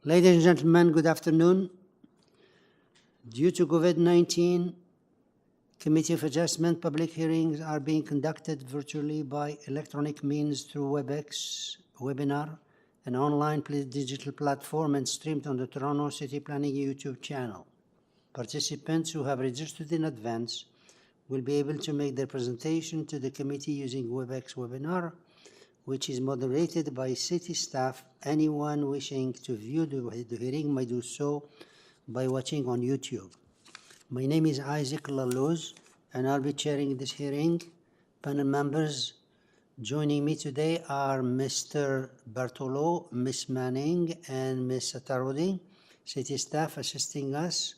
Ladies and gentlemen, good afternoon. Due to COVID-19, Committee of Adjustment public hearings are being conducted virtually by electronic means through WebEx, webinar, an online digital platform, and streamed on the Toronto City Planning YouTube channel. Participants who have registered in advance will be able to make their presentation to the committee using WebEx webinar, which is moderated by city staff. Anyone wishing to view the hearing may do so by watching on YouTube. My name is Isaac LaLuz, and I'll be chairing this hearing. Panel members joining me today are Mr. Bartolo, Ms. Manning, and Ms. Satarodi. City staff assisting us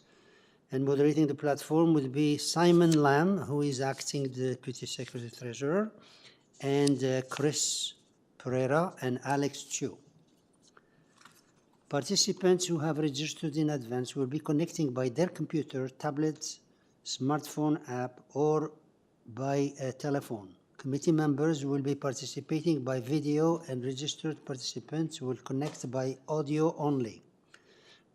and moderating the platform will be Simon Lamb, who is acting Deputy Secretary Treasurer, and Chris Pereira and Alex Chu. Participants who have registered in advance will be connecting by their computer, tablet, smartphone app, or by a telephone. Committee members will be participating by video, and registered participants will connect by audio only.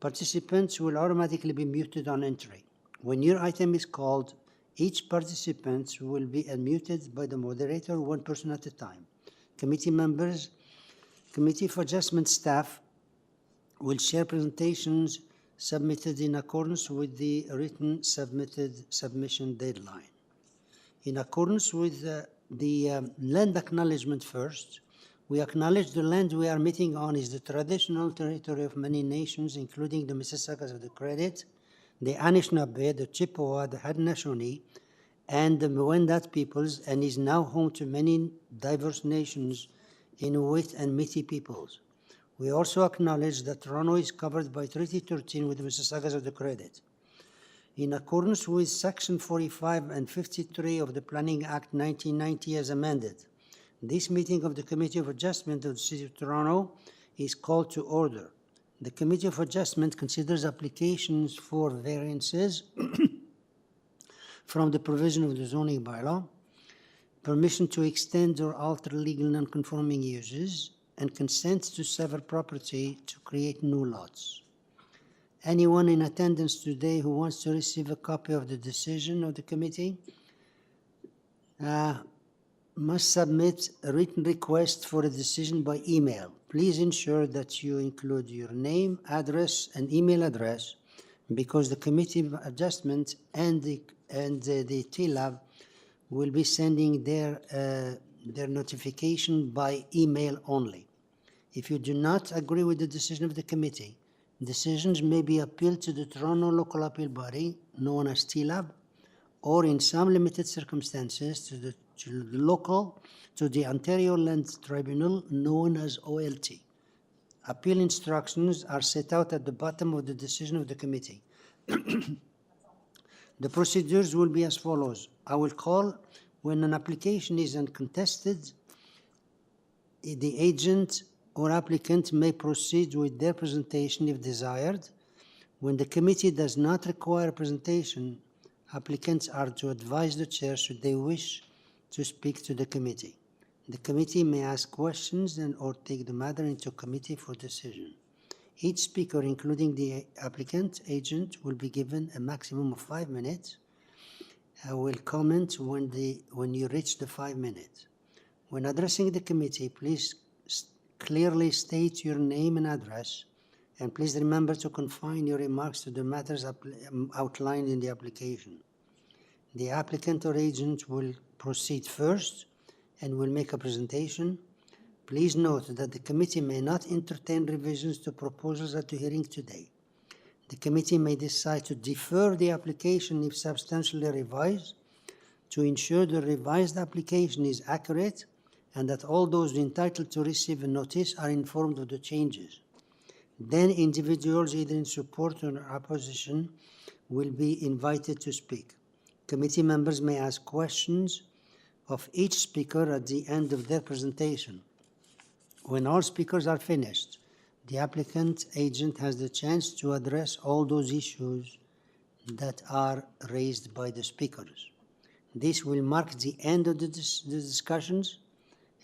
Participants will automatically be muted on entry. When your item is called, each participant will be unmuted by the moderator, one person at a time. Committee members, Committee for Adjustment staff will share presentations submitted in accordance with the written submission deadline. In accordance with the land acknowledgement first, we acknowledge the land we are meeting on is the traditional territory of many nations, including the Mississaugas of the Credit, the Anishinaabe, the Chippewa, the Haudenosaunee, and the Wendat peoples, and is now home to many diverse nations, Inuit and Métis peoples. We also acknowledge that Toronto is covered by Treaty 13 with the Mississaugas of the Credit. In accordance with Section 45 and 53 of the Planning Act 1990 as amended, this meeting of the Committee of Adjustment of the City of Toronto is called to order. The Committee of Adjustment considers applications for variances from the provision of the zoning bylaw, permission to extend or alter legal non-conforming uses, and consent to sever property to create new lots. Anyone in attendance today who wants to receive a copy of the decision of the committee must submit a written request for a decision by email. Please ensure that you include your name, address, and email address, because the Committee of Adjustment and the TLAB will be sending their notification by email only. If you do not agree with the decision of the committee, decisions may be appealed to the Toronto Local Appeal Body, known as TLAB, or in some limited circumstances to the Ontario Land Tribunal, known as OLT. Appeal instructions are set out at the bottom of the decision of the committee. The procedures will be as follows. I will call when an application is uncontested. The agent or applicant may proceed with their presentation if desired. When the committee does not require a presentation, applicants are to advise the chair should they wish to speak to the committee. The committee may ask questions or take the matter into committee for decision. Each speaker, including the applicant agent, will be given a maximum of 5 minutes. I will comment when you reach the 5 minutes. When addressing the committee, please clearly state your name and address, and please remember to confine your remarks to the matters outlined in the application. The applicant or agent will proceed first and will make a presentation. Please note that the committee may not entertain revisions to proposals at the hearing today. The committee may decide to defer the application if substantially revised, to ensure the revised application is accurate and that all those entitled to receive a notice are informed of the changes. Then individuals either in support or opposition will be invited to speak. Committee members may ask questions of each speaker at the end of their presentation. When all speakers are finished, the applicant agent has the chance to address all those issues that are raised by the speakers. This will mark the end of the discussions,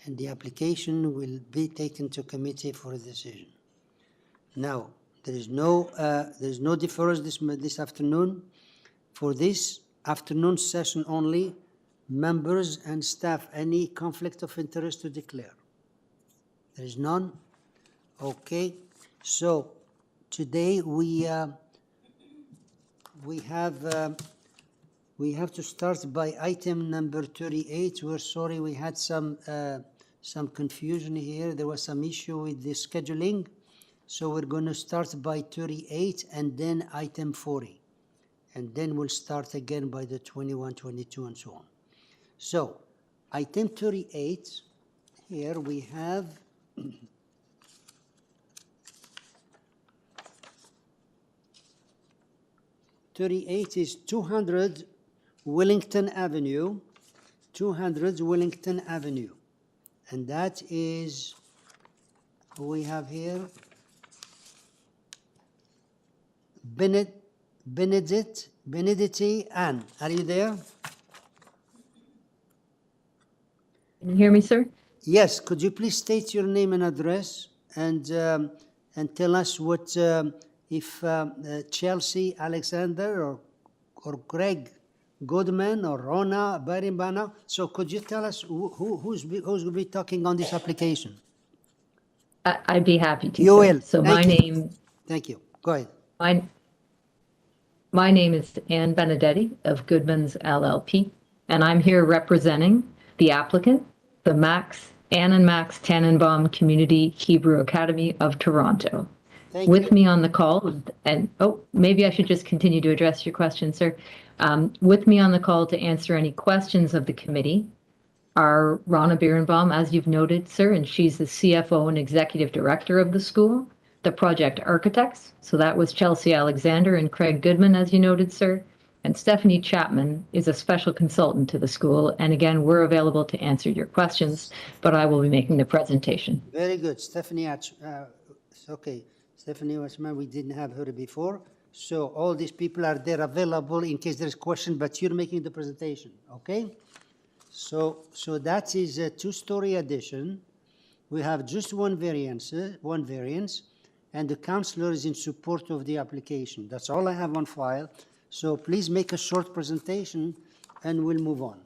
and the application will be taken to committee for a decision. Now, There is no deferrals this afternoon. For this afternoon session only, members and staff, any conflict of interest to declare? There is none? Okay. So today we have to start by item number 38. We're sorry we had some confusion here. There was some issue with the scheduling. So we're going to start by 38 and then item 40. And then we'll start again by the 21, 22, and so on. So item 38, here we have 38 is 200 Willington Avenue, 200 Willington Avenue. And that is, who we have here? Benedict Ann. Are you there? Can you hear me, sir? Yes. Could you please state your name and address and tell us what if Chelsea Alexander or Greg Goodman or Rona Barimbana. So could you tell us who's going to be talking on this application? I'd be happy to. You sir. will. So Thank my you. name. Thank you. Go ahead. My name is Ann Benedetti of Goodman's LLP, and I'm here representing the applicant, the Ann and Max Tannenbaum Community Hebrew Academy of Toronto. With me on the call, and maybe I should just continue to address your question, sir. With me on the call to answer any questions of the committee are Rana Birnbaum, as you've noted, sir, and she's the CFO and executive director of the school, the project architects, so that was Chelsea Alexander and Craig Goodman, as you noted, sir, and Stephanie Chapman is a special consultant to the school, and again, we're available to answer your questions, but I will be making the presentation. Very good. Stephanie, okay. Stephanie Watchman, we didn't have her before. So all these people are there available in case there's question, but you're making the presentation, okay? So that is a two-story addition. We have just one variance, and the counselor is in support of the application. That's all I have on file. So please make a short presentation and we'll move on.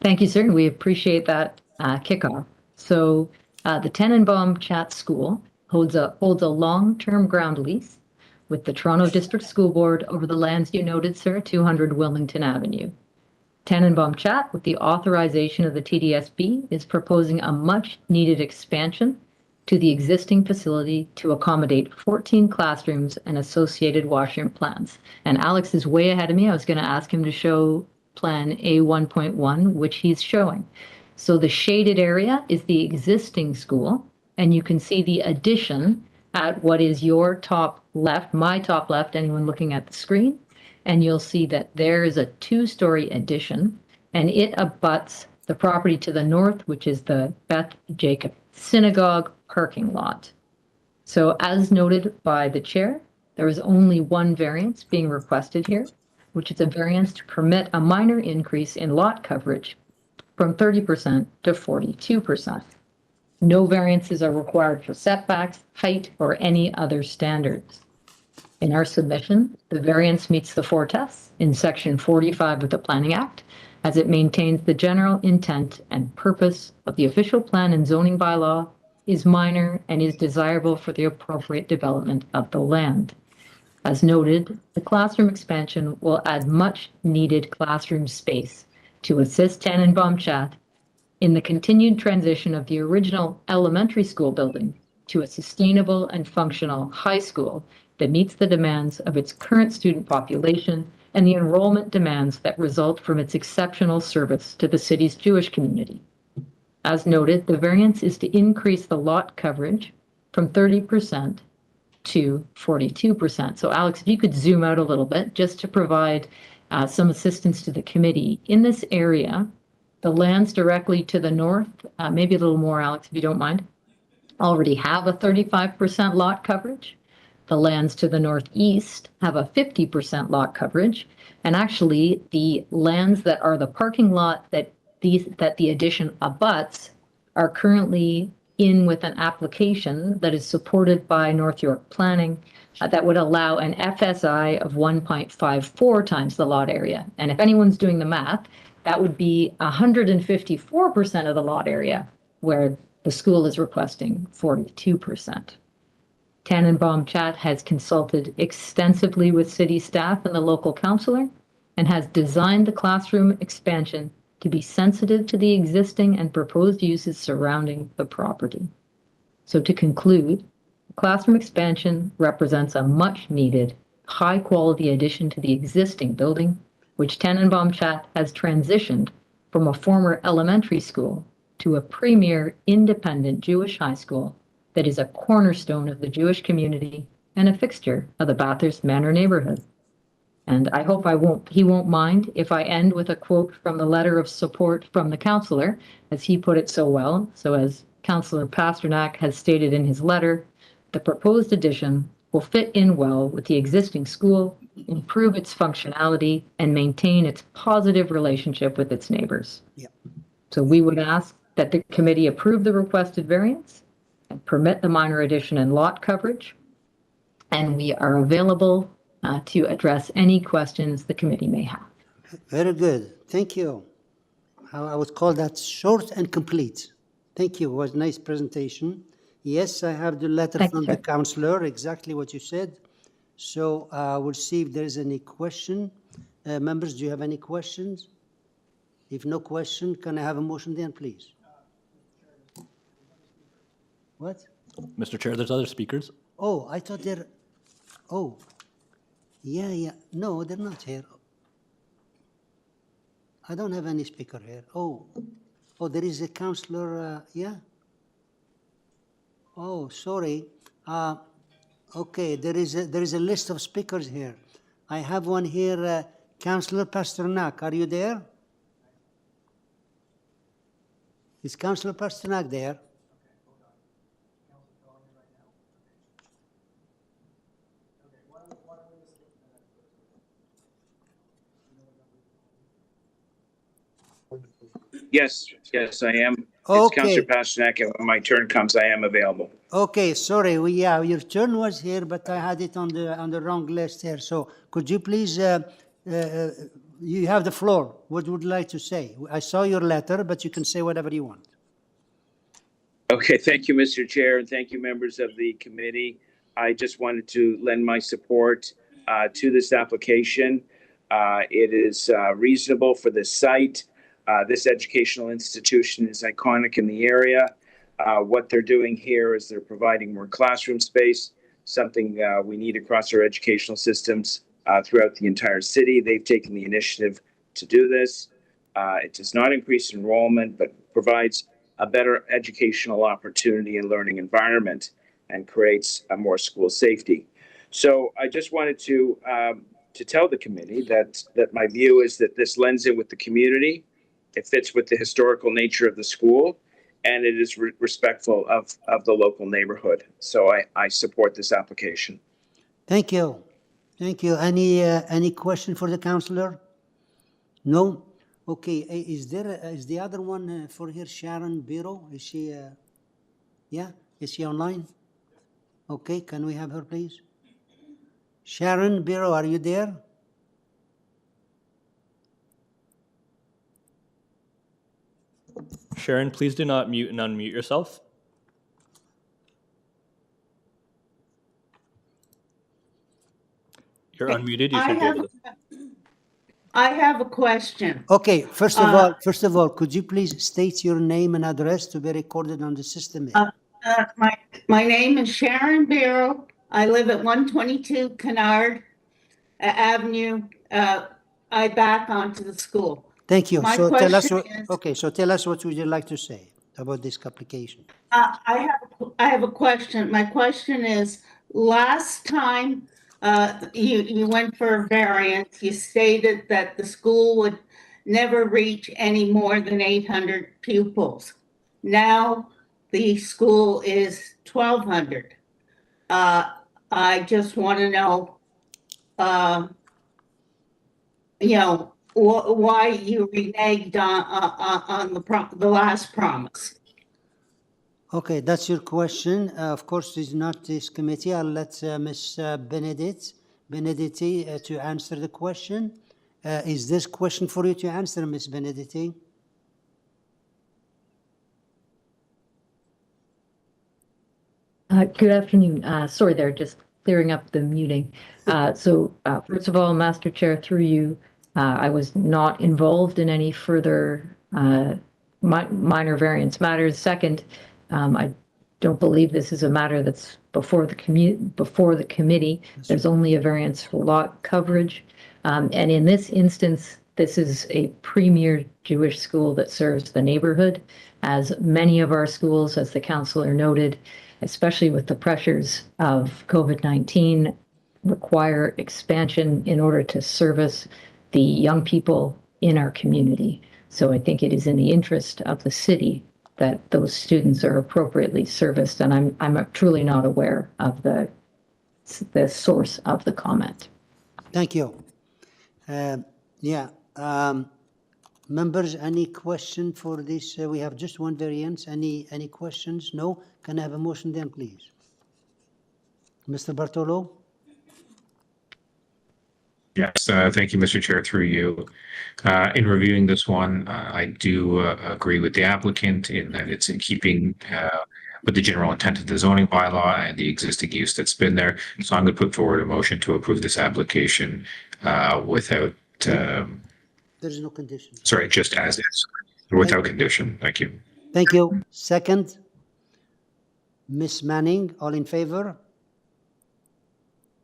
Thank you, sir. We appreciate that kickoff. So the Tannenbaum Chat School holds a long-term ground lease with the Toronto District School Board over the lands you noted, sir, 200 Willington Avenue. Tannenbaum Chat, with the authorization of the TDSB, is proposing a much-needed expansion to the existing facility to accommodate 14 classrooms and associated washroom plans. And Alex is way ahead of me. I was going to ask him to show Plan A1.1, which he's showing. So the shaded area is the existing school, and you can see the addition at what is your top left, my top left, anyone looking at the screen, and you'll see that there is a two-story addition, and it abuts the property to the north, which is the Beth Jacob Synagogue parking lot. So as noted by the chair, there is only one variance being requested here, which is a variance to permit a minor increase in lot coverage from 30% to 42%. No variances are required for setbacks, height, or any other standards. In our submission, the variance meets the four tests in Section 45 of the Planning Act, as it maintains the general intent and purpose of the official plan and zoning bylaw, is minor, and is desirable for the appropriate development of the land. As noted, the classroom expansion will add much needed classroom space to assist Tannenbaum Chat in the continued transition of the original elementary school building to a sustainable and functional high school that meets the demands of its current student population and the enrollment demands that result from its exceptional service to the city's Jewish community. As noted, the variance is to increase the lot coverage from 30% to 42%. So Alex, if you could zoom out a little bit just to provide some assistance to the committee. In this area, the lands directly to the north, maybe a little more, Alex, if you don't mind, already have a 35% lot coverage. The lands to the northeast have a 50% lot coverage. And actually, the lands that are the parking lot that the addition abuts are currently in with an application that is supported by North York Planning that would allow an FSI of 1.54 times the lot area. And if anyone's doing the math, that would be 154% of the lot area, where the school is requesting 42%. Tannenbaum Chat has consulted extensively with city staff and the local councillor and has designed the classroom expansion to be sensitive to the existing and proposed uses surrounding the property. So to conclude, the classroom expansion represents a much-needed, high-quality addition to the existing building, which Tannenbaum Chat has transitioned from a former elementary school to a premier independent Jewish high school that is a cornerstone of the Jewish community and a fixture of the Bathurst Manor neighborhood. And I hope he won't mind if I end with a quote from the letter of support from the councillor, as he put it so well. So as Councillor Pasternak has stated in his letter, the proposed addition will fit in well with the existing school, improve its functionality, and maintain its positive relationship with its neighbors. Yeah. So we would ask that the committee approve the requested variance and permit the minor addition and lot coverage. And we are available to address any questions the committee may have. Very good. Thank you. I would call that short and complete. Thank you. It was a nice presentation. Yes, I have the letter Thank from you, the sir. councillor, exactly what you said. So we'll see if there is any question. Members, do you have any questions? If no question, can I have a motion then, please? What? Mr. Chair, there's other speakers. Oh, I thought they're, oh, yeah. No, they're not here. I don't have any speaker here. Oh, there is a councillor, yeah? Oh, sorry. Okay, there is a list of speakers here. I have one here, Councillor Pasternak. Are you there? Is Councillor Pasternak there? Yes, I am. Okay. It's Councillor Pasternak, and when my turn comes, I am available. Okay, sorry. Yeah, your turn was here, but I had it on the wrong list here. So could you please, you have the floor. What would you like to say? I saw your letter, but you can say whatever you want. Okay, thank you, Mr. Chair, and thank you, members of the committee. I just wanted to lend my support to this application. It is reasonable for this site. This educational institution is iconic in the area. What they're doing here is they're providing more classroom space, something we need across our educational systems throughout the entire city. They've taken the initiative to do this. It does not increase enrollment, but provides a better educational opportunity and learning environment and creates a more school safety. So I just wanted to tell the committee that my view is that this blends in with the community. It fits with the historical nature of the school, and it is respectful of the local neighborhood. So I support this application. Thank you. Thank you. Any question for the councillor? No? Okay. Is the other one for here, Sharon Biro? Is she, yeah? Is she online? Okay. Can we have her, please? Sharon Biro, are you there? Sharon, please do not mute and unmute yourself. You're unmuted. You should be able to. I have a question. Okay. First of all, could you please state your name and address to be recorded on the system? My name is Sharon Barrow. I live at 122 Kennard Avenue. I back onto the school. Thank you. My So tell us question is- okay, so tell us what would you like to say about this application. I have a question. My question is, last time you went for a variance, you stated that the school would never reach any more than 800 pupils. Now the school is 1,200. I just want to know, why you reneged on the last promise. Okay, that's your question. Of course, it's not this committee. I'll let Ms. Benedetti to answer the question. Is this question for you to answer, Ms. Benedetti? Good afternoon. Sorry there, just clearing up the muting. First of all, Master Chair, through you, I was not involved in any further minor variance matters. Second, I don't believe this is a matter that's before the committee. There's only a variance for lot coverage. And in this instance, this is a premier Jewish school that serves the neighborhood, as many of our schools, as the councillor noted, especially with the pressures of COVID-19, require expansion in order to service the young people in our community. So I think it is in the interest of the city that those students are appropriately serviced, and I'm truly not aware of the source of the comment. Thank you. Members, any question for this? We have just one variance. Any questions? No? Can I have a motion then, please? Mr. Bartolo? Yes, thank you, Mr. Chair, through you. In reviewing this one, I do agree with the applicant in that it's in keeping with the general intent of the zoning bylaw and the existing use that's been there. So I'm going to put forward a motion to approve this application without... There's no condition. Sorry, just as is, without condition. Thank you. Thank you. Second, Ms. Manning, all in favor?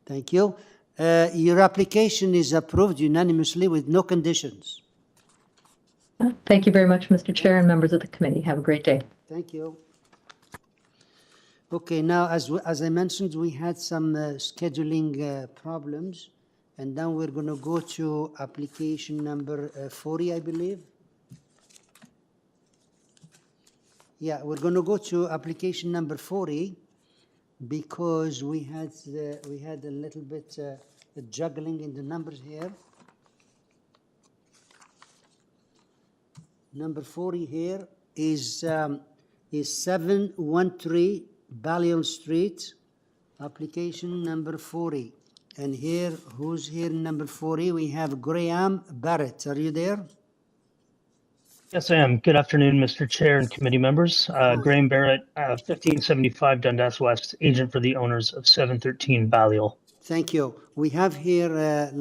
Thank you. Your application is approved unanimously with no conditions. Thank you very much, Mr. Chair and members of the committee. Have a great day. Thank you. Okay, now, as I mentioned, we had some scheduling problems, and now we're going to go to application number 40, I believe. Yeah, we're going to go to application number 40 because we had a little bit juggling in the numbers here. Number 40 here is 713 Balliol Street, application number 40. And here, who's here in number 40? We have Graham Barrett. Are you there? Yes, I am. Good afternoon, Mr. Chair and committee members. Graham Barrett, 1575 Dundas West, agent for the owners of 713 Balliol. Thank you. We have here a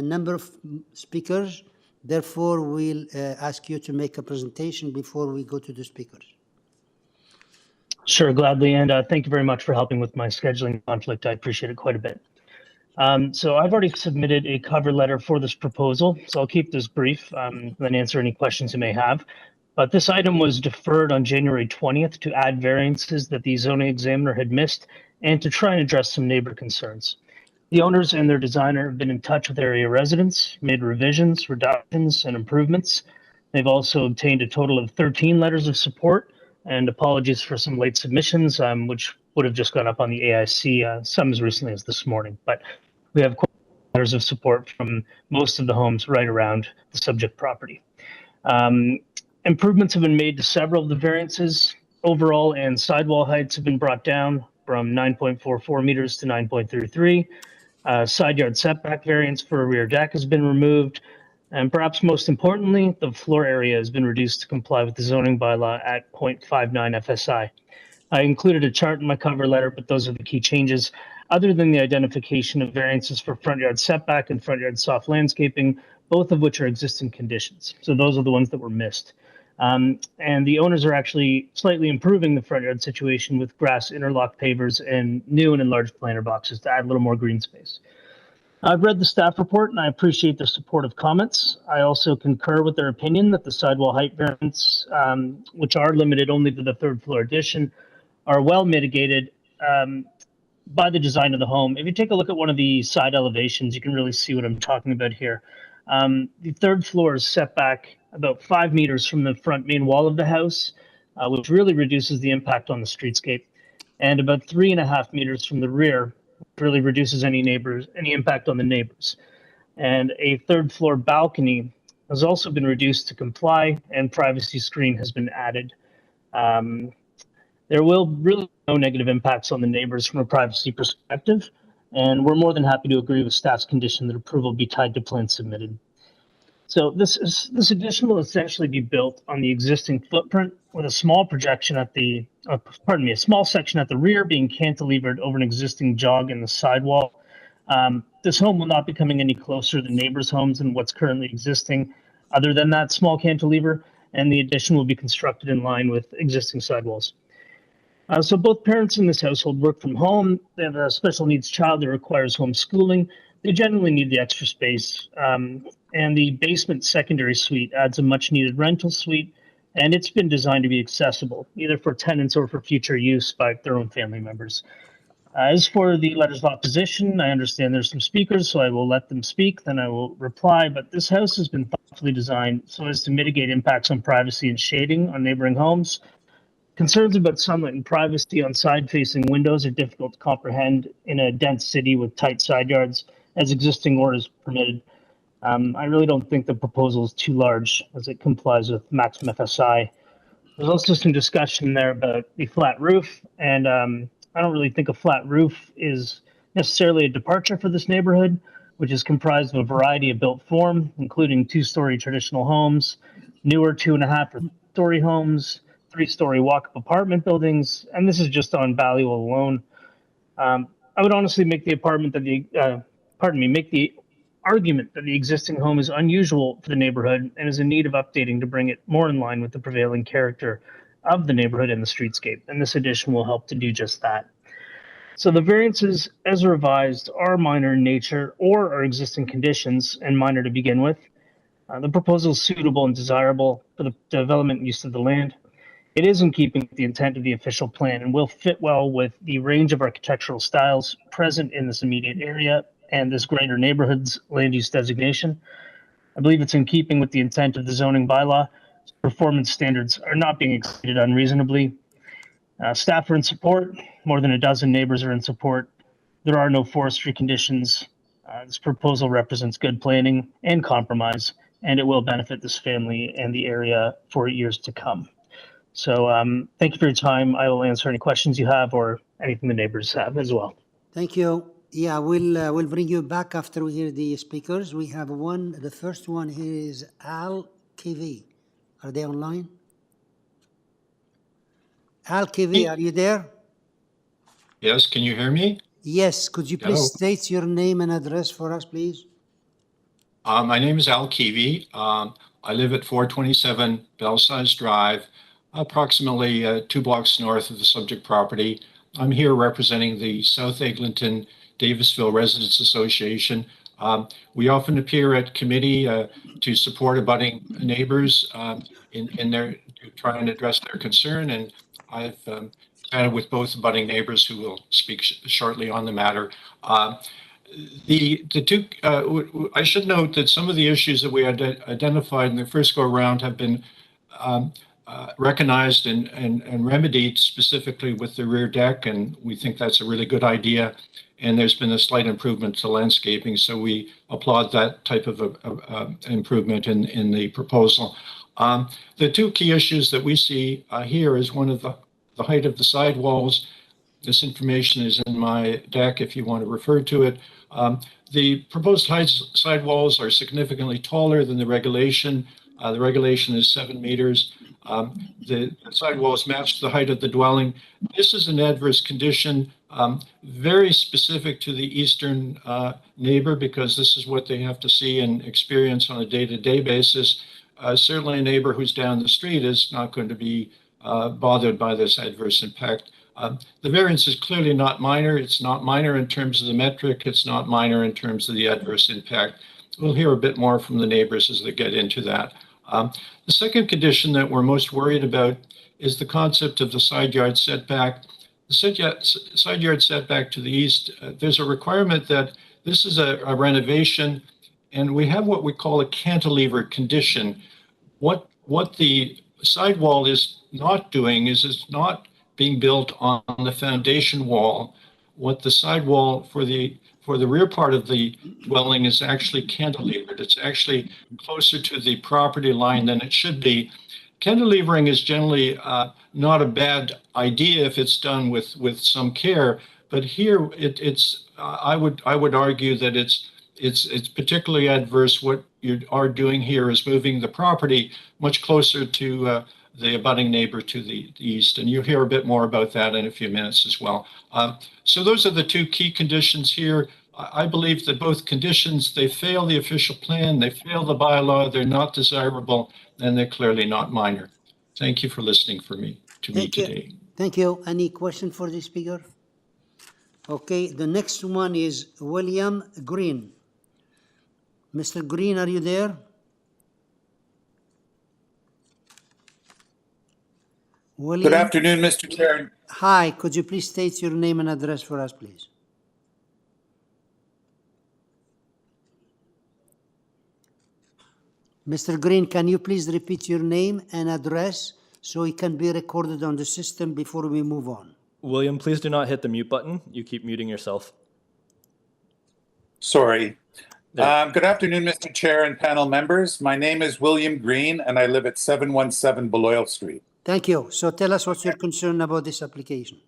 number of speakers. Therefore, we'll ask you to make a presentation before we go to the speakers. Sure, gladly. And thank you very much for helping with my scheduling conflict. I appreciate it quite a bit. So I've already submitted a cover letter for this proposal, so I'll keep this brief, then answer any questions you may have. But this item was deferred on January 20th to add variances that the zoning examiner had missed and to try and address some neighbor concerns. The owners and their designer have been in touch with area residents, made revisions, reductions, and improvements. They've also obtained a total of 13 letters of support, and apologies for some late submissions, which would have just gone up on the AIC some as recently as this morning. But we have letters of support from most of the homes right around the subject property. Improvements have been made to several of the variances. Overall and sidewall heights have been brought down from 9.44 meters to 9.33. Side yard setback variance for a rear deck has been removed. And perhaps most importantly, the floor area has been reduced to comply with the zoning bylaw at 0.59 FSI. I included a chart in my cover letter, but those are the key changes. Other than the identification of variances for front yard setback and front yard soft landscaping, both of which are existing conditions. So those are the ones that were missed. And the owners are actually slightly improving the front yard situation with grass interlock pavers and new and enlarged planter boxes to add a little more green space. I've read the staff report and I appreciate their supportive comments. I also concur with their opinion that the sidewall height variants, which are limited only to the third floor addition, are well mitigated by the design of the home. If you take a look at one of the side elevations, you can really see what I'm talking about here. The third floor is set back about 5 meters from the front main wall of the house, which really reduces the impact on the streetscape, and about 3.5 meters from the rear, which really reduces any impact on the neighbors. And a third floor balcony has also been reduced to comply, and privacy screen has been added. There will really be no negative impacts on the neighbors from a privacy perspective, and we're more than happy to agree with staff's condition that approval be tied to plans submitted. So this addition will essentially be built on the existing footprint with a small projection at the, a small section at the rear being cantilevered over an existing jog in the sidewall. This home will not be coming any closer to neighbors' homes than what's currently existing, other than that small cantilever, and the addition will be constructed in line with existing sidewalls. So both parents in this household work from home. They have a special needs child that requires homeschooling. They generally need the extra space. And the basement secondary suite adds a much needed rental suite, and it's been designed to be accessible, either for tenants or for future use by their own family members. As for the letters of opposition, I understand there's some speakers, so I will let them speak, then I will reply. But this house has been thoughtfully designed so as to mitigate impacts on privacy and shading on neighboring homes. Concerns about sunlight and privacy on side-facing windows are difficult to comprehend in a dense city with tight side yards, as existing orders permitted. I really don't think the proposal is too large, as it complies with maximum FSI. There's also some discussion there about the flat roof, and I don't really think a flat roof is necessarily a departure for this neighborhood, which is comprised of a variety of built form, including two-story traditional homes, newer 2.5 or 3-story homes, 3-story walk-up apartment buildings, and this is just on Balliol alone. I would honestly make the make the argument that the existing home is unusual for the neighborhood and is in need of updating to bring it more in line with the prevailing character of the neighborhood and the streetscape, and this addition will help to do just that. So the variances as revised are minor in nature or are existing conditions and minor to begin with. The proposal is suitable and desirable for the development and use of the land. It is in keeping with the intent of the official plan and will fit well with the range of architectural styles present in this immediate area and this greater neighborhood's land use designation. I believe it's in keeping with the intent of the zoning bylaw. Performance standards are not being exceeded unreasonably. Staff are in support. More than a dozen neighbors are in support. There are no forestry conditions. This proposal represents good planning and compromise, and it will benefit this family and the area for years to come. So thank you for your time. I will answer any questions you have or anything the neighbors have as well. Thank you. Yeah, we'll bring you back after we hear the speakers. We have one. The first one here is Al KV. Are they online? Al KV, are you there? Yes, can you hear me? Yes. Could you please Hello. state your name and address for us, please? My name is Al Keevy. I live at 427 Belsize Drive, approximately 2 blocks north of the subject property. I'm here representing the South Eglinton Davisville Residents Association. We often appear at committee to support abutting neighbors in their to try and address their concern, and I've chatted with both abutting neighbors who will speak shortly on the matter. I should note that some of the issues that we identified in the first go around have been recognized and remedied specifically with the rear deck, and we think that's a really good idea. And there's been a slight improvement to landscaping, so we applaud that type of improvement in the proposal. The two key issues that we see here is one of the height of the sidewalls. This information is in my deck if you want to refer to it. The proposed sidewalls are significantly taller than the regulation. The regulation is 7 meters. The sidewalls match the height of the dwelling. This is an adverse condition, very specific to the eastern neighbor, because this is what they have to see and experience on a day-to-day basis. Certainly a neighbor who's down the street is not going to be bothered by this adverse impact. The variance is clearly not minor. It's not minor in terms of the metric. It's not minor in terms of the adverse impact. We'll hear a bit more from the neighbors as they get into that. The second condition that we're most worried about is the concept of the side yard setback. The side yard setback to the east, there's a requirement that this is a renovation, and we have what we call a cantilever condition. What the sidewall is not doing is it's not being built on the foundation wall. What the sidewall for the rear part of the dwelling is actually cantilevered. It's actually closer to the property line than it should be. Cantilevering is generally not a bad idea if it's done with some care, but here I would argue that it's particularly adverse. What you are doing here is moving the property much closer to the abutting neighbor to the east, and you'll hear a bit more about that in a few minutes as well. So those are the two key conditions here. I believe that both conditions, they fail the official plan, they fail the bylaw, they're not desirable, and they're clearly not minor. Thank you for listening to me today. Thank you. Any question for the speaker? Okay, the next one is William Green. Mr. Green, are you there? William? Good afternoon, Mr. Chair. Hi, could you please state your name and address for us, please? Mr. Green, can you please repeat your name and address so it can be recorded on the system before we move on? William, please do not hit the mute button. You keep muting yourself. Sorry. Good afternoon, Mr. Chair and panel members. My name is William Green, and I live at 717 Balliol Street. Thank you. So tell us what's your concern about this application.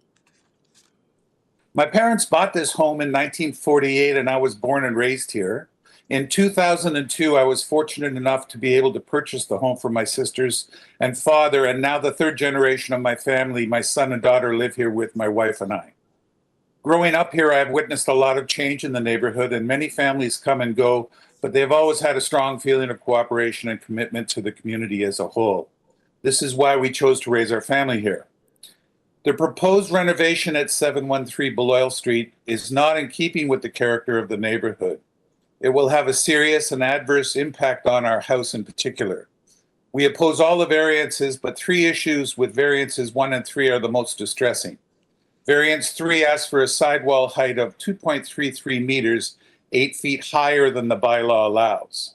My parents bought this home in 1948, and I was born and raised here. In 2002, I was fortunate enough to be able to purchase the home for my sisters and father, and now the third generation of my family, my son and daughter, live here with my wife and I. Growing up here, I have witnessed a lot of change in the neighborhood, and many families come and go, but they've always had a strong feeling of cooperation and commitment to the community as a whole. This is why we chose to raise our family here. The proposed renovation at 713 Balliol Street is not in keeping with the character of the neighborhood. It will have a serious and adverse impact on our house in particular. We oppose all the variances, but three issues with variances 1 and 3 are the most distressing. Variance 3 asks for a sidewall height of 2.33 meters, 8 feet higher than the bylaw allows.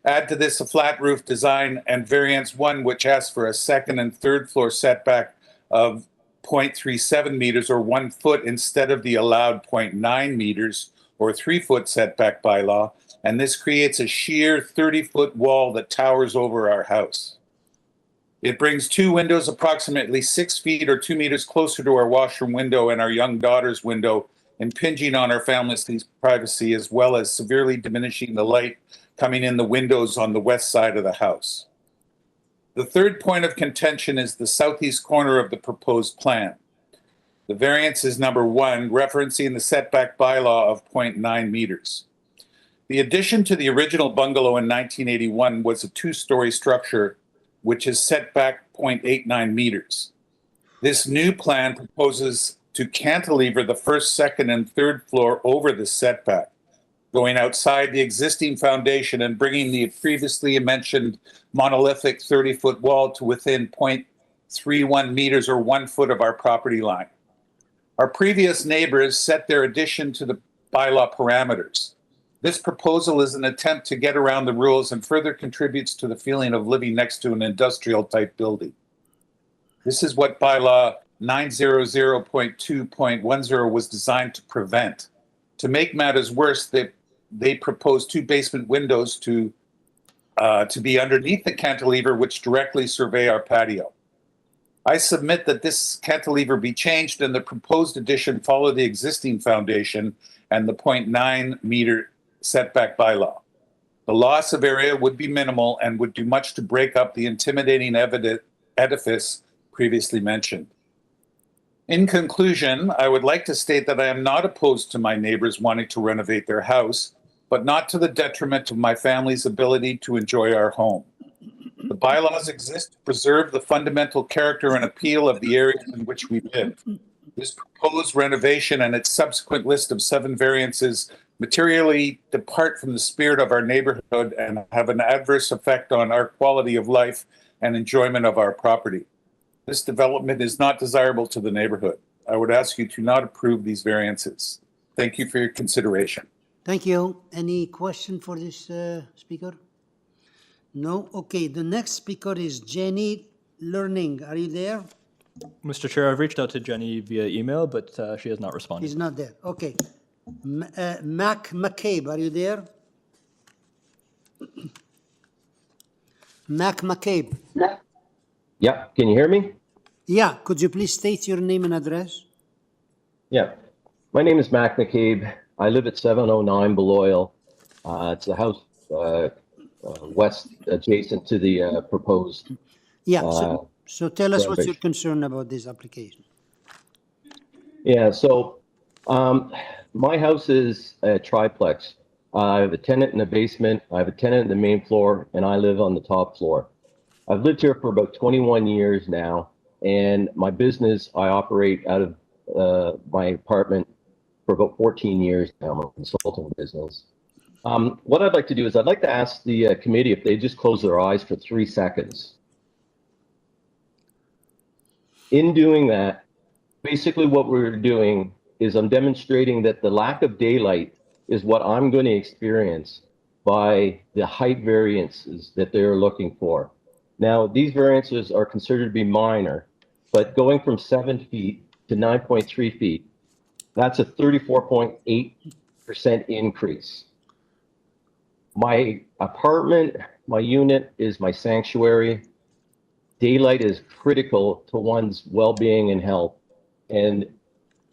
Add to this a flat roof design, and variance 1, which asks for a second and third floor setback of 0.37 meters or 1 foot instead of the allowed 0.9 meters or 3 foot setback bylaw, and this creates a sheer 30-foot wall that towers over our house. It brings 2 windows approximately 6 feet or 2 meters closer to our washroom window and our young daughter's window, impinging on our family's privacy, as well as severely diminishing the light coming in the windows on the west side of the house. The third point of contention is the southeast corner of the proposed plan. The variance is number 1, referencing the setback bylaw of 0.9 meters. The addition to the original bungalow in 1981 was a 2-story structure, which is set back 0.89 meters. This new plan proposes to cantilever the first, second, and third floor over the setback, going outside the existing foundation and bringing the previously mentioned monolithic 30-foot wall to within 0.31 meters or 1 foot of our property line. Our previous neighbors set their addition to the bylaw parameters. This proposal is an attempt to get around the rules and further contributes to the feeling of living next to an industrial-type building. This is what bylaw 900.2.10 was designed to prevent. To make matters worse, they proposed 2 basement windows to be underneath the cantilever, which directly survey our patio. I submit that this cantilever be changed and the proposed addition follow the existing foundation and the 0.9 meter setback bylaw. The loss of area would be minimal and would do much to break up the intimidating edifice previously mentioned. In conclusion, I would like to state that I am not opposed to my neighbors wanting to renovate their house, but not to the detriment of my family's ability to enjoy our home. The bylaws exist to preserve the fundamental character and appeal of the areas in which we live. This proposed renovation and its subsequent list of 7 variances materially depart from the spirit of our neighborhood and have an adverse effect on our quality of life and enjoyment of our property. This development is not desirable to the neighborhood. I would ask you to not approve these variances. Thank you for your consideration. Thank you. Any question for this speaker? No? Okay, the next speaker is Jenny Learning. Are you there? Mr. Chair, I've reached out to Jenny via email, but she has not responded. He's not there. Okay. McKee, are you there? McKee. Yeah, can you hear me? Yeah, could you please state your name and address? Yeah. My name is McKee. I live at 709 Balliol. It's a house west adjacent to the proposed. Yeah, so tell us what's your renovation. concern about this application. Yeah, so my house is a triplex. I have a tenant in the basement, I have a tenant in the main floor, and I live on the top floor. I've lived here for about 21 years now, and my business, I operate out of my apartment for about 14 years now, my consulting business. What I'd like to do is I'd like to ask the committee if they just close their eyes for 3 seconds. In doing that, basically what we're doing is I'm demonstrating that the lack of daylight is what I'm going to experience by the height variances that they're looking for. Now, these variances are considered to be minor, but going from 7 feet to 9.3 feet, that's a 34.8% increase. My apartment, my unit is my sanctuary. Daylight is critical to one's well-being and health. And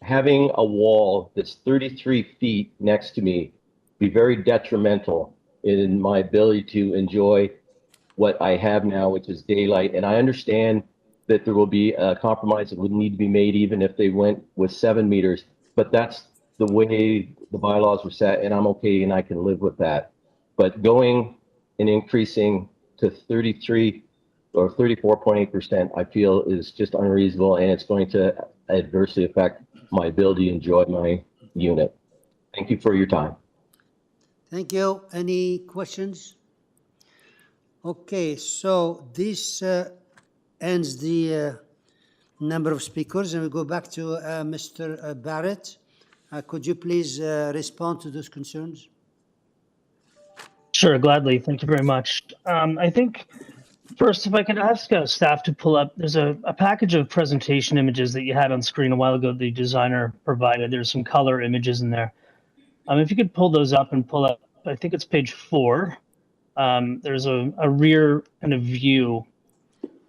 having a wall that's 33 feet next to me be very detrimental in my ability to enjoy what I have now, which is daylight. And I understand that there will be a compromise that would need to be made even if they went with 7 meters, but that's the way the bylaws were set, and I'm okay and I can live with that. But going and increasing to 33 or 34.8%, I feel is just unreasonable, and it's going to adversely affect my ability to enjoy my unit. Thank you for your time. Thank you. Any questions? Okay, so this ends the number of speakers, and we go back to Mr. Barrett. Could you please respond to those concerns? Sure, gladly. Thank you very much. I think first, if I could ask staff to pull up, there's a package of presentation images that you had on screen a while ago the designer provided. There's some color images in there. If you could pull those up and pull up, I think it's page 4. There's a rear and a view.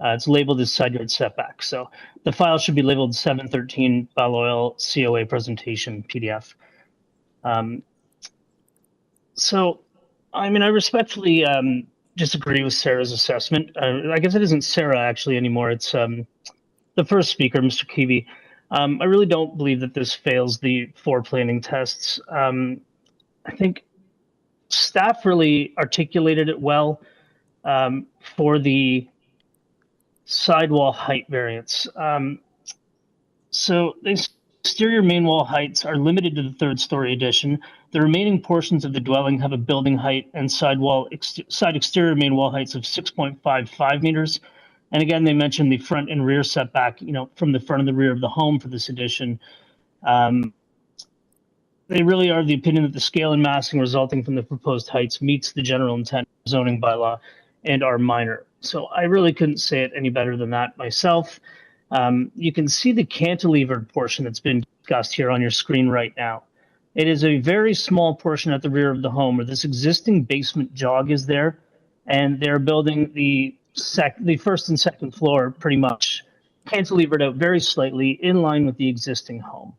It's labeled as side yard setback. So the file should be labeled 713 Balliol COA presentation PDF. So, I mean, I respectfully disagree with Sarah's assessment. I guess it isn't Sarah actually anymore. It's the first speaker, Mr. Keavy. I really don't believe that this fails the 4 planning tests. I think staff really articulated it well for the sidewall height variance. So the exterior main wall heights are limited to the 3rd story addition. The remaining portions of the dwelling have a building height and side exterior main wall heights of 6.55 meters. And again, they mentioned the front and rear setback, from the front and the rear of the home for this addition. They really are of the opinion that the scale and massing resulting from the proposed heights meets the general intent of the zoning bylaw and are minor. So I really couldn't say it any better than that myself. You can see the cantilevered portion that's been discussed here on your screen right now. It is a very small portion at the rear of the home where this existing basement jog is there, and they're building the 1st and 2nd floor pretty much cantilevered out very slightly in line with the existing home.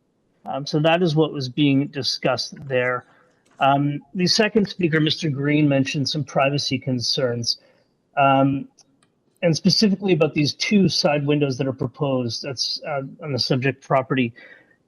So that is what was being discussed there. The second speaker, Mr. Green, mentioned some privacy concerns, and specifically about these 2 side windows that are proposed. That's on the subject property.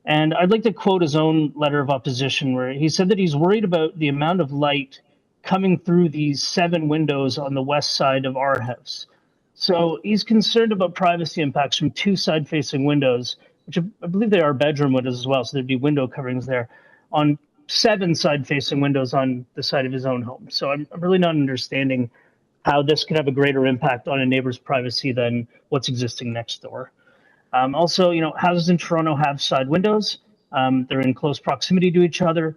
And I'd like to quote his own letter of opposition, where he said that he's worried about the amount of light coming through these 7 windows on the west side of our house. So he's concerned about privacy impacts from 2 side-facing windows, which I believe they are bedroom windows as well, so there'd be window coverings there, on 7 side-facing windows on the side of his own home. So I'm really not understanding how this could have a greater impact on a neighbor's privacy than what's existing next door. Also, houses in Toronto have side windows. They're in close proximity to each other.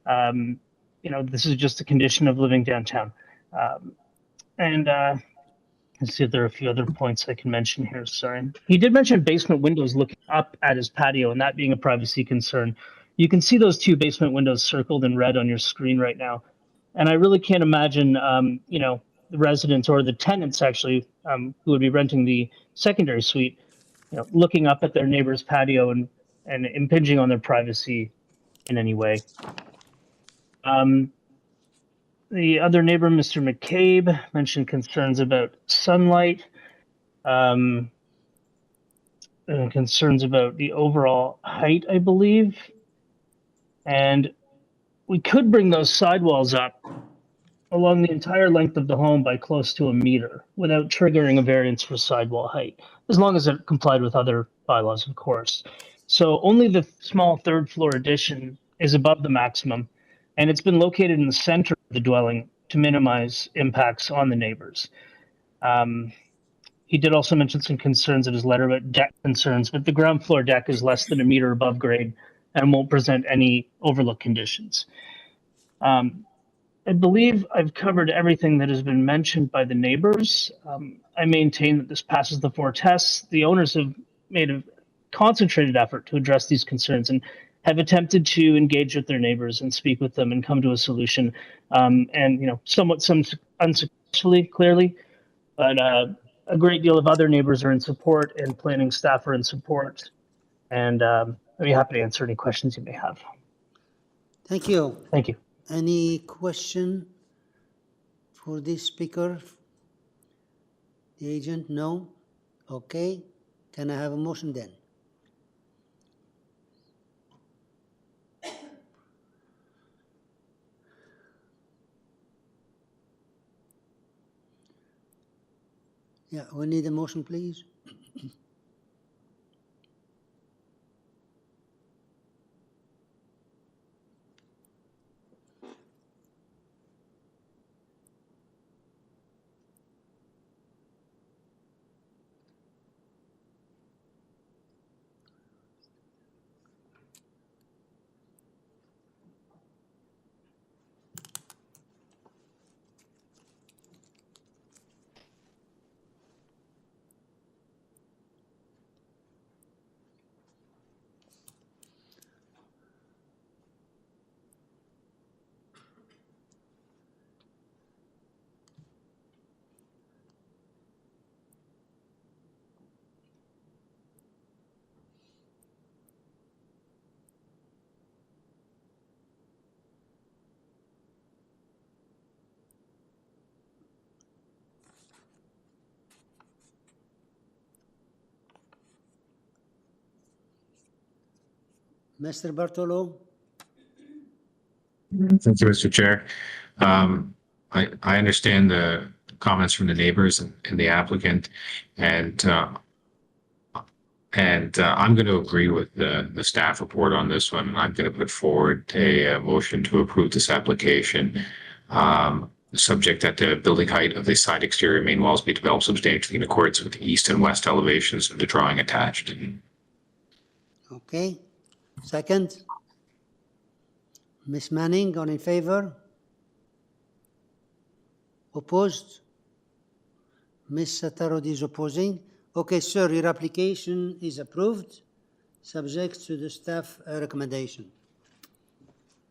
This is just a condition of living downtown. Let's see if there are a few other points I can mention here. Sorry. He did mention basement windows looking up at his patio, and that being a privacy concern. You can see those 2 basement windows circled in red on your screen right now. And I really can't imagine, residents or the tenants actually who would be renting the secondary suite, looking up at their neighbor's patio and impinging on their privacy in any way. The other neighbor, Mr. McCabe, mentioned concerns about sunlight, and concerns about the overall height, I believe. And we could bring those sidewalls up along the entire length of the home by close to a meter without triggering a variance for sidewall height, as long as it complied with other bylaws, of course. So only the small third floor addition is above the maximum, and it's been located in the center of the dwelling to minimize impacts on the neighbors. He did also mention some concerns in his letter about deck concerns, but the ground floor deck is less than a meter above grade and won't present any overlook conditions. I believe I've covered everything that has been mentioned by the neighbors. I maintain that this passes the 4 tests. The owners have made a concentrated effort to address these concerns and have attempted to engage with their neighbors and speak with them and come to a solution. And somewhat unsuccessfully, clearly, but a great deal of other neighbors are in support, and planning staff are in support. And I'd be happy to answer any questions you may have. Thank you. Thank you. Any question for this speaker? The agent? No? Okay. Can I have a motion then? Yeah, we need a motion, please. Mr. Bartolo? Thank you, Mr. Chair. I understand the comments from the neighbors and the applicant, and I'm going to agree with the staff report on this one. I'm going to put forward a motion to approve this application, subject that the building height of the side exterior main walls be developed substantially in accordance with the east and west elevations of the drawing attached. Okay. Second? Ms. Manning, all in favor? Opposed? Ms. Satarodi is opposing. Okay, sir, your application is approved, subject to the staff recommendation.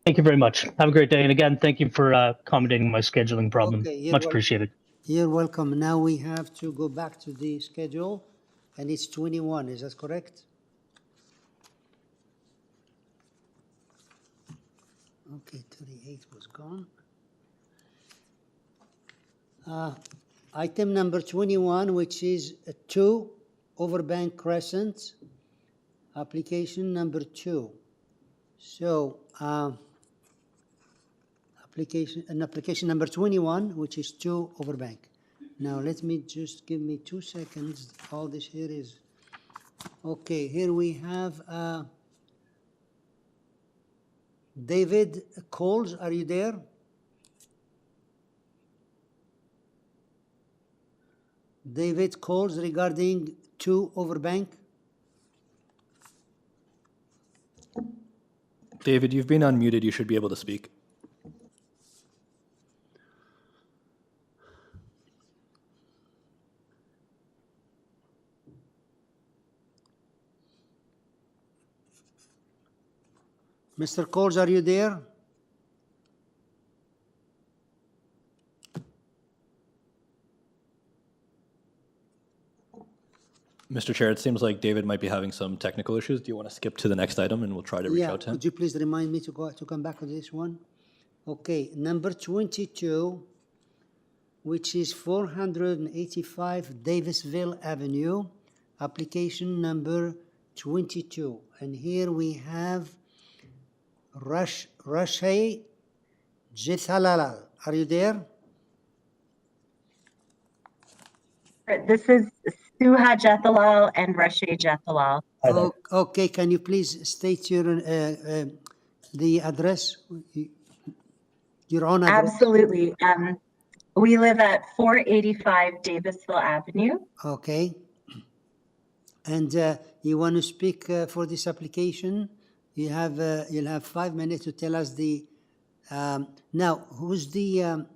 Thank you very much. Have a great day. And again, thank you for accommodating my scheduling problem. Okay, Much appreciated. You're welcome. Now we have to go back to the schedule, and it's 21, is that correct? Okay, 38 was gone. Item number 21, which is 2 Overbank Crescent, application number 2. So, application number 21, which is 2 Overbank. Now, let me just give me 2 seconds. All this here is, okay, here we have David Coles, are you there? David Coles regarding 2 Overbank. David, you've been unmuted. You should be able to speak. Mr. Coles, are you there? Mr. Chair, it seems like David might be having some technical issues. Do you want to skip to the next item and we'll try to reach Yeah, out to him? could you please remind me to come back to this one? Okay, number 22, which is 485 Davisville Avenue, application number 22. And here we have Rashay Jithalal. Are you there? This is Suha Jethalal and Rashay Jethalal. Okay, can you please state your the address, your own address? Absolutely. We live at 485 Davisville Avenue. Okay. And you want to speak for this application? You have you'll have 5 minutes to tell us the. Now, who's the?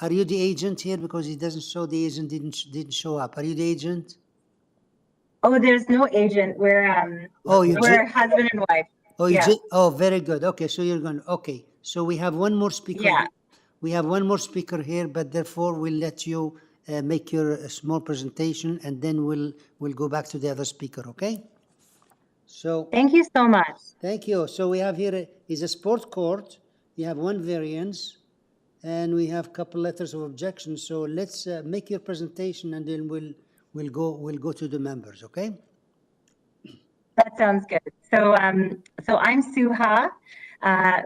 Are you the agent here? Because it doesn't show the agent didn't show up. Are you the agent? Oh, there's no agent. We're we're husband and wife. Oh, you Yeah. oh, very good. Okay, so you're going. Okay, so we have one more speaker. Yeah. We have one more speaker here, but therefore we'll let you make your small presentation, and then we'll go back to the other speaker. Okay. So Thank you so much. thank you. So we have here is a sport court. You have one variance, and we have a couple letters of objection. So let's make your presentation, and then we'll go to the members. Okay. That sounds good. So so I'm Suha,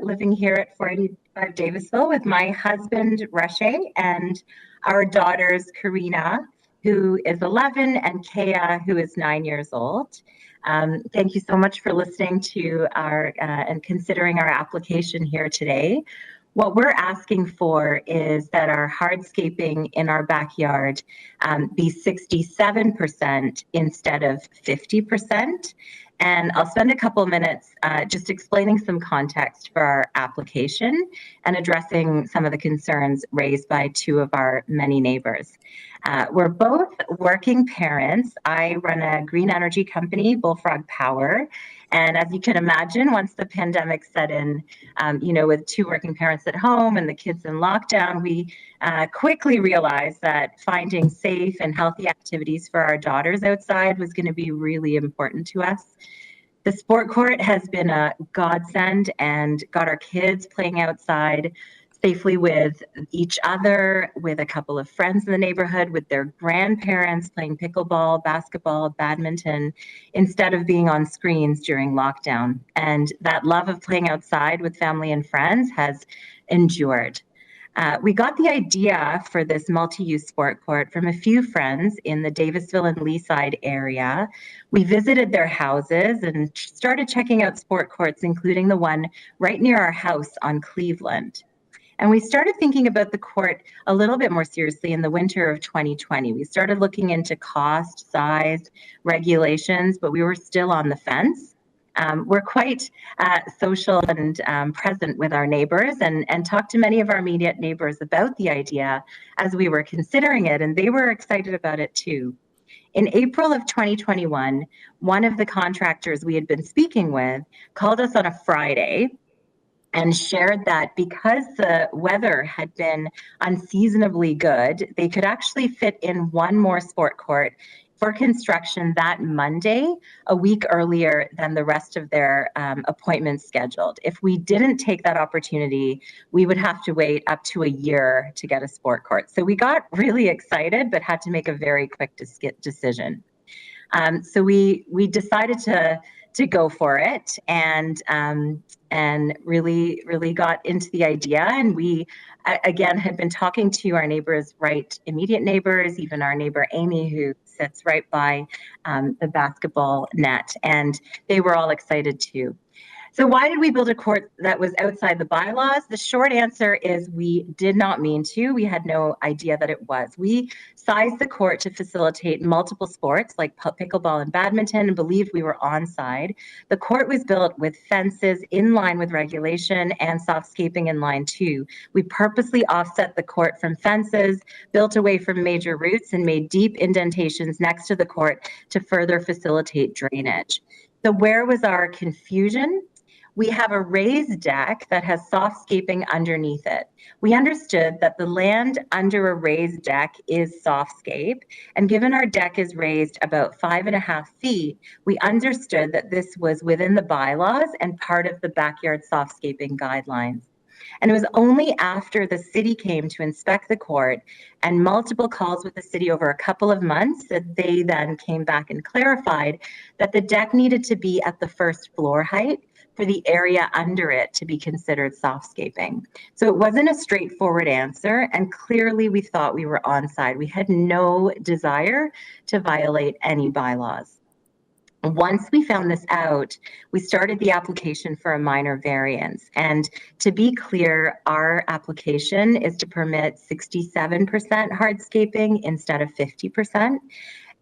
living here at 485 Davisville with my husband Rashay and our daughters Karina, who is 11, and Kaya, who is 9 years old. Thank you so much for listening to our and considering our application here today. What we're asking for is that our hardscaping in our backyard be 67% instead of 50%. And I'll spend a couple of minutes just explaining some context for our application and addressing some of the concerns raised by two of our many neighbors. We're both working parents. I run a green energy company, Bullfrog Power. And as you can imagine, once the pandemic set in, with two working parents at home and the kids in lockdown, we quickly realized that finding safe and healthy activities for our daughters outside was going to be really important to us. The sport court has been a godsend and got our kids playing outside safely with each other, with a couple of friends in the neighborhood, with their grandparents playing pickleball, basketball, badminton, instead of being on screens during lockdown. And that love of playing outside with family and friends has endured. We got the idea for this multi-use sport court from a few friends in the Davisville and Leaside area. We visited their houses and started checking out sport courts, including the one right near our house on Cleveland. And we started thinking about the court a little bit more seriously in the winter of 2020. We started looking into cost, size, regulations, but we were still on the fence. We're quite social and present with our neighbors and talked to many of our immediate neighbors about the idea as we were considering it, and they were excited about it too. In April of 2021, one of the contractors we had been speaking with called us on a Friday and shared that because the weather had been unseasonably good, they could actually fit in one more sport court for construction that Monday, a week earlier than the rest of their appointments scheduled. If we didn't take that opportunity, we would have to wait up to a year to get a sport court. So we got really excited, but had to make a very quick decision. So we decided to go for it and really got into the idea. And we, again, had been talking to our neighbors, right, immediate neighbors, even our neighbor Amy, who sits right by the basketball net, and they were all excited too. So why did we build a court that was outside the bylaws? The short answer is we did not mean to. We had no idea that it was. We sized the court to facilitate multiple sports like pickleball and badminton and believed we were onside. The court was built with fences in line with regulation and softscaping in line too. We purposely offset the court from fences, built away from major routes, and made deep indentations next to the court to further facilitate drainage. So where was our confusion? We have a raised deck that has softscaping underneath it. We understood that the land under a raised deck is softscape, and given our deck is raised about 5.5 feet, we understood that this was within the bylaws and part of the backyard softscaping guidelines. And it was only after the city came to inspect the court and multiple calls with the city over a couple of months that they then came back and clarified that the deck needed to be at the first floor height for the area under it to be considered softscaping. So it wasn't a straightforward answer, and clearly we thought we were onside. We had no desire to violate any bylaws. Once we found this out, we started the application for a minor variance. And to be clear, our application is to permit 67% hardscaping instead of 50%.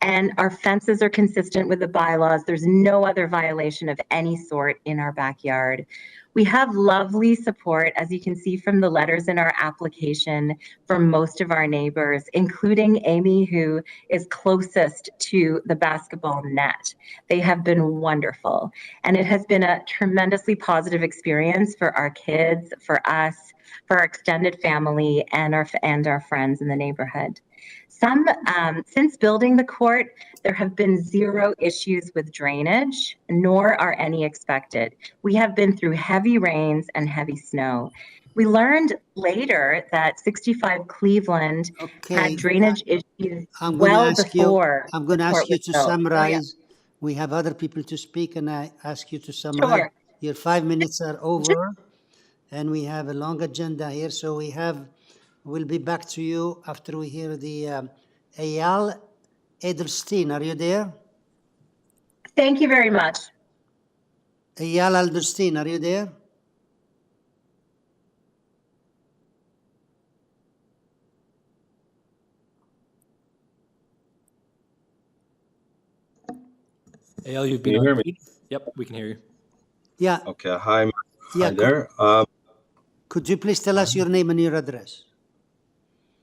And our fences are consistent with the bylaws. There's no other violation of any sort in our backyard. We have lovely support, as you can see from the letters in our application, from most of our neighbors, including Amy, who is closest to the basketball net. They have been wonderful. And it has been a tremendously positive experience for our kids, for us, for our extended family, and our friends in the neighborhood. Since building the court, there have been 0 issues with drainage, nor are any expected. We have been through heavy rains and heavy snow. We learned later that 65 Cleveland had drainage issues I'm well going to before. I'm going to ask you to built. summarize. We have other people to speak, and I ask you to summarize. Sure. Your 5 minutes are over, and we have a long agenda here, so we'll be back to you after we hear the Eyal Edelstein. Are you there? Thank you very much. Eyal Edelstein, are you there? Eyal, you've Can been you on hear me? mute. Yep, we can hear you. Yeah. Okay. Hi. Yeah, Hi there. Could you please tell us your name and your address?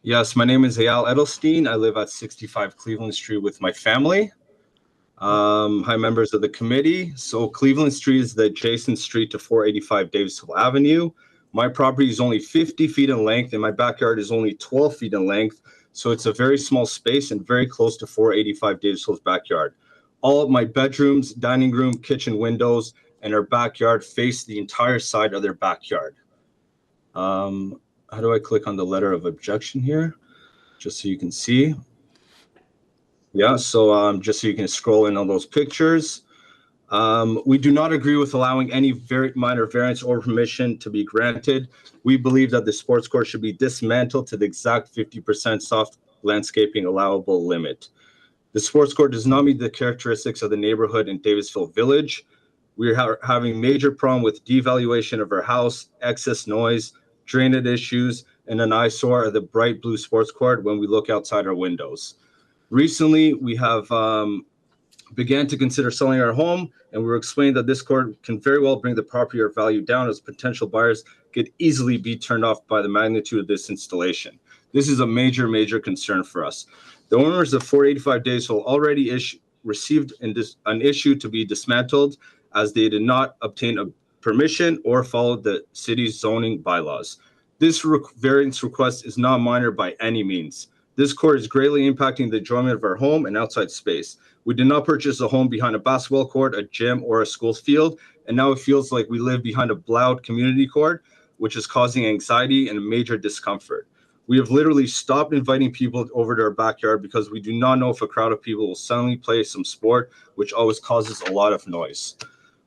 Yes, my name is Eyal Edelstein. I live at 65 Cleveland Street with my family. Hi, members of the committee. So Cleveland Street is the adjacent street to 485 Davisville Avenue. My property is only 50 feet in length, and my backyard is only 12 feet in length. So it's a very small space and very close to 485 Davisville's backyard. All of my bedrooms, dining room, kitchen windows, and our backyard face the entire side of their backyard. How do I click on the letter of objection here? Just so you can see. Yeah, so just so you can scroll in on those pictures. We do not agree with allowing any very minor variance or permission to be granted. We believe that the sports court should be dismantled to the exact 50% soft landscaping allowable limit. The sports court does not meet the characteristics of the neighborhood in Davisville Village. We are having major problem with devaluation of our house, excess noise, drainage issues, and an eyesore of the bright blue sports court when we look outside our windows. Recently, we have began to consider selling our home, and we were explained that this court can very well bring the property or value down, as potential buyers could easily be turned off by the magnitude of this installation. This is a major, major concern for us. The owners of 485 Davisville already received an issue to be dismantled, as they did not obtain a permission or follow the city's zoning bylaws. This variance request is not minor by any means. This court is greatly impacting the enjoyment of our home and outside space. We did not purchase a home behind a basketball court, a gym, or a school field, and now it feels like we live behind a loud community court, which is causing anxiety and major discomfort. We have literally stopped inviting people over to our backyard because we do not know if a crowd of people will suddenly play some sport, which always causes a lot of noise.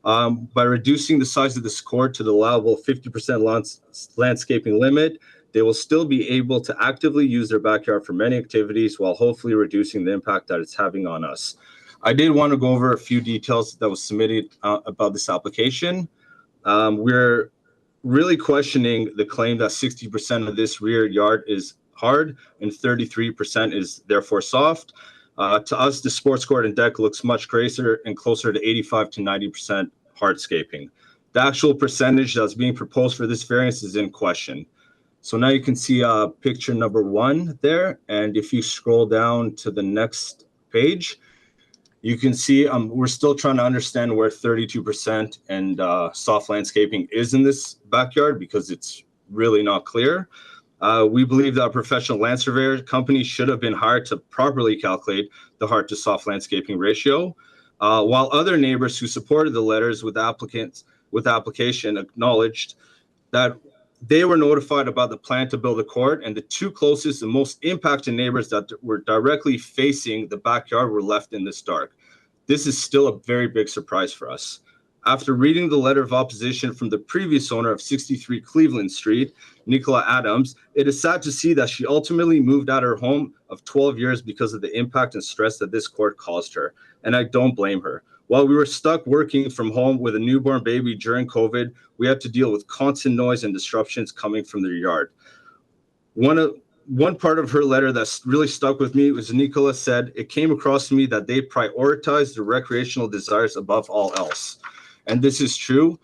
By reducing the size of this court to the allowable 50% landscaping limit, they will still be able to actively use their backyard for many activities while hopefully reducing the impact that it's having on us. I did want to go over a few details that was submitted about this application. We're really questioning the claim that 60% of this rear yard is hard and 33% is therefore soft. To us, the sports court and deck looks much greater and closer to 85 to 90% hardscaping. The actual percentage that's being proposed for this variance is in question. So now you can see picture number 1 there. And if you scroll down to the next page, You can see we're still trying to understand where 32% and soft landscaping is in this backyard because it's really not clear. We believe that a professional land surveyor company should have been hired to properly calculate the hard to soft landscaping ratio. While other neighbors who supported the letters with application acknowledged that they were notified about the plan to build a court, and the two closest and most impacted neighbors that were directly facing the backyard were left in this dark. This is still a very big surprise for us. After reading the letter of opposition from the previous owner of 63 Cleveland Street, Nicola Adams, it is sad to see that she ultimately moved out of her home of 12 years because of the impact and stress that this court caused her, and I don't blame her. While we were stuck working from home with a newborn baby during COVID, we had to deal with constant noise and disruptions coming from their yard. One part of her letter that really stuck with me was Nicola said, "It came across to me that they prioritized their recreational desires above all else." And this is true,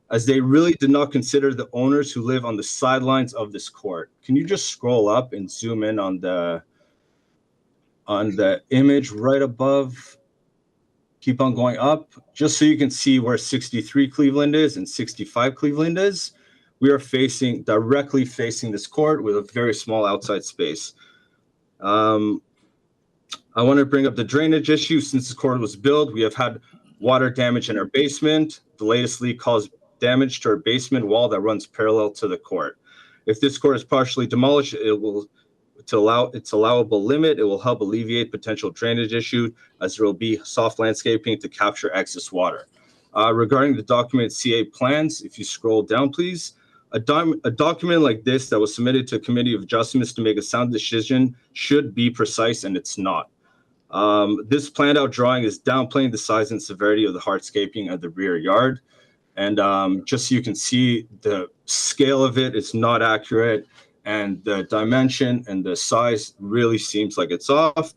as they really did not consider the owners who live on the sidelines of this court. Can you just scroll up and zoom in on the image right above? Keep on going up, just so you can see where 63 Cleveland is and 65 Cleveland is. We are directly facing this court with a very small outside space. I want to bring up the drainage issue. Since this court was built, we have had water damage in our basement. The latest leak caused damage to our basement wall that runs parallel to the court. If this court is partially demolished, it will, to allow its allowable limit, it will help alleviate potential drainage issue, as there will be soft landscaping to capture excess water. Regarding the document CA plans, if you scroll down, please, a document like this that was submitted to a committee of adjustments to make a sound decision should be precise, and it's not. This planned out drawing is downplaying the size and severity of the hardscaping of the rear yard. And just so you can see, the scale of it is not accurate, and the dimension and the size really seems like it's off.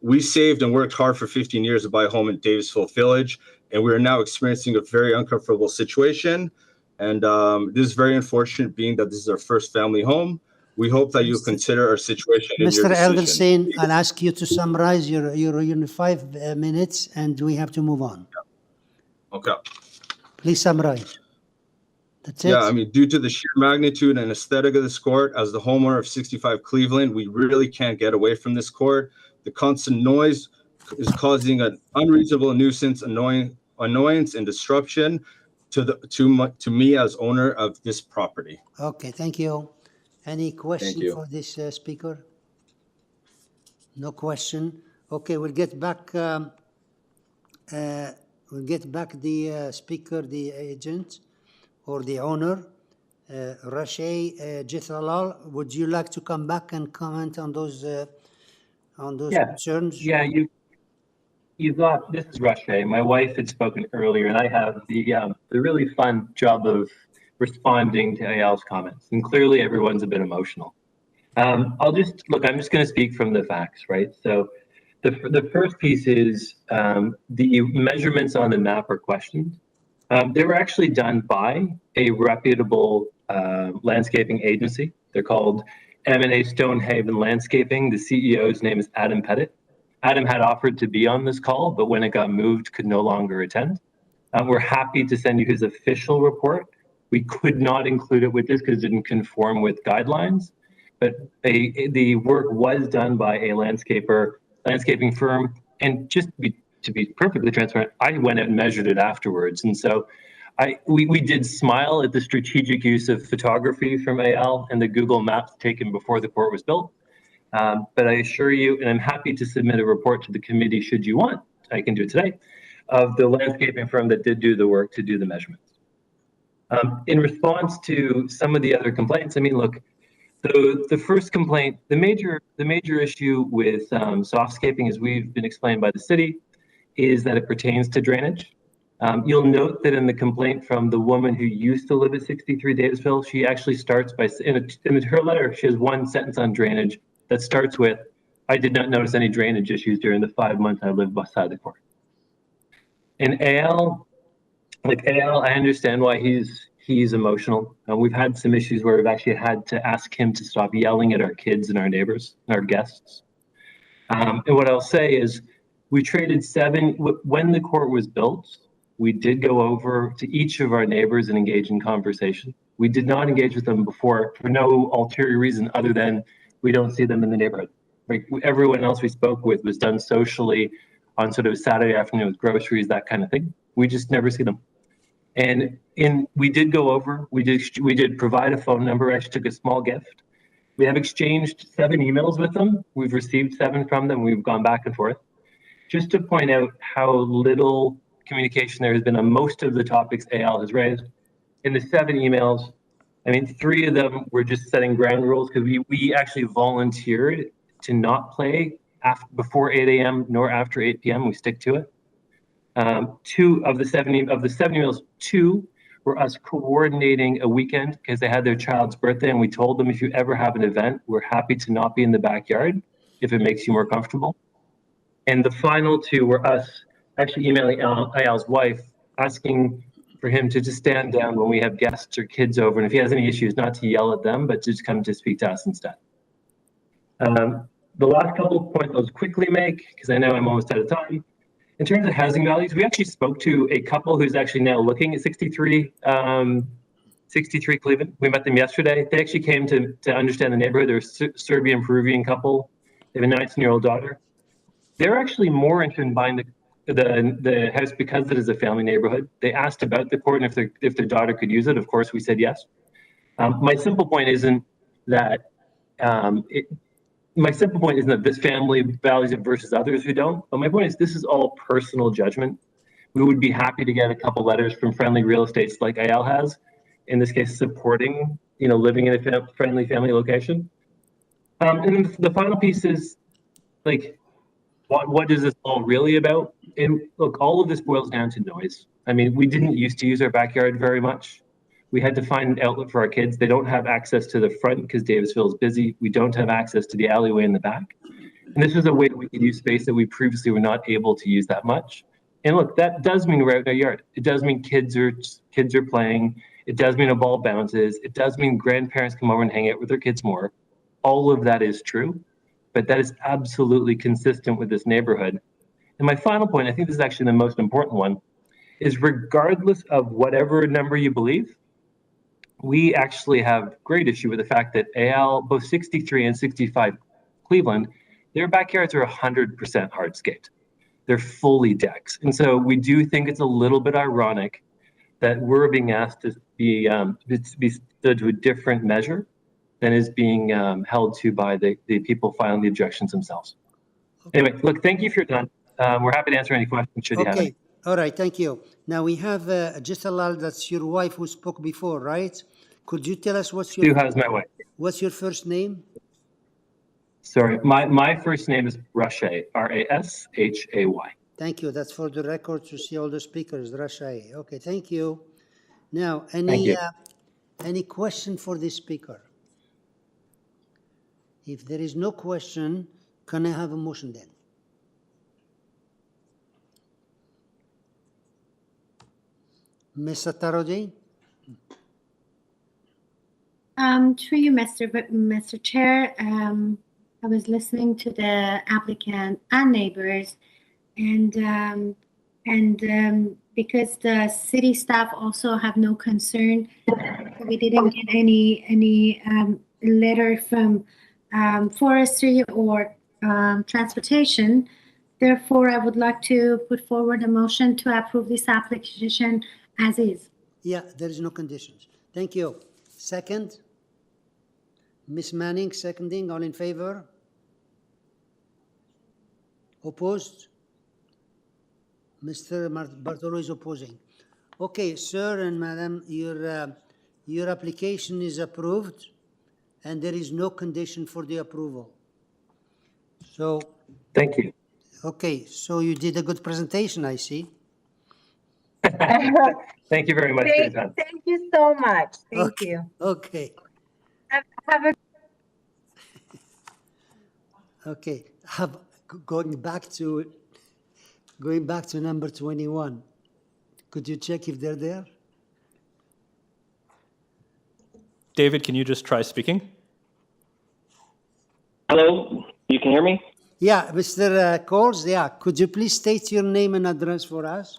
We saved and worked hard for 15 years to buy a home in Davisville Village, and we are now experiencing a very uncomfortable situation. And this is very unfortunate, being that this is our first family home. We hope that you'll consider our situation in your Mr. decision. Elderstein, I'll ask you to summarize your 5 minutes, and we have to move on. Okay. Please summarize. That's it. Yeah, I mean, due to the sheer magnitude and aesthetic of this court, as the homeowner of 65 Cleveland, we really can't get away from this court. The constant noise is causing an unreasonable nuisance, annoyance, and disruption to me as owner of this property. Okay, thank you. Any question for this speaker? No question. Okay, we'll get back. The speaker, the agent, or the owner, Rashay Jithalal. Would you like to come back and comment on those concerns? Yeah, you got, this is Rashay. My wife had spoken earlier, and I have the really fun job of responding to Ayal's comments, and clearly everyone's a bit emotional. I'm just going to speak from the facts, right? So the first piece is the measurements on the map are questioned. They were actually done by a reputable landscaping agency. They're called M&A Stonehaven Landscaping. The CEO's name is Adam Pettit. Adam had offered to be on this call, but when it got moved, could no longer attend. We're happy to send you his official report. We could not include it with this because it didn't conform with guidelines, but the work was done by a landscaping firm. And just to be perfectly transparent, I went out and measured it afterwards. And so we did smile at the strategic use of photography from AL and the Google Maps taken before the court was built. But I assure you, and I'm happy to submit a report to the committee should you want, I can do it today, of the landscaping firm that did do the work to do the measurements. In response to some of the other complaints, I mean, look, the first complaint, the major issue with softscaping, as we've been explained by the city, is that it pertains to drainage. You'll note that in the complaint from the woman who used to live at 63 Davisville, she actually starts by, in her letter, she has one sentence on drainage that starts with, "I did not notice any drainage issues during the 5 months I lived beside the court." And AL, I understand why he's emotional. We've had some issues where we've actually had to ask him to stop yelling at our kids and our neighbors and our guests. And what I'll say is, We traded when the court was built, we did go over to each of our neighbors and engage in conversation. We did not engage with them before for no ulterior reason other than we don't see them in the neighborhood. Like everyone else we spoke with was done socially on sort of Saturday afternoon with groceries, that kind of thing. We just never see them. And we did go over, we did provide a phone number, actually took a small gift. We have exchanged 7 emails with them. We've received 7 from them. We've gone back and forth. Just to point out how little communication there has been on most of the topics AL has raised. In the 7 emails, I mean, 3 of them were just setting ground rules because we actually volunteered to not play before 8 a.m. nor after 8 p.m. We stick to it. 2 of the 7 emails, 2 were us coordinating a weekend because they had their child's birthday, and we told them if you ever have an event, we're happy to not be in the backyard if it makes you more comfortable. And the final 2 were us actually emailing Ayal's wife, asking for him to just stand down when we have guests or kids over, and if he has any issues, not to yell at them, but to just come to speak to us instead. The last couple of points I'll quickly make, because I know I'm almost out of time. In terms of housing values, we actually spoke to a couple who's actually now looking at 63 Cleveland. We met them yesterday. They actually came to understand the neighborhood. They're a Serbian-Peruvian couple. They have a 19-year-old daughter. They're actually more interested in buying the house because it is a family neighborhood. They asked about the court and if their daughter could use it. Of course, we said yes. My simple point isn't that this family values it versus others who don't. But my point is this is all personal judgment. We would be happy to get a couple letters from friendly real estates like Ayal has, in this case, supporting, living in a friendly family location. And then the final piece is like, what is this all really about? And look, all of this boils down to noise. I mean, we didn't used to use our backyard very much. We had to find an outlet for our kids. They don't have access to the front because Davisville is busy. We don't have access to the alleyway in the back. And this is a way that we could use space that we previously were not able to use that much. And look, that does mean we're out in our yard. It does mean kids are playing. It does mean a ball bounces. It does mean grandparents come over and hang out with their kids more. All of that is true, but that is absolutely consistent with this neighborhood. And my final point, I think this is actually the most important one, is regardless of whatever number you believe, we actually have great issue with the fact that AL, both 63 and 65 Cleveland, their backyards are 100% hardscaped. They're fully decks. And so we do think it's a little bit ironic that we're being asked to be stood to a different measure than is being held to by the people filing the objections themselves. Anyway, look, thank you for your time. We're happy to answer any questions should you have any. All right, thank you. Now we have Jalal, that's your wife who spoke before, right? Could you tell us what's your my wife. What's your first name? Sorry, my first name is Rashay, R-A-S-H-A-Y. Thank you. That's for the record to see all the speakers, Rashay. Okay, thank you. Now, any question for the speaker? If there is no question, can I have a motion then? Ms. Satarodi? Through you, Mr. Chair, I was listening to the applicant and neighbors, and because the city staff also have no concern, we didn't get any letter from forestry or transportation. Therefore, I would like to put forward a motion to approve this application as is. Yeah, there is no conditions. Thank you. Second? Ms. Manning, seconding. All in favor? Opposed? Mr. Bartolo is opposing. Okay, sir and madam, your application is approved and there is no condition for the approval. So. Thank you. Okay, so you did a good presentation, I see. Thank you very much for your time. Thank you so much. Thank you. Okay. Have a Okay. Going back to number 21. Could you check if they're there? David, can you just try speaking? Hello, you can hear me? Yeah, Mr. Coles, yeah, could you please state your name and address for us?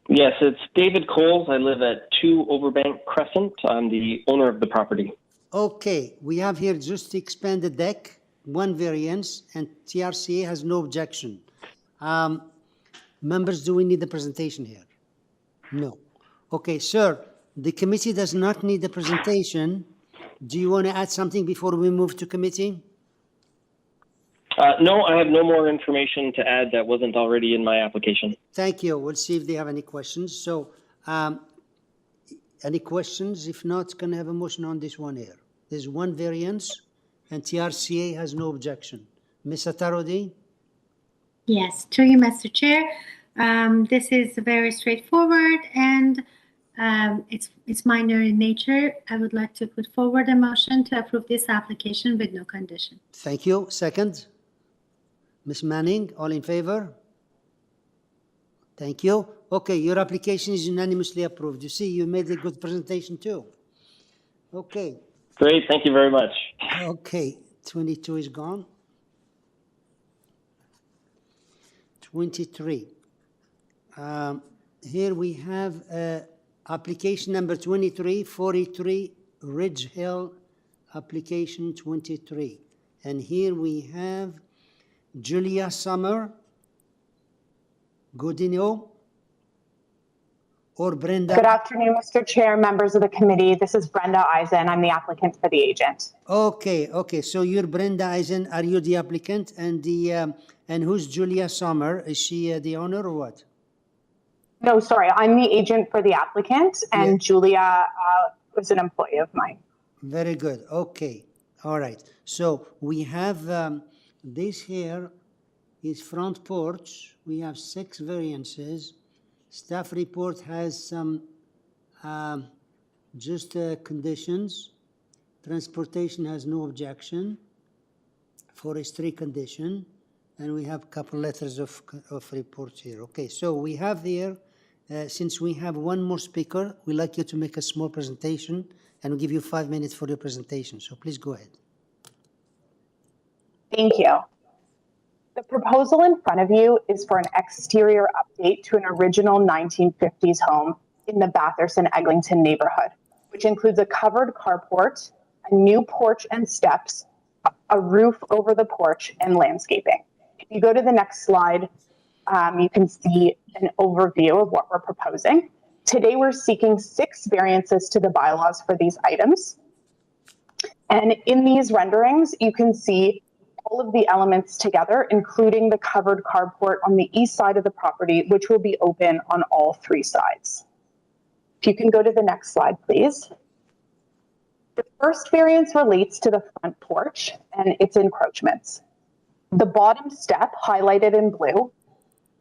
Yes, it's David Coles. I live at 2 Overbank Crescent. I'm the owner of the property. Okay, we have here just to expand the deck, one variance, and TRCA has no objection. Members, do we need the presentation here? No. Okay, sir, the committee does not need the presentation. Do you want to add something before we move to committee? No, I have no more information to add that wasn't already in my application. Thank you. We'll see if they have any questions. So, any questions? If not, can I have a motion on this one here? There's one variance, and TRCA has no objection. Ms. Atarodi? Yes, through you, Mr. Chair. This is very straightforward and it's minor in nature. I would like to put forward a motion to approve this application with no condition. Thank you. Second? Ms. Manning, all in favor? Thank you. Okay, your application is unanimously approved. You see, you made a good presentation too. Okay. Great, thank you very much. Okay, 22 is gone. 23. Here we have application number 23, 43 Ridge Hill, application 23. And here we have Julia Summer, Godinho, or Brenda. Good afternoon, Mr. Chair, members of the committee. This is Brenda Eisen. I'm the applicant for the agent. Okay, okay. So you're Brenda Eisen. Are you the applicant? And and who's Julia Summer? Is she the owner or what? No, sorry. I'm the agent for the applicant, and Yeah. Julia was an employee of mine. Very good. Okay. All right. So we have this here is front porch. We have 6 variances. Staff report has some just conditions. Transportation has no objection. Forestry condition. And we have a couple letters of reports here. Okay, so we have here, since we have one more speaker, we'd like you to make a small presentation and we'll give you 5 minutes for your presentation. So please go ahead. Thank you. The proposal in front of you is for an exterior update to an original 1950s home in the Batherson-Eglinton neighborhood, which includes a covered carport, a new porch and steps, a roof over the porch, and landscaping. If you go to the next slide, you can see an overview of what we're proposing. Today, we're seeking 6 variances to the bylaws for these items. And in these renderings, you can see all of the elements together, including the covered carport on the east side of the property, which will be open on all 3 sides. If you can go to the next slide, please. The first variance relates to the front porch and its encroachments. The bottom step, highlighted in blue,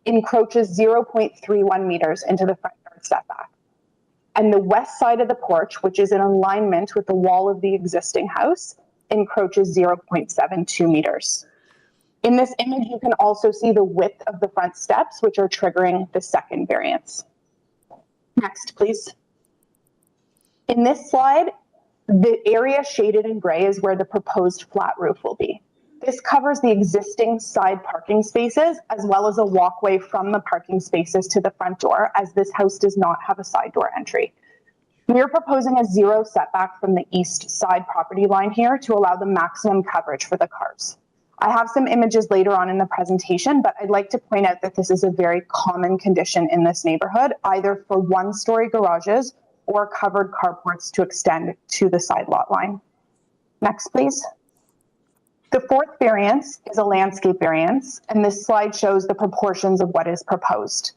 encroaches 0.31 meters into the front yard setback. And the west side of the porch, which is in alignment with the wall of the existing house, encroaches 0.72 meters. In this image, you can also see the width of the front steps, which are triggering the second variance. Next, please. In this slide, the area shaded in gray is where the proposed flat roof will be. This covers the existing side parking spaces, as well as a walkway from the parking spaces to the front door, as this house does not have a side door entry. We are proposing a 0 setback from the east side property line here to allow the maximum coverage for the cars. I have some images later on in the presentation, but I'd like to point out that this is a very common condition in this neighborhood, either for 1-story garages or covered carports to extend to the side lot line. Next, please. The 4th variance is a landscape variance, and this slide shows the proportions of what is proposed.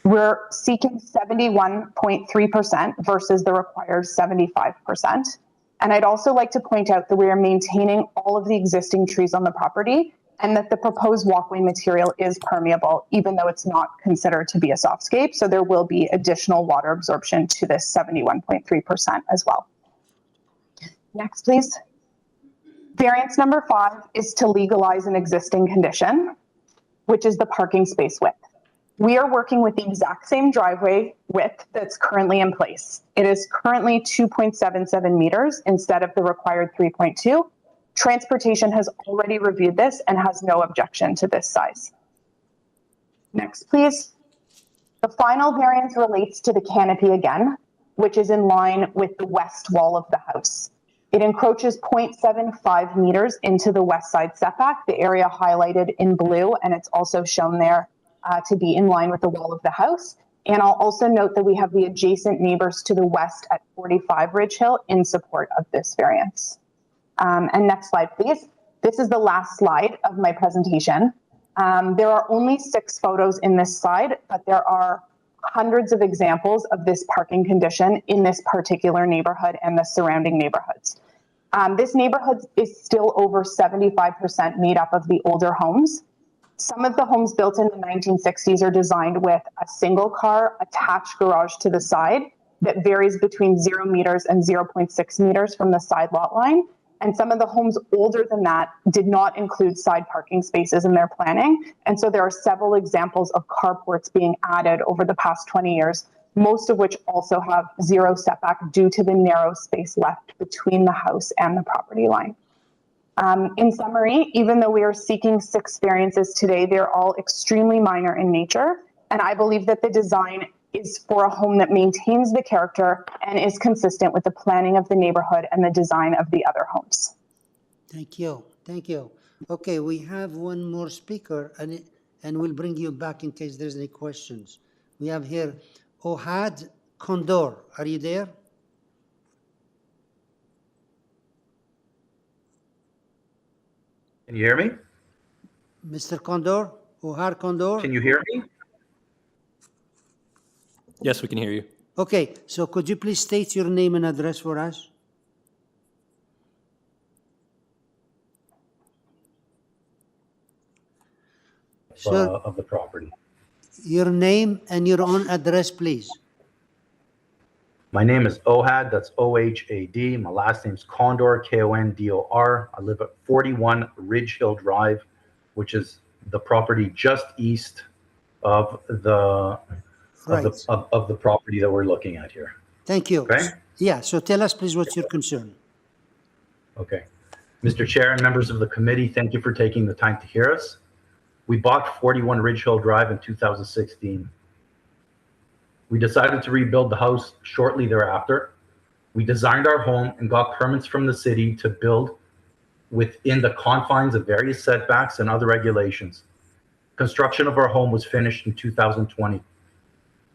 We're seeking 71.3% versus the required 75%. And I'd also like to point out that we are maintaining all of the existing trees on the property and that the proposed walkway material is permeable, even though it's not considered to be a softscape. So there will be additional water absorption to this 71.3% as well. Next, please. Variance number 5 is to legalize an existing condition, which is the parking space width. We are working with the exact same driveway width that's currently in place. It is currently 2.77 meters instead of the required 3.2. Transportation has already reviewed this and has no objection to this size. Next, please. The final variance relates to the canopy again, which is in line with the west wall of the house. It encroaches 0.75 meters into the west side setback, the area highlighted in blue, and it's also shown there to be in line with the wall of the house. And I'll also note that we have the adjacent neighbors to the west at 45 Ridge Hill in support of this variance. And next slide, please. This is the last slide of my presentation. There are only 6 photos in this slide, but there are hundreds of examples of this parking condition in this particular neighborhood and the surrounding neighborhoods. This neighborhood is still over 75% made up of the older homes. Some of the homes built in the 1960s are designed with a single car attached garage to the side that varies between 0 meters and 0.6 meters from the side lot line. And some of the homes older than that did not include side parking spaces in their planning. And so there are several examples of carports being added over the past 20 years, most of which also have 0 setback due to the narrow space left between the house and the property line. In summary, even though we are seeking 6 variances today, they're all extremely minor in nature. And I believe that the design is for a home that maintains the character and is consistent with the planning of the neighborhood and the design of the other homes. Thank you. Thank you. Okay, we have one more speaker, and we'll bring you back in case there's any questions. We have here Ohad Condor. Are you there? Can you hear me? Mr. Condor? Ohad Condor? Can you hear me? Yes, we can hear you. Okay, so could you please state your name and address for us? Of the property. Your name and your own address, please. My name is Ohad, that's O-H-A-D. My last name's Condor, K-O-N-D-O-R. I live at 41 Ridge Hill Drive, which is the property just east of the of the property that we're looking at here. Thank you. Okay? Yeah, so tell us, please, what's your concern? Okay. Mr. Chair and members of the committee, thank you for taking the time to hear us. We bought 41 Ridge Hill Drive in 2016. We decided to rebuild the house shortly thereafter. We designed our home and got permits from the city to build within the confines of various setbacks and other regulations. Construction of our home was finished in 2020.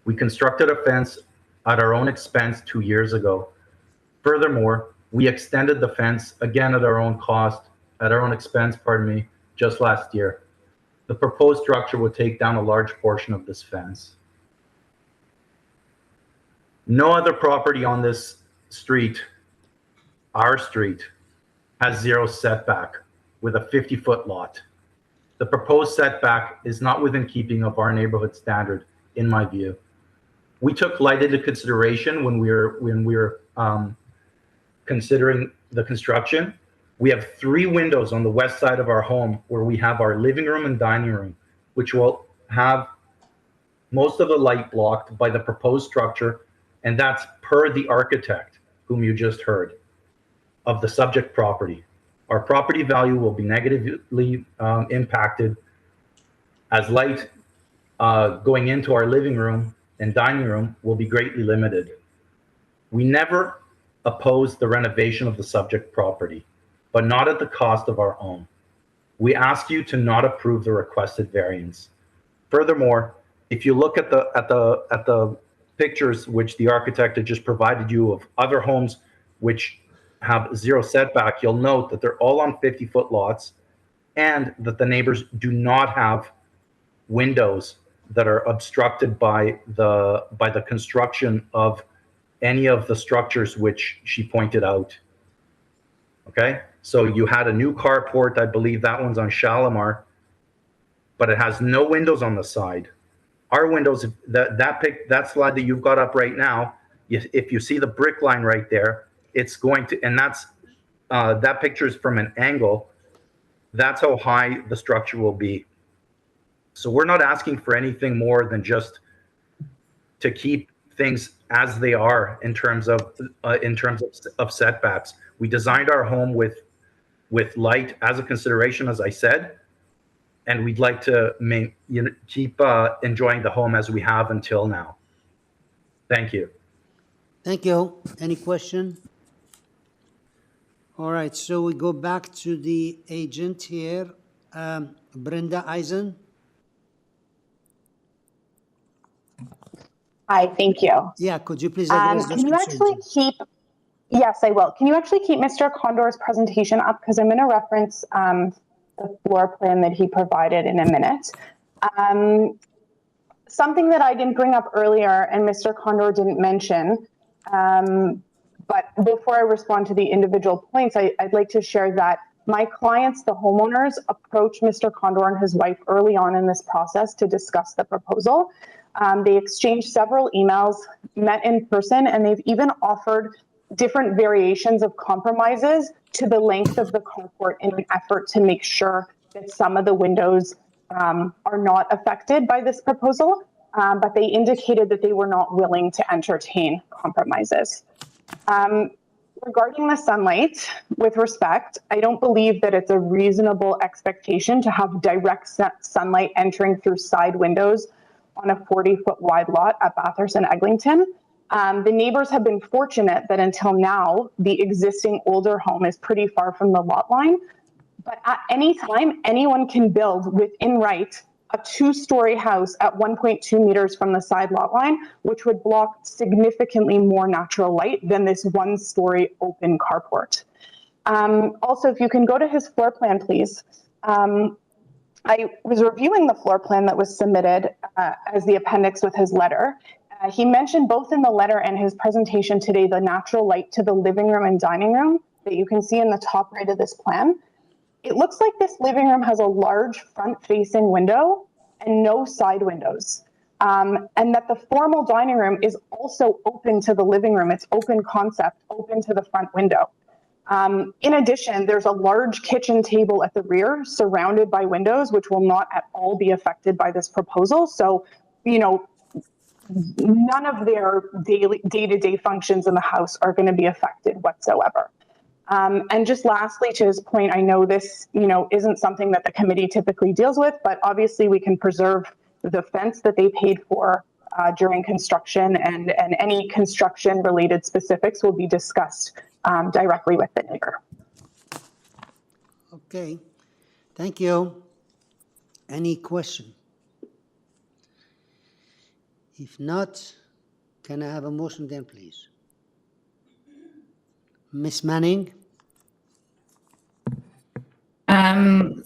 We constructed a fence at our own expense 2 years ago. Furthermore, we extended the fence again at our own cost, at our own expense, just last year. The proposed structure would take down a large portion of this fence. No other property on this street, our street, has 0 setback with a 50-foot lot. The proposed setback is not within keeping of our neighborhood standard, in my view. We took light into consideration when we were considering the construction. We have 3 windows on the west side of our home where we have our living room and dining room, which will have most of the light blocked by the proposed structure, and that's per the architect whom you just heard of the subject property. Our property value will be negatively impacted as light going into our living room and dining room will be greatly limited. We never opposed the renovation of the subject property, but not at the cost of our own. We ask you to not approve the requested variance. Furthermore, if you look at the pictures which the architect had just provided you of other homes which have 0 setback, you'll note that they're all on 50-foot lots and that the neighbors do not have windows that are obstructed by the construction of any of the structures which she pointed out. Okay, so you had a new carport, I believe that one's on Shalimar, but it has no windows on the side. Our windows, that slide that you've got up right now, if you see the brick line right there, it's going to, and that's that picture is from an angle. That's how high the structure will be. So we're not asking for anything more than just to keep things as they are in terms of setbacks. We designed our home with with light as a consideration, as I said. And we'd like to keep enjoying the home as we have until now. Thank you. Thank you. Any question? All right, so we go back to the agent here, Brenda Eisen. Hi, thank you. Yeah, could you please address those Can you actually keep, yes, I will. Can you actually keep Mr. Condor's presentation up? Because I'm going to reference the floor plan that he provided in a minute. Something that I didn't bring up earlier and Mr. Condor didn't mention, but before I respond to the individual points, I'd like to share that my clients, the homeowners, approached Mr. Condor and his wife early on in this process to discuss the proposal. They exchanged several emails, met in person, and they've even offered different variations of compromises to the length of the carport in an effort to make sure that some of the windows are not affected by this proposal, but they indicated that they were not willing to entertain compromises. Regarding the sunlight, with respect, I don't believe that it's a reasonable expectation to have direct sunlight entering through side windows on a 40-foot wide lot at Bathurst and Eglinton. The neighbors have been fortunate that until now, the existing older home is pretty far from the lot line. But at any time, anyone can build within right a 2-story house at 1.2 meters from the side lot line, which would block significantly more natural light than this 1-story open carport. Also, if you can go to his floor plan, please. I was reviewing the floor plan that was submitted as the appendix with his letter. He mentioned both in the letter and his presentation today the natural light to the living room and dining room that you can see in the top right of this plan. It looks like this living room has a large front-facing window and no side windows, and that the formal dining room is also open to the living room. It's open concept, open to the front window. In addition, there's a large kitchen table at the rear surrounded by windows, which will not at all be affected by this proposal. So, you know, none of their day-to-day functions in the house are going to be affected whatsoever. And just lastly, to his point, I know this, isn't something that the committee typically deals with, but obviously we can preserve the fence that they paid for during construction, and any construction-related specifics will be discussed directly with the neighbor. Okay, thank you. Any question? If not, can I have a motion then, please? Ms. Manning?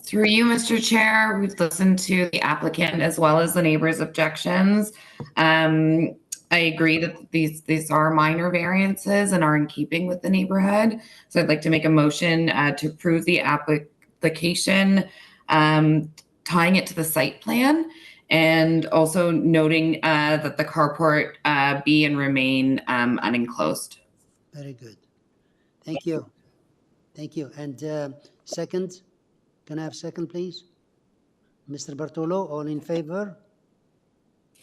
Through you, Mr. Chair, we've listened to the applicant as well as the neighbors' objections. I agree that these are minor variances and are in keeping with the neighborhood. So I'd like to make a motion to approve the application, tying it to the site plan, and also noting that the carport be and remain unenclosed. Very good. Thank you. Thank you. And second, can I have second, please? Mr. Bartolo, all in favor?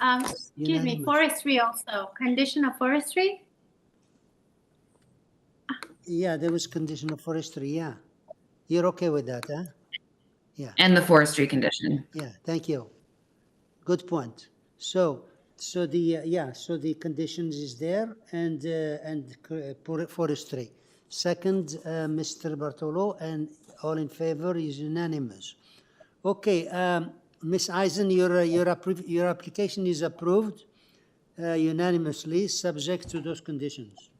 Excuse me, forestry also. Condition of forestry? Yeah, there was condition of forestry, yeah. You're okay with that, huh? Yeah. And the forestry condition. Yeah, thank you. Good point. So the conditions is there, and forestry. Second, Mr. Bartolo, and all in favor is unanimous. Okay, Ms. Eisen, your application is approved unanimously, subject to those conditions,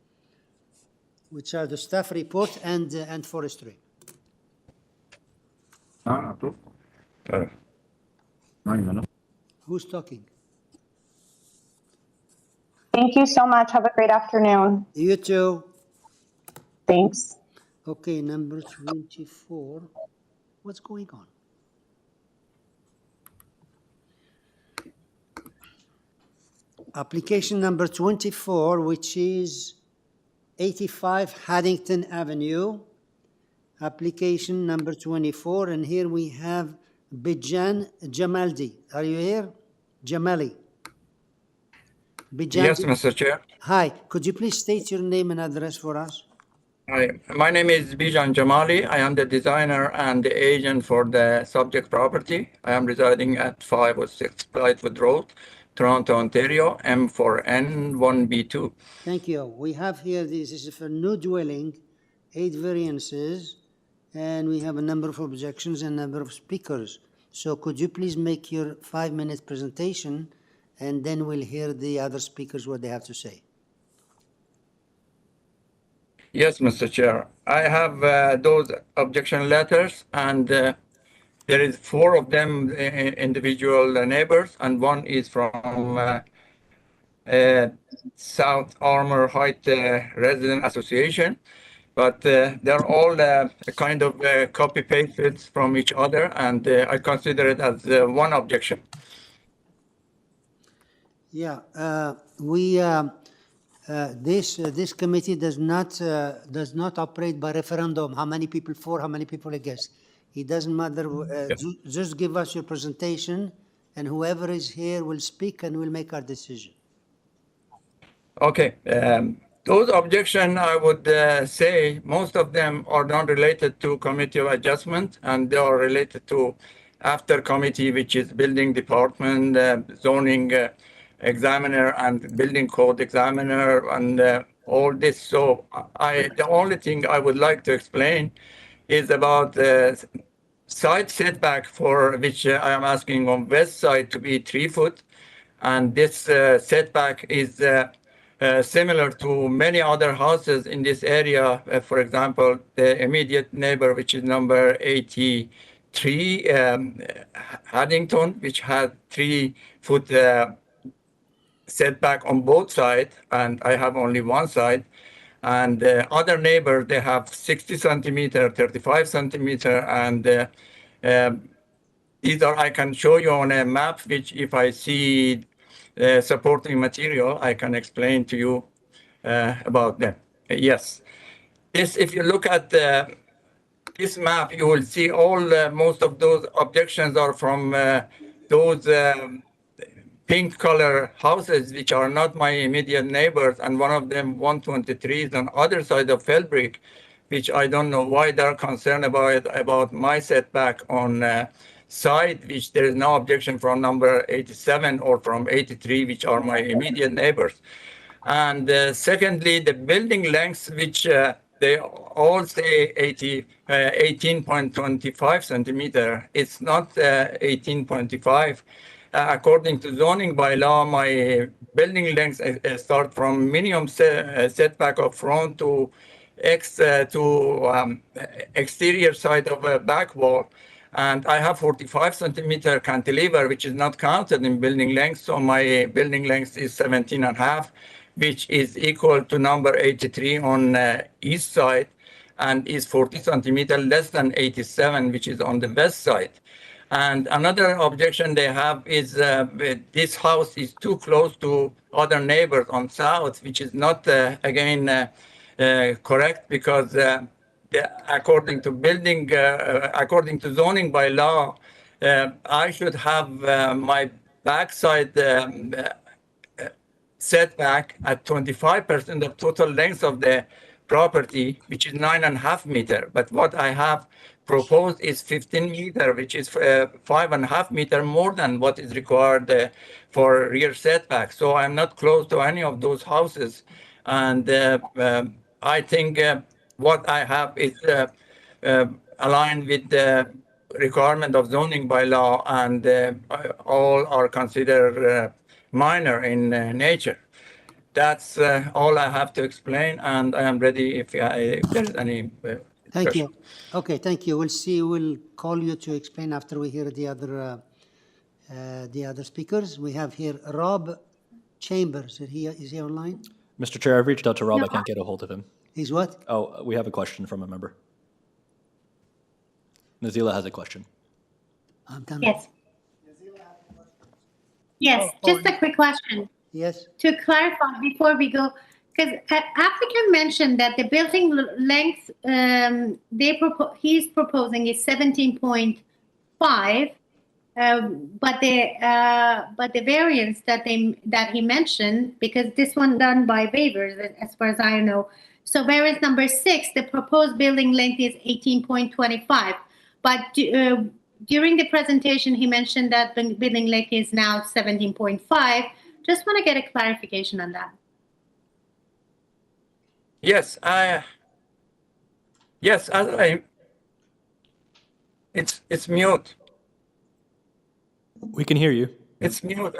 which are the staff report and forestry. Who's talking? Thank you so much. Have a great afternoon. You too. Thanks. Okay, number 24. What's going on? Application number 24, which is 85 Haddington Avenue. Application number 24, and here we have Bijan Jamaldi. Are you here? Jamali. Bijan. Yes, Mr. Chair. Hi, could you please state your name and address for us? Hi, my name is Bijan Jamali. I am the designer and the agent for the subject property. I am residing at 506 Blythewood Road, Toronto, Ontario, M4N1B2. Thank you. We have here, this is for new dwelling, 8 variances, and we have a number of objections and a number of speakers. So could you please make your 5-minute presentation, and then we'll hear the other speakers what they have to say. Yes, Mr. Chair. I have those objection letters, and there is 4 of them individual neighbors, and one is from South Armor Height Resident Association. But they're all kind of copy pasted from each other, and I consider it as one objection. Yeah, this committee does not operate by referendum. How many people for? How many people against? It doesn't matter. Just give us your presentation, and whoever is here will speak, and we'll make our decision. Okay. Those objections, I would say, most of them are not related to committee of adjustment, and they are related to after committee, which is building department, zoning examiner, and building code examiner, and all this. So the only thing I would like to explain is about the side setback, for which I am asking on west side to be 3 foot, and this setback is similar to many other houses in this area. For example, the immediate neighbor, which is number 83, Haddington, which had 3 foot setback on both sides, and I have only one side. And other neighbor, they have 60 centimeter, 35 centimeter, and these are, I can show you on a map, which if I see supporting material, I can explain to you about them. Yes. This, if you look at this map, you will see all, most of those objections are from those pink color houses, which are not my immediate neighbors. And one of them, 123, is on other side of Fellbrick, which I don't know why they're concerned about my setback on side, which there is no objection from number 87 or from 83, which are my immediate neighbors. And secondly, the building lengths, which they all say 18.25 centimeter. It's not 18.25. According to zoning bylaw, my building lengths start from minimum setback of front to exterior side of a back wall. And I have 45 centimeter cantilever, which is not counted in building length. So my building length is 17.5, which is equal to number 83 on east side, and is 40 centimeter less than 87, which is on the west side. And another objection they have is this house is too close to other neighbors on south, which is not, again, correct, because according to according to zoning by law, I should have my backside setback at 25% of total length of the property, which is 9.5 meter. But what I have proposed is 15 meter, which is 5.5 meter more than what is required for rear setback. So I'm not close to any of those houses. And I think what I have is aligned with the requirement of zoning by law, and all are considered minor in nature. That's all I have to explain, and I am ready if there's any Thank you. Okay, thank you. We'll see. We'll call you to explain after we hear the other speakers. We have here Rob Chambers. Is he online? Mr. Chair, I've reached out to Rob. I can't get a hold of him. He's what? Oh, we have a question from a member. Nazila has a question. Yes. Yes, just a quick question. Yes. To clarify before we go, because applicant mentioned that the building length he's proposing is 17.5, but the variance that he mentioned, because this one done by waivers, as far as I know. So variance number 6, the proposed building length is 18.25, but during the presentation he mentioned that the building length is now 17.5. Just want to get a clarification on that. Yes, it's mute. We can hear you. It's mute.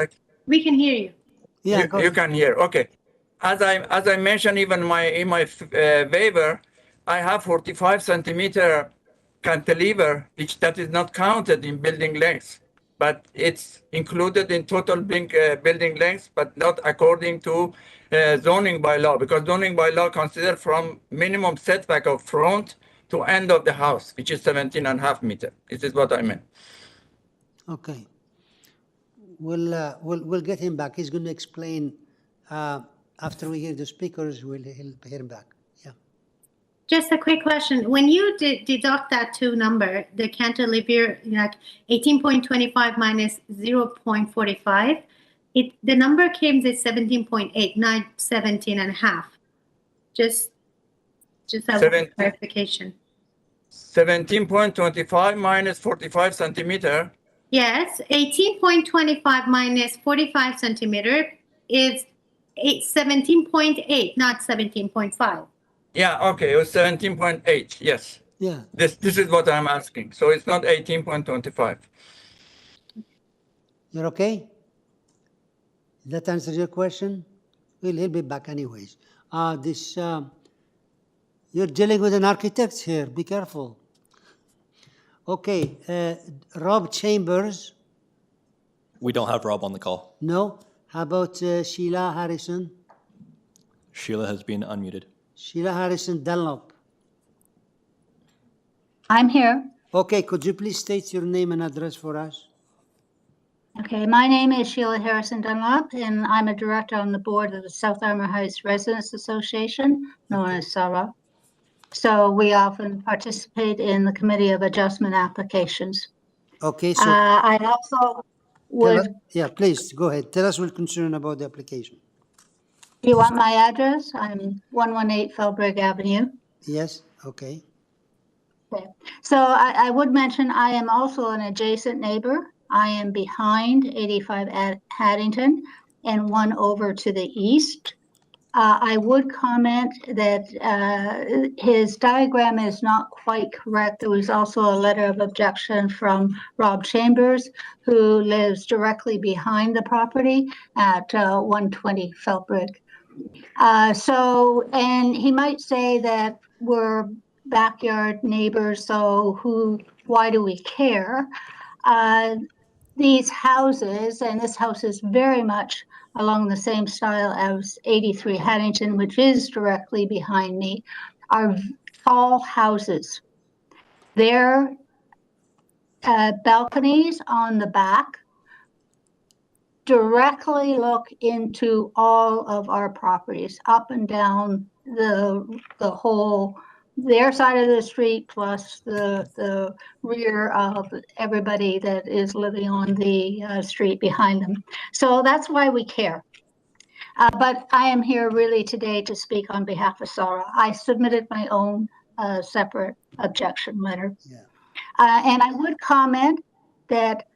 We can hear you. Yeah, you can hear. Okay. As I mentioned, even in my waiver, I have 45 centimeter cantilever, which that is not counted in building length, but it's included in total building length, but not according to zoning bylaw, because zoning bylaw consider from minimum setback of front to end of the house, which is 17.5 meters. This is what I meant. Okay. We'll get him back. He's going to explain after we hear the speakers. He'll hear him back. Yeah. Just a quick question. When you deduct that 2 number, the cantilever, like 18.25 minus 0.45, the number came to 17.8, not 17.5. Just have a clarification. 17.25 minus 45 centimeter. Yes, 18.25 minus 45 centimeter is 17.8, not 17.5. Yeah, okay, it was 17.8, yes. Yeah. This is what I'm asking. So it's not 18.25. You're okay? That answers your question? Well, he'll be back anyways. You're dealing with an architect here. Be careful. Okay, Rob Chambers. We don't have Rob on the call. No? How about Sheila Harrison? Sheila has been unmuted. Sheila Harrison Dunlop. I'm here. Okay, could you please state your name and address for us? Okay, my name is Sheila Harrison Dunlop, and I'm a director on the board of the South Armor Heights Residents Association, known as SARA. So we often participate in the Committee of Adjustment applications. Okay, so I also would. Yeah, please go ahead. Tell us what's concerned about the application. Do you want my address? I'm 118 Felbrigg Avenue. Yes, okay. Okay. So I would mention I am also an adjacent neighbor. I am behind 85 at Haddington and one over to the east. I would comment that his diagram is not quite correct. There was also a letter of objection from Rob Chambers, who lives directly behind the property at 120 Felbrigg. And he might say that we're backyard neighbors, so why do we care? These houses, and this house is very much along the same style as 83 Haddington, which is directly behind me, are tall houses. Their balconies on the back directly look into all of our properties, up and down the whole, their side of the street plus the rear of everybody that is living on the street behind them. So that's why we care. But I am here really today to speak on behalf of SARA. I submitted my own separate objection letter. Yeah. And I would comment that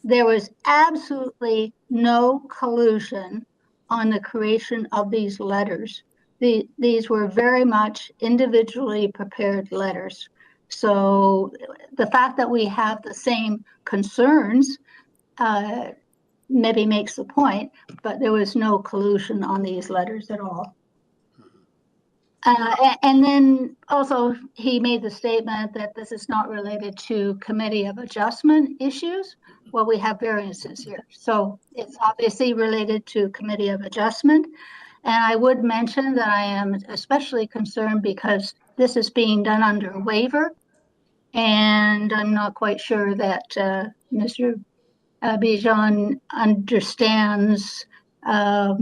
there was absolutely no collusion on the creation of these letters. These were very much individually prepared letters. So the fact that we have the same concerns maybe makes the point, but there was no collusion on these letters at all. And then also he made the statement that this is not related to Committee of Adjustment issues. Well, we have variances here. So it's obviously related to Committee of Adjustment. And I would mention that I am especially concerned because this is being done under waiver. And I'm not quite sure that Mr. Bijan understands all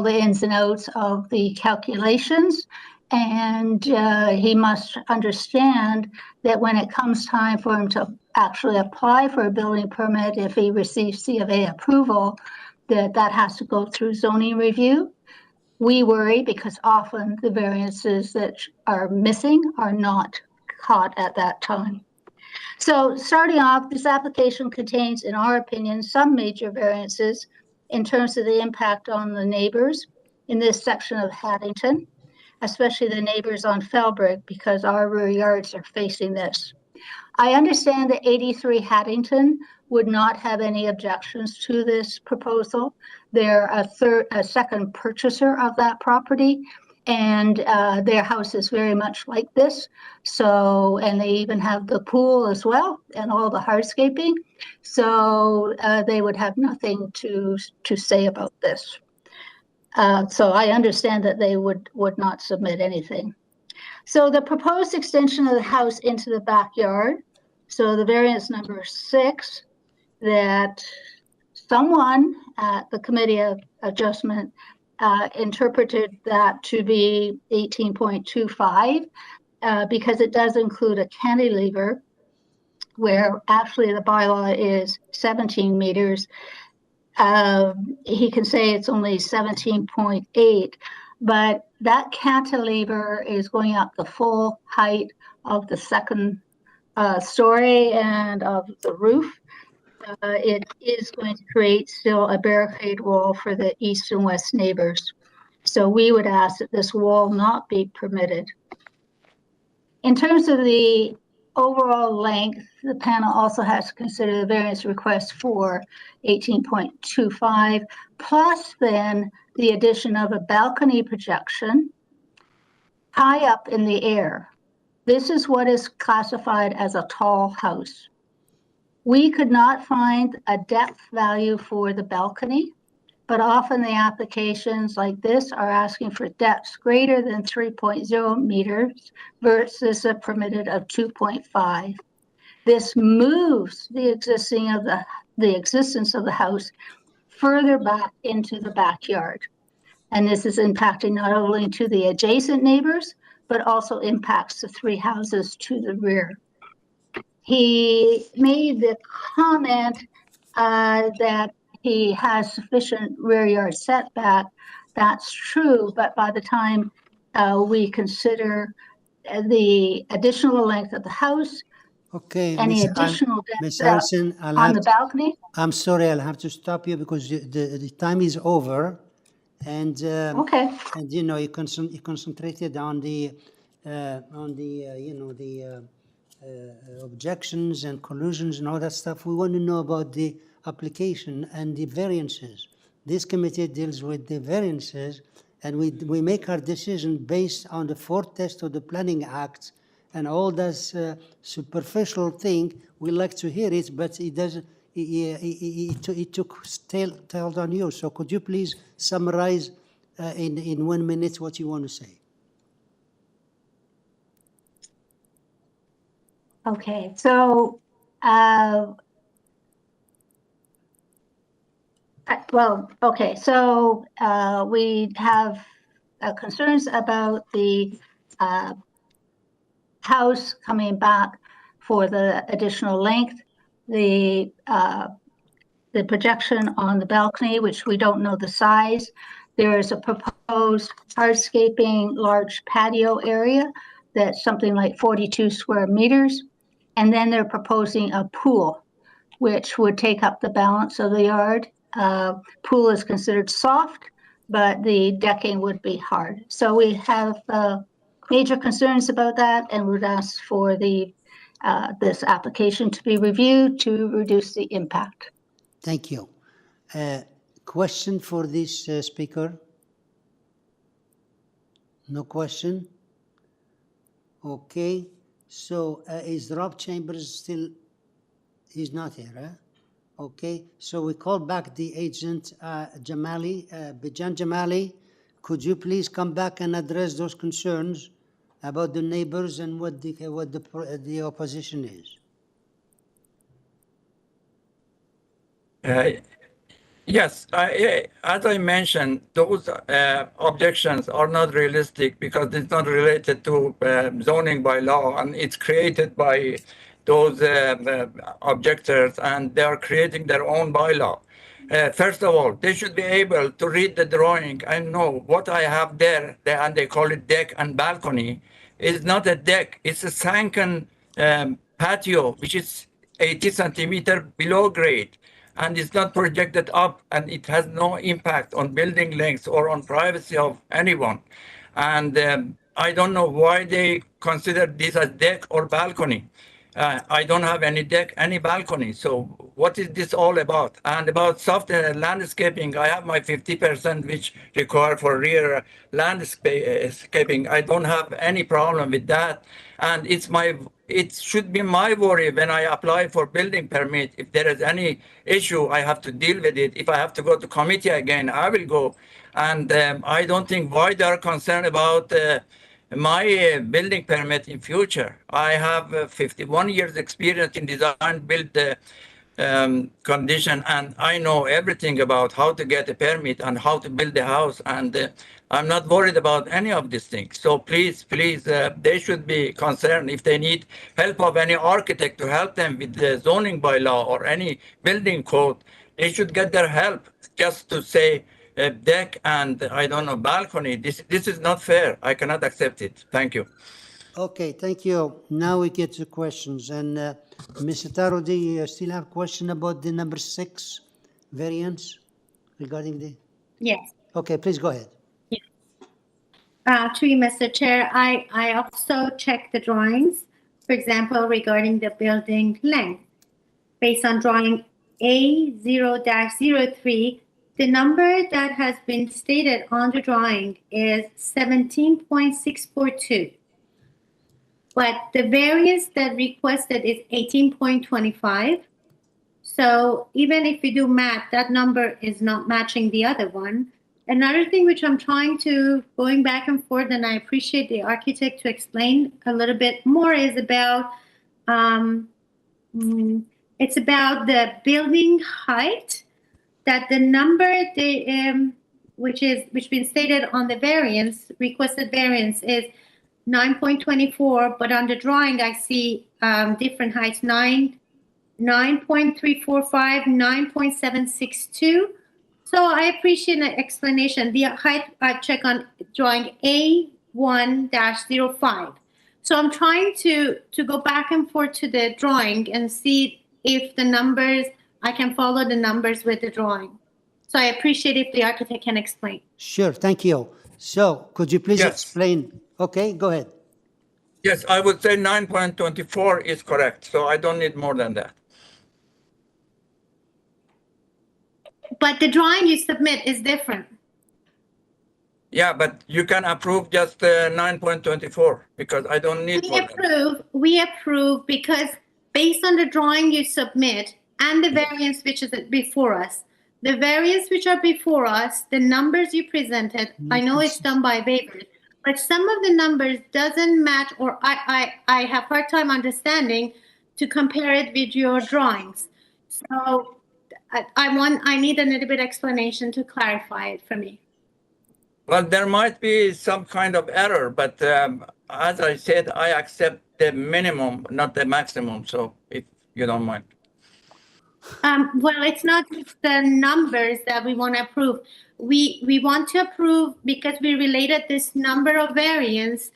the ins and outs of the calculations. And he must understand that when it comes time for him to actually apply for a building permit, if he receives C of A approval, that has to go through zoning review. We worry because often the variances that are missing are not caught at that time. So starting off, this application contains, in our opinion, some major variances in terms of the impact on the neighbors in this section of Haddington, especially the neighbors on Felbrick, because our rear yards are facing this. I understand that 83 Haddington would not have any objections to this proposal. They're a second purchaser of that property, and their house is very much like this. So, and they even have the pool as well and all the hardscaping. So they would have nothing to say about this. So I understand that they would not submit anything. So the proposed extension of the house into the backyard, so the variance number 6, that someone at the Committee of Adjustment interpreted that to be 18.25 because it does include a cantilever where actually the bylaw is 17 meters. He can say it's only 17.8, but that cantilever is going up the full height of the second story and of the roof. It is going to create still a barricade wall for the east and west neighbors. So we would ask that this wall not be permitted. In terms of the overall length, the panel also has to consider the variance request for 18.25, plus then the addition of a balcony projection high up in the air. This is what is classified as a tall house. We could not find a depth value for the balcony, but often the applications like this are asking for depths greater than 3.0 meters versus a permitted of 2.5. This moves the existence of the house further back into the backyard. And this is impacting not only to the adjacent neighbors, but also impacts the 3 houses to the rear. He made the comment that he has sufficient rear yard setback. That's true, but by the time we consider the additional length of the house, Okay, any Ms. additional Ms. depth Allison, on the balcony. I'm sorry, I'll have to stop you because the time is over, and Okay. and you know you concentrated on the objections and collusions and all that stuff. We want to know about the application and the variances. This committee deals with the variances, and we make our decision based on the 4th test of the Planning Act, and all this superficial thing. We like to hear it, but it doesn't. It took tailed on you. So could you please summarize in 1 minute what you want to say? Okay, so we have concerns about the house coming back for the additional length, the projection on the balcony, which we don't know the size. There is a proposed hardscaping large patio area that's something like 42 square meters. And then they're proposing a pool, which would take up the balance of the yard. Pool is considered soft, but the decking would be hard. So we have major concerns about that, and would ask for this application to be reviewed to reduce the impact. Thank you. Question for this speaker? No question? Okay. So is Rob Chambers still? He's not here, huh? Okay. So we call back the agent, Jamali, Bijan Jamali. Could you please come back and address those concerns about the neighbors and what the opposition is? Yes, as I mentioned, those objections are not realistic because it's not related to zoning by law, and it's created by those objectors, and they are creating their own bylaw. First of all, they should be able to read the drawing and know what I have there, and they call it deck and balcony. It's not a deck, it's a sunken patio, which is 80 centimeter below grade, and it's not projected up, and it has no impact on building lengths or on privacy of anyone. And I don't know why they consider this as deck or balcony. I don't have any deck, any balcony. So what is this all about? And about soft landscaping, I have my 50%, which require for rear landscaping. I don't have any problem with that. And it should be my worry when I apply for building permit. If there is any issue, I have to deal with it. If I have to go to committee again, I will go. And I don't think why they are concerned about my building permit in future. I have 51 years experience in design, build condition, and I know everything about how to get a permit and how to build a house. And I'm not worried about any of these things. So please, they should be concerned if they need help of any architect to help them with the zoning bylaw or any building code. They should get their help. Just to say deck and I don't know balcony. This is not fair. I cannot accept it. Thank you. Okay, thank you. Now we get to questions. And Mr. Tarodi, you still have question about the number 6 variance regarding the? Yes. Okay, please go ahead. To you, Mr. Chair, I also checked the drawings, for example, regarding the building length. Based on drawing A0-03, the number that has been stated on the drawing is 17.642. But the variance that requested is 18.25. So even if we do math, that number is not matching the other one. Another thing which I'm trying to, going back and forth, and I appreciate the architect to explain a little bit more, is about, it's about the building height, that the number, which been stated on the variance, requested variance is 9.24, but on the drawing I see different heights, 9.345, 9.762. So I appreciate the explanation. The height I check on drawing A1-05. So I'm trying to go back and forth to the drawing and see if the numbers, I can follow the numbers with the drawing. So I appreciate if the architect can explain. Sure, thank you. So could you please explain? Okay, go ahead. Yes, I would say 9.24 is correct. So I don't need more than that. But the drawing you submit is different. Yeah, but you can approve just 9.24 because I don't need more. We approve because based on the drawing you submit and the variance which is before us, the variance which are before us, the numbers you presented, I know it's done by waivers, but some of the numbers doesn't match, or I have hard time understanding to compare it with your drawings. So I need a little bit explanation to clarify it for me. Well, there might be some kind of error, but as I said, I accept the minimum, not the maximum. So if you don't mind. Well, it's not just the numbers that we want to approve. We want to approve because we related this number of variance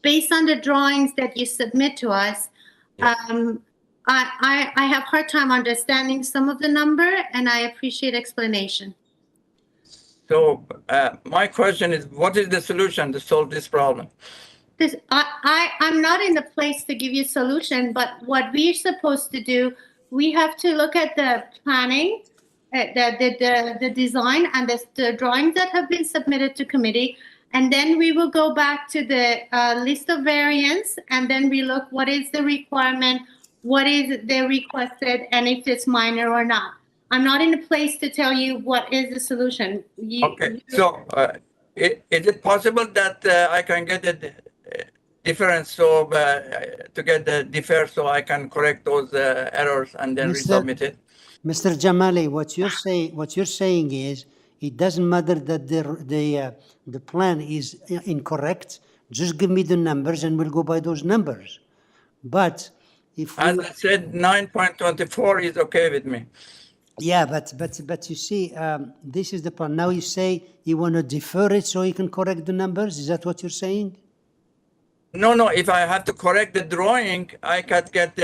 based on the drawings that you submit to us. I have hard time understanding some of the number, and I appreciate explanation. So my question is, what is the solution to solve this problem? I'm not in the place to give you a solution, but what we're supposed to do, we have to look at the planning, the design, and the drawings that have been submitted to committee, and then we will go back to the list of variants, and then we look what is the requirement, what is the requested, and if it's minor or not. I'm not in a place to tell you what is the solution. Okay, so is it possible that I can get a difference so to get the defer so I can correct those errors and then resubmit it? Mr. Jamali, what you're saying is, it doesn't matter that the plan is incorrect. Just give me the numbers and we'll go by those numbers. But if As I said, 9.24 is okay with me. yeah, but you see, this is the plan. Now you say you want to defer it so you can correct the numbers. Is that what you're saying? No, if I have to correct the drawing, I could get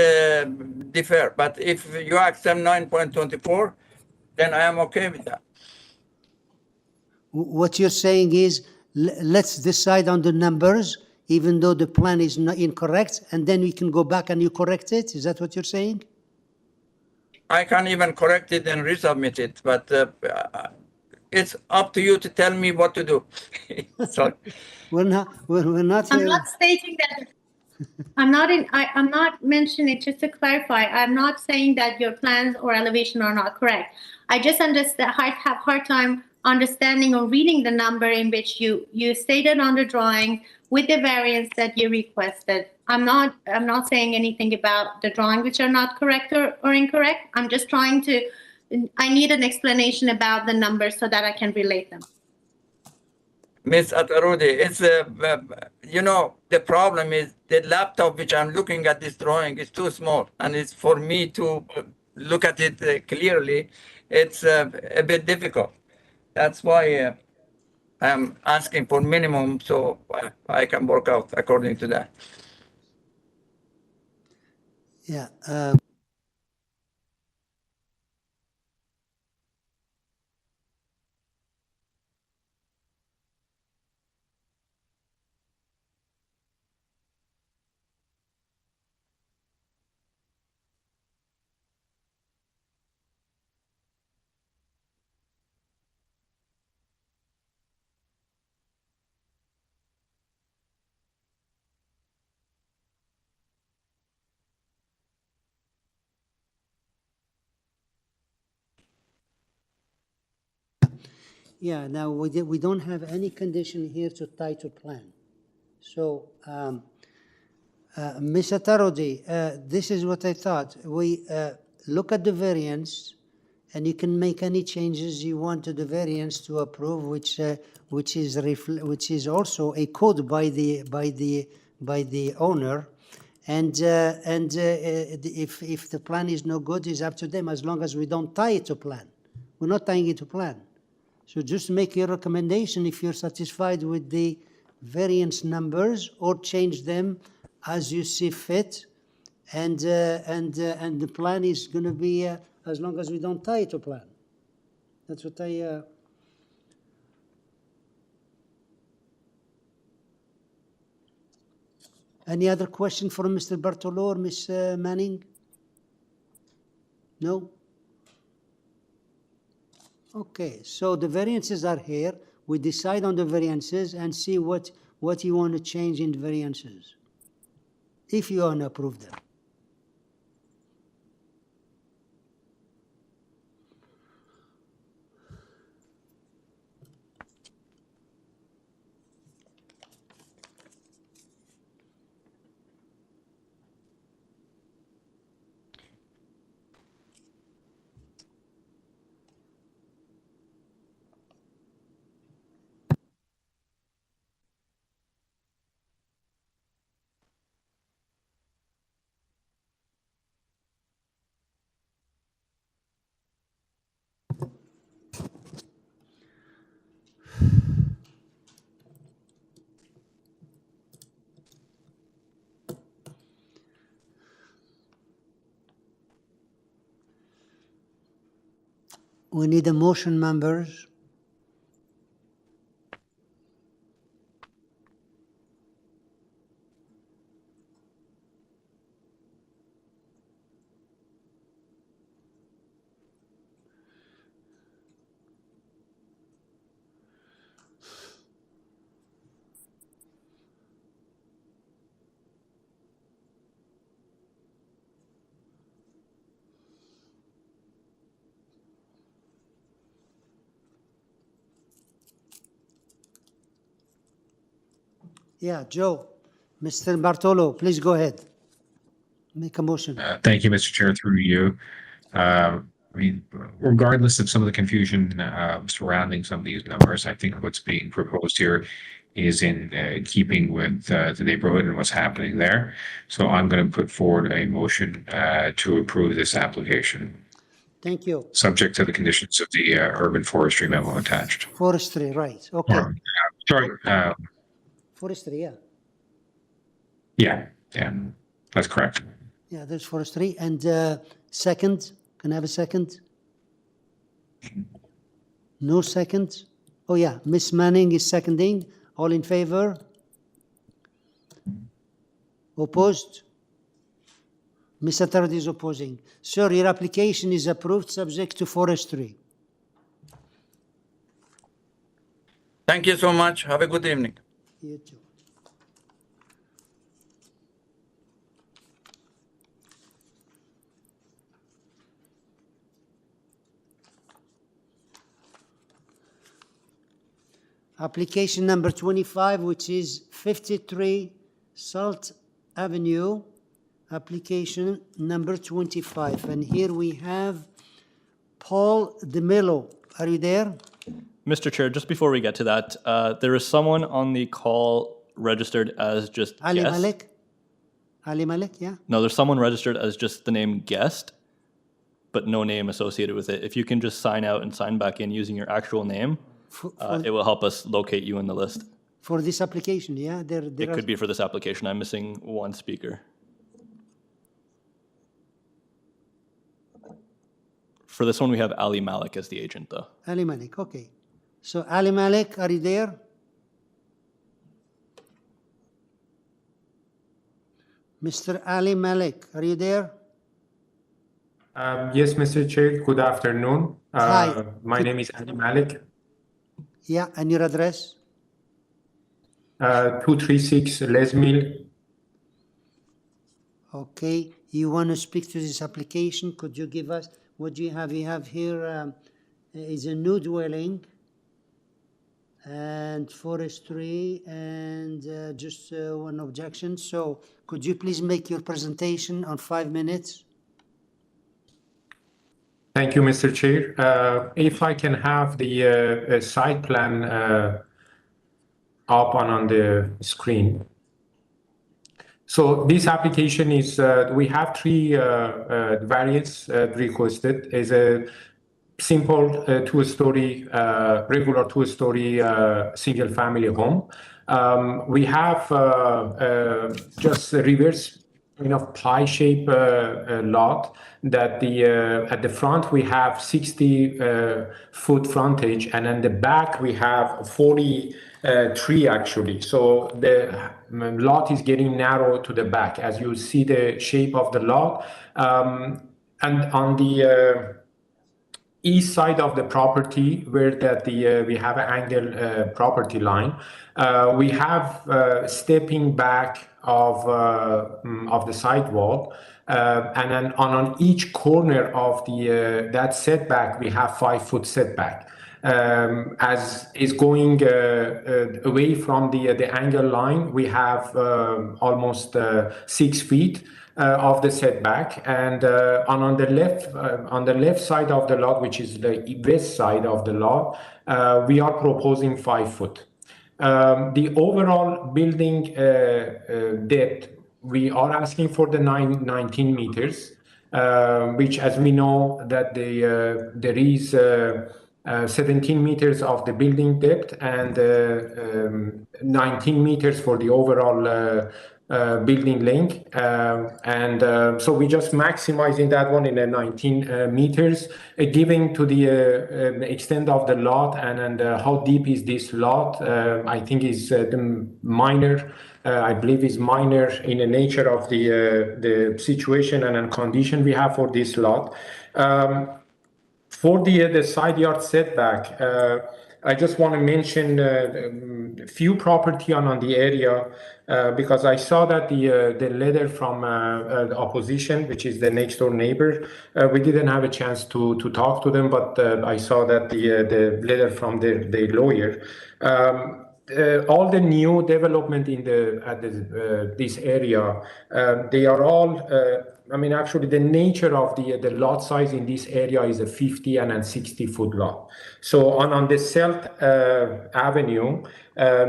defer. But if you accept 9.24, then I am okay with that. What you're saying is, let's decide on the numbers, even though the plan is not incorrect, and then we can go back and you correct it. Is that what you're saying? I can't even correct it and resubmit it, but it's up to you to tell me what to do. Sorry. We're not. I'm not stating that. I'm not mentioning, just to clarify, I'm not saying that your plans or elevation are not correct. I just understand, I have hard time understanding or reading the number in which you stated on the drawing with the variance that you requested. I'm not saying anything about the drawing which are not correct or incorrect. I'm just trying to, I need an explanation about the numbers so that I can relate them. Miss Atarudi, it's the problem is the laptop which I'm looking at this drawing is too small, and it's for me to look at it clearly. It's a bit difficult. That's why I'm asking for minimum so I can work out according to that. Yeah. Yeah, now we don't have any condition here to tie to plan. So, Ms. Atarodi, this is what I thought. We look at the variance, and you can make any changes you want to the variance to approve, which is also a code by the owner. And if the plan is no good, it's up to them, as long as we don't tie it to plan. We're not tying it to plan. So just make your recommendation if you're satisfied with the variance numbers, or change them as you see fit. And the plan is going to be as long as we don't tie it to plan. That's what I. Any other question for Mr. Bartolo or Ms. Manning? No? Okay, so the variances are here. We decide on the variances and see what you want to change in the variances, if you want to approve them. We need a motion, members. Yeah, Joe. Mr. Bartolo, please go ahead. Make a motion. Thank you, Mr. Chair, through you. mean, regardless of some of the confusion surrounding some of these numbers, I think what's being proposed here is in keeping with the neighborhood and what's happening there. So I'm going to put forward a motion to approve this application, Thank you. subject to the conditions of the urban forestry memo attached. Forestry, right, okay. Sorry. Forestry, yeah. Yeah, that's correct. Yeah, there's forestry. And second, can I have a second? No second? Oh yeah, Miss Manning is seconding. All in favor? Opposed? Ms. Attardi is opposing. Sir, your application is approved subject to forestry. Thank you so much. Have a good evening. You too. Application number 25, which is 53 CELT Avenue, application number 25. And here we have Paul DeMello. Are you there? Mr. Chair, just before we get to that, there is someone on the call registered as just Ali guest. Malik? Ali Malik, yeah? No, there's someone registered as just the name guest, but no name associated with it. If you can just sign out and sign back in using your actual name, it will help us locate you in the list. For this application, yeah? It could be for this application. I'm missing one speaker. For this one, we have Ali Malik as the agent, though. Ali Malik, okay. So Ali Malik, are you there? Mr. Ali Malik, are you there? Yes, Mr. Chair. Good afternoon. Hi. My name is Ali Malik. Yeah, and your address? 236 Les Mills. Okay, you want to speak to this application? Could you give us, what do you have? You have here is a new dwelling and forestry and just one objection. So could you please make your presentation on 5 minutes? Thank you, Mr. Chair. If I can have the site plan up on the screen. So this application is, we have three variants requested. Is a simple two-story, regular two-story single family home. We have just a reverse pie shape lot that at the front we have 60-foot frontage, and in the back we have 43 actually. So the lot is getting narrow to the back as you see the shape of the lot. And on the east side of the property, where we have an angle property line, we have stepping back of the sidewall, and then on each corner of that setback we have 5-foot setback, as is going away from the angle line. We have almost 6 feet of the setback, and on the left side of the lot, which is the west side of the lot, we are proposing 5 foot. The overall building depth, we are asking for the 19 meters, which, as we know, that there is 17 meters of the building depth and 19 meters for the overall building length, and so we just maximizing that one in a 19 meters, giving to the extent of the lot and how deep is this lot. I think is the minor. I believe is minor in the nature of the situation and condition we have for this lot. For the side yard setback, I just want to mention a few property on the area, because I saw that the letter from the opposition, which is the next door neighbor, we didn't have a chance to talk to them, but I saw that the letter from the lawyer. all the new development in this area, they are all. I mean, actually, the nature of the lot size in this area is a 50 and a 60-foot lot. So on the CELT Avenue,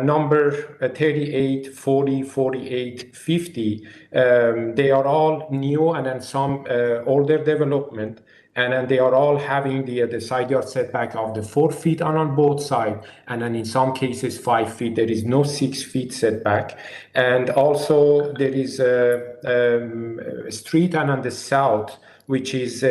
number 38, 40, 48, 50, they are all new and then some older development. And then they are all having the side yard setback of the 4 feet on both sides, and then in some cases 5 feet. There is no 6 feet setback. And also there is a street on the south, which is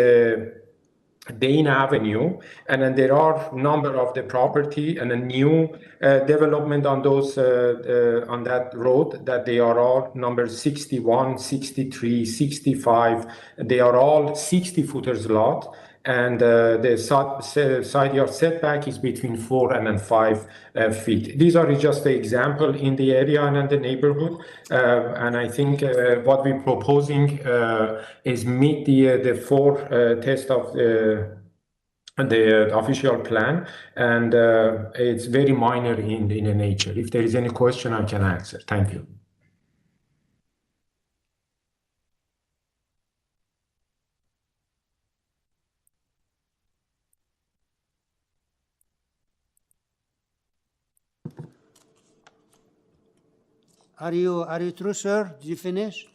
Dane Avenue, and then there are number of the property and a new development on those on that road that they are all number 61, 63, 65. They are all 60-footers lot, and the side yard setback is between 4 and 5 feet. These are just the example in the area and in the neighborhood, and I think what we're proposing is meet the 4 test of the official plan, and it's very minor in the nature. If there is any question, I can answer. Thank you. Are you through, sir? Did you finish?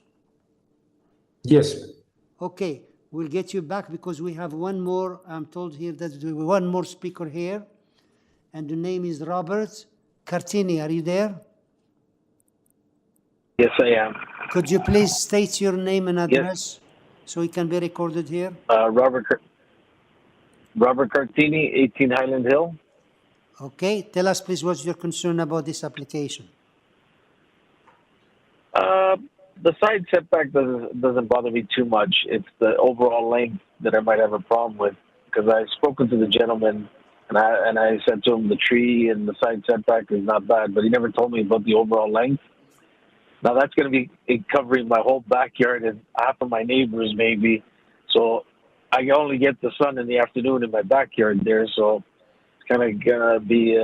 Yes. Okay, we'll get you back because we have one more. I'm told here that we have one more speaker here, and the name is Robert Cartini. Are you there? Yes, I am. Could you please state your name and address so it can be recorded here? Robert Cartini, 18 Highland Hill. Okay, tell us please what's your concern about this application. The side setback doesn't bother me too much. It's the overall length that I might have a problem with, because I've spoken to the gentleman and I said to him the tree and the side setback is not bad, but he never told me about the overall length. Now that's going to be covering my whole backyard and half of my neighbors maybe. So I only get the sun in the afternoon in my backyard there. So it's kind of going to be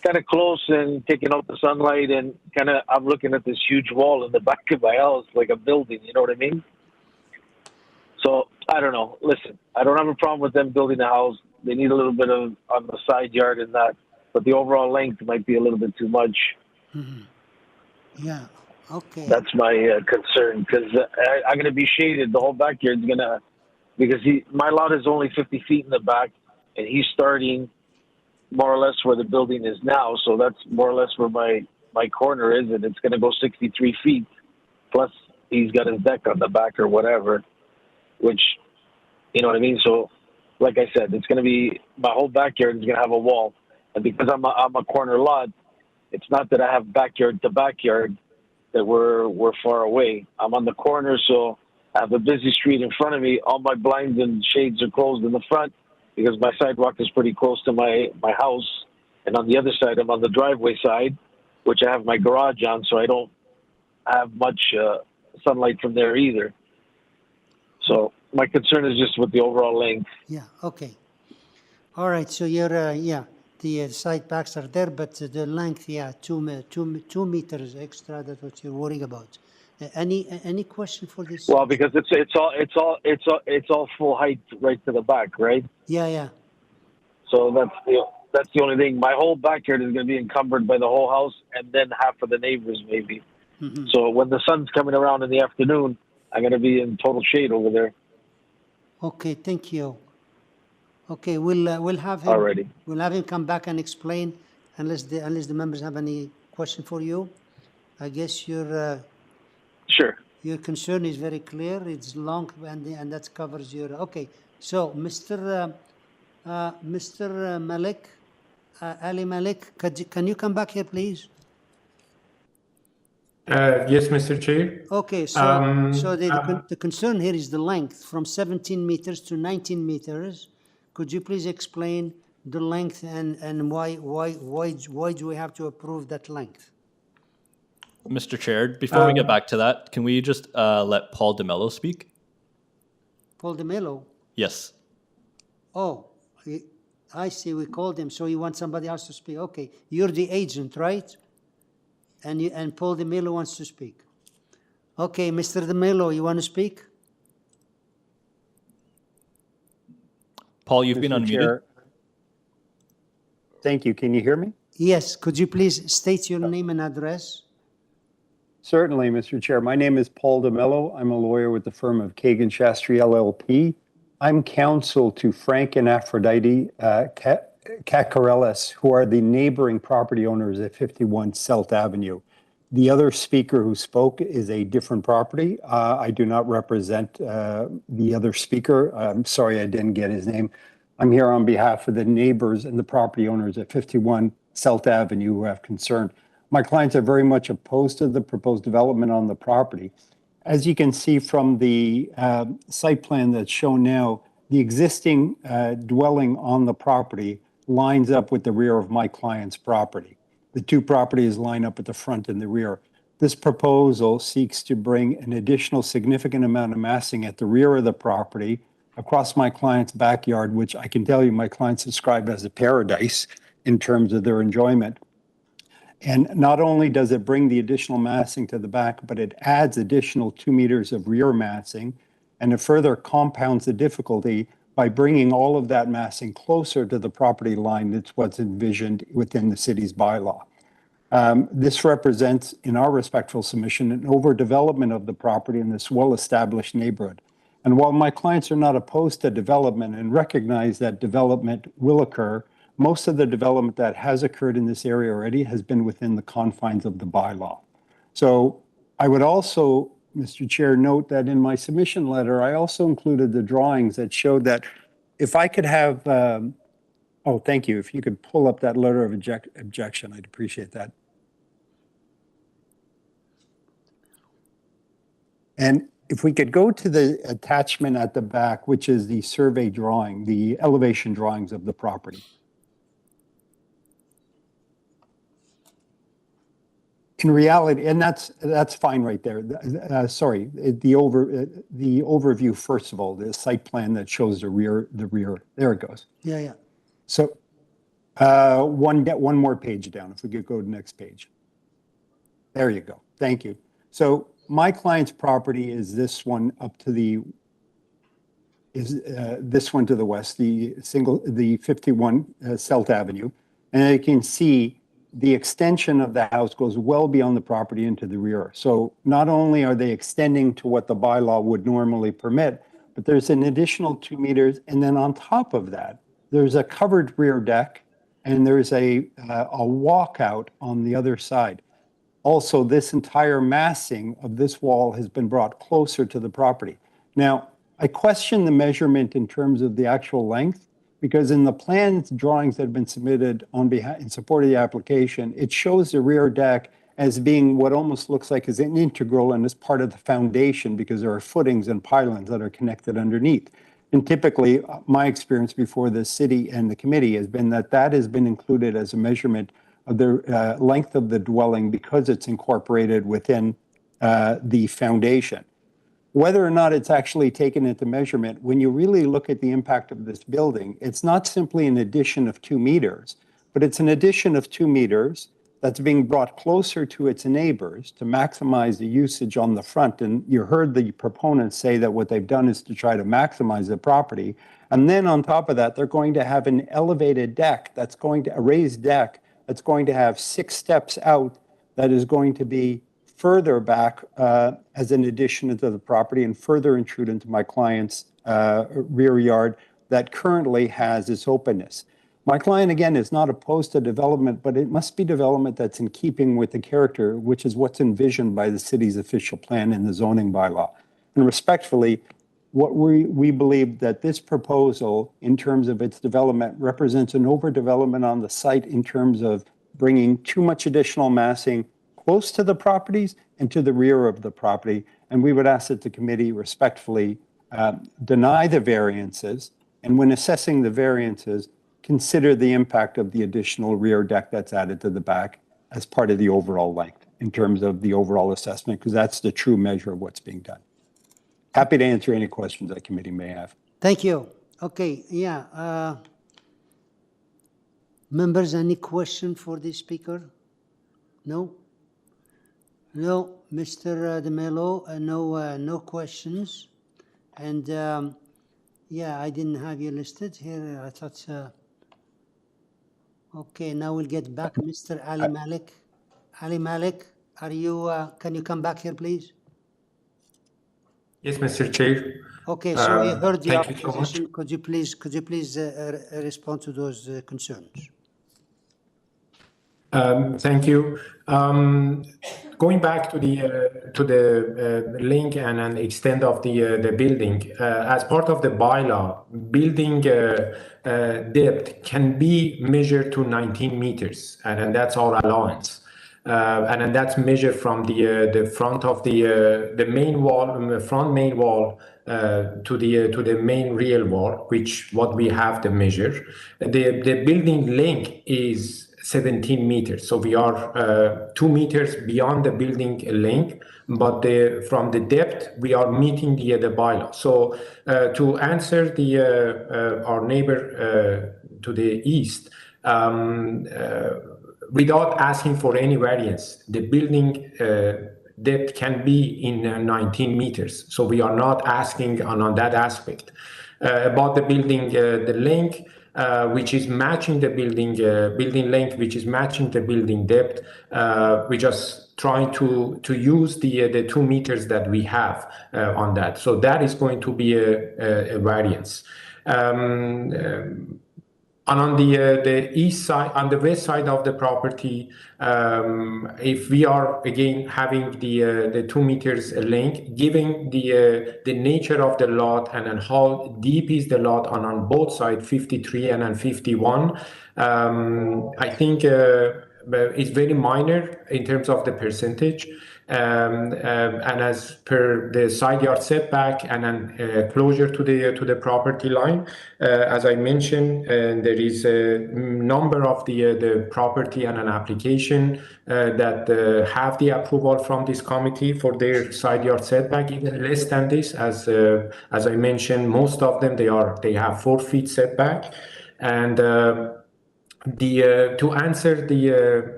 kind of close and taking out the sunlight, and kind of I'm looking at this huge wall in the back of my house like a building, you know what I mean? So I don't know. Listen, I don't have a problem with them building a house. They need a little bit of on the side yard and that, but the overall length might be a little bit too much. Mm-hmm. Yeah, okay. That's my concern, because I'm going to be shaded. The whole backyard's going to, because my lot is only 50 feet in the back, and he's starting more or less where the building is now. So that's more or less where my corner is, and it's going to go 63 feet. Plus, he's got his deck on the back or whatever, which, you know what I mean? So, like I said, it's going to be, my whole backyard is going to have a wall. And because I'm a corner lot, it's not that I have backyard to backyard that we're far away. I'm on the corner, so I have a busy street in front of me. All my blinds and shades are closed in the front, because my sidewalk is pretty close to my house. And on the other side, I'm on the driveway side, which I have my garage on, so I don't have much sunlight from there either. So my concern is just with the overall length. Yeah, okay. All right, so you're, the side backs are there, but the length, 2 meters extra, that's what you're worrying about. Any question for this? Well, because it's all full height right to the back, right? Yeah. So that's the only thing. My whole backyard is going to be encumbered by the whole house, and then half of the neighbors maybe. Mm-hmm. So when the sun's coming around in the afternoon, I'm going to be in total shade over there. Okay, thank you. Okay, we'll have him. Alrighty. We'll have him come back and explain, unless the members have any question for you. I guess your sure. Your concern is very clear. It's long, and that covers your. Okay, so Mr. Malik, Ali Malik, can you come back here, please? Yes, Mr. Chair. Okay, so the concern here is the length from 17 meters to 19 meters. Could you please explain the length and why do we have to approve that length? Mr. Chair, before we get back to that, can we just let Paul DeMello speak? Paul DeMello? Yes. Oh, I see, we called him, so you want somebody else to speak. Okay, you're the agent, right? And Paul DeMillo wants to speak. Okay, Mr. DeMillo, you want to speak? Paul, you've been Mr. unmuted. Chair. Thank you. Can you hear me? Yes, could you please state your name and address? Certainly, Mr. Chair. My name is Paul DeMello. I'm a lawyer with the firm of Kagan Shastri LLP. I'm counsel to Frank and Aphrodite Kakarelis, who are the neighboring property owners at 51 CELT Avenue. The other speaker who spoke is a different property. I do not represent the other speaker. I'm sorry I didn't get his name. I'm here on behalf of the neighbors and the property owners at 51 CELT Avenue who have concern. My clients are very much opposed to the proposed development on the property. As you can see from the site plan that's shown now, the existing dwelling on the property lines up with the rear of my client's property. The two properties line up at the front and the rear. This proposal seeks to bring an additional significant amount of massing at the rear of the property across my client's backyard, which I can tell you my clients describe as a paradise in terms of their enjoyment. And not only does it bring the additional massing to the back, but it adds additional 2 meters of rear massing, and it further compounds the difficulty by bringing all of that massing closer to the property line. That's what's envisioned within the city's bylaw. This represents, in our respectful submission, an overdevelopment of the property in this well-established neighborhood. And while my clients are not opposed to development and recognize that development will occur, most of the development that has occurred in this area already has been within the confines of the bylaw. So I would also, Mr. Chair, note that in my submission letter, I also included the drawings that showed that if I could have, oh, thank you. If you could pull up that letter of objection, I'd appreciate that. And if we could go to the attachment at the back, which is the survey drawing, the elevation drawings of the property. In reality, and that's fine right there. Sorry, the overview first of all, the site plan that shows the rear. There it goes. Yeah, yeah. So one more page down. If we could go to the next page. There you go. Thank you. So my client's property is this one up to the this one to the west, the 51 CELT Avenue, and you can see the extension of the house goes well beyond the property into the rear. So not only are they extending to what the bylaw would normally permit, but there's an additional 2 meters. And then on top of that, there's a covered rear deck and there's a walkout on the other side. Also, this entire massing of this wall has been brought closer to the property. Now, I question the measurement in terms of the actual length, because in the plans drawings that have been submitted on behalf in support of the application, it shows the rear deck as being what almost looks like is an integral and is part of the foundation, because there are footings and pylons that are connected underneath. And typically, my experience before the city and the committee has been that that has been included as a measurement of the length of the dwelling because it's incorporated within the foundation. Whether or not it's actually taken into measurement, when you really look at the impact of this building, it's not simply an addition of 2 meters, but it's an addition of 2 meters that's being brought closer to its neighbors to maximize the usage on the front. And you heard the proponents say that what they've done is to try to maximize the property. And then on top of that, they're going to have an elevated deck that's going to, a raised deck that's going to have 6 steps out that is going to be further back as an addition to the property and further intrude into my client's rear yard that currently has its openness. My client, again, is not opposed to development, but it must be development that's in keeping with the character, which is what's envisioned by the city's official plan in the zoning bylaw. And respectfully, what we believe that this proposal, in terms of its development, represents an overdevelopment on the site in terms of bringing too much additional massing close to the properties and to the rear of the property. And we would ask that the committee respectfully deny the variances, and when assessing the variances, consider the impact of the additional rear deck that's added to the back as part of the overall length in terms of the overall assessment, because that's the true measure of what's being done. Happy to answer any questions that committee may have. Thank you. Okay, yeah. Members, any question for the speaker? No? No, Mr. De Mello, no questions. And yeah, I didn't have you listed here. I thought, okay, now we'll get back Mr. Ali Malik. Ali Malik, are you, can you come back here, please? Yes, Mr. Chair. Okay, so we heard the thank you so opposition. much. Could you please respond to those concerns? Thank you. Going back to the link and extent of the building, as part of the bylaw, building depth can be measured to 19 meters, and that's our allowance. And then that's measured from the front of the main wall, front main wall, to the main rear wall, which what we have to measure. The building length is 17 meters, so we are 2 meters beyond the building length, but from the depth we are meeting the bylaw. So to answer our neighbor to the east, without asking for any variance, the building depth can be in 19 meters. So we are not asking on that aspect. About the building, the length, which is matching the building length, which is matching the building depth. We just trying to use the 2 meters that we have on that. So that is going to be a variance. And on the east side, on the west side of the property, if we are again having the 2 meters length, given the nature of the lot and then how deep is the lot on both sides, 53 and then 51, I think it's very minor in terms of the percentage. And as per the side yard setback and then closer to the property line, as I mentioned, there is a number of the property and an application that have the approval from this committee for their side yard setback, even less than this. As I mentioned, most of them they have 4 feet setback, and to answer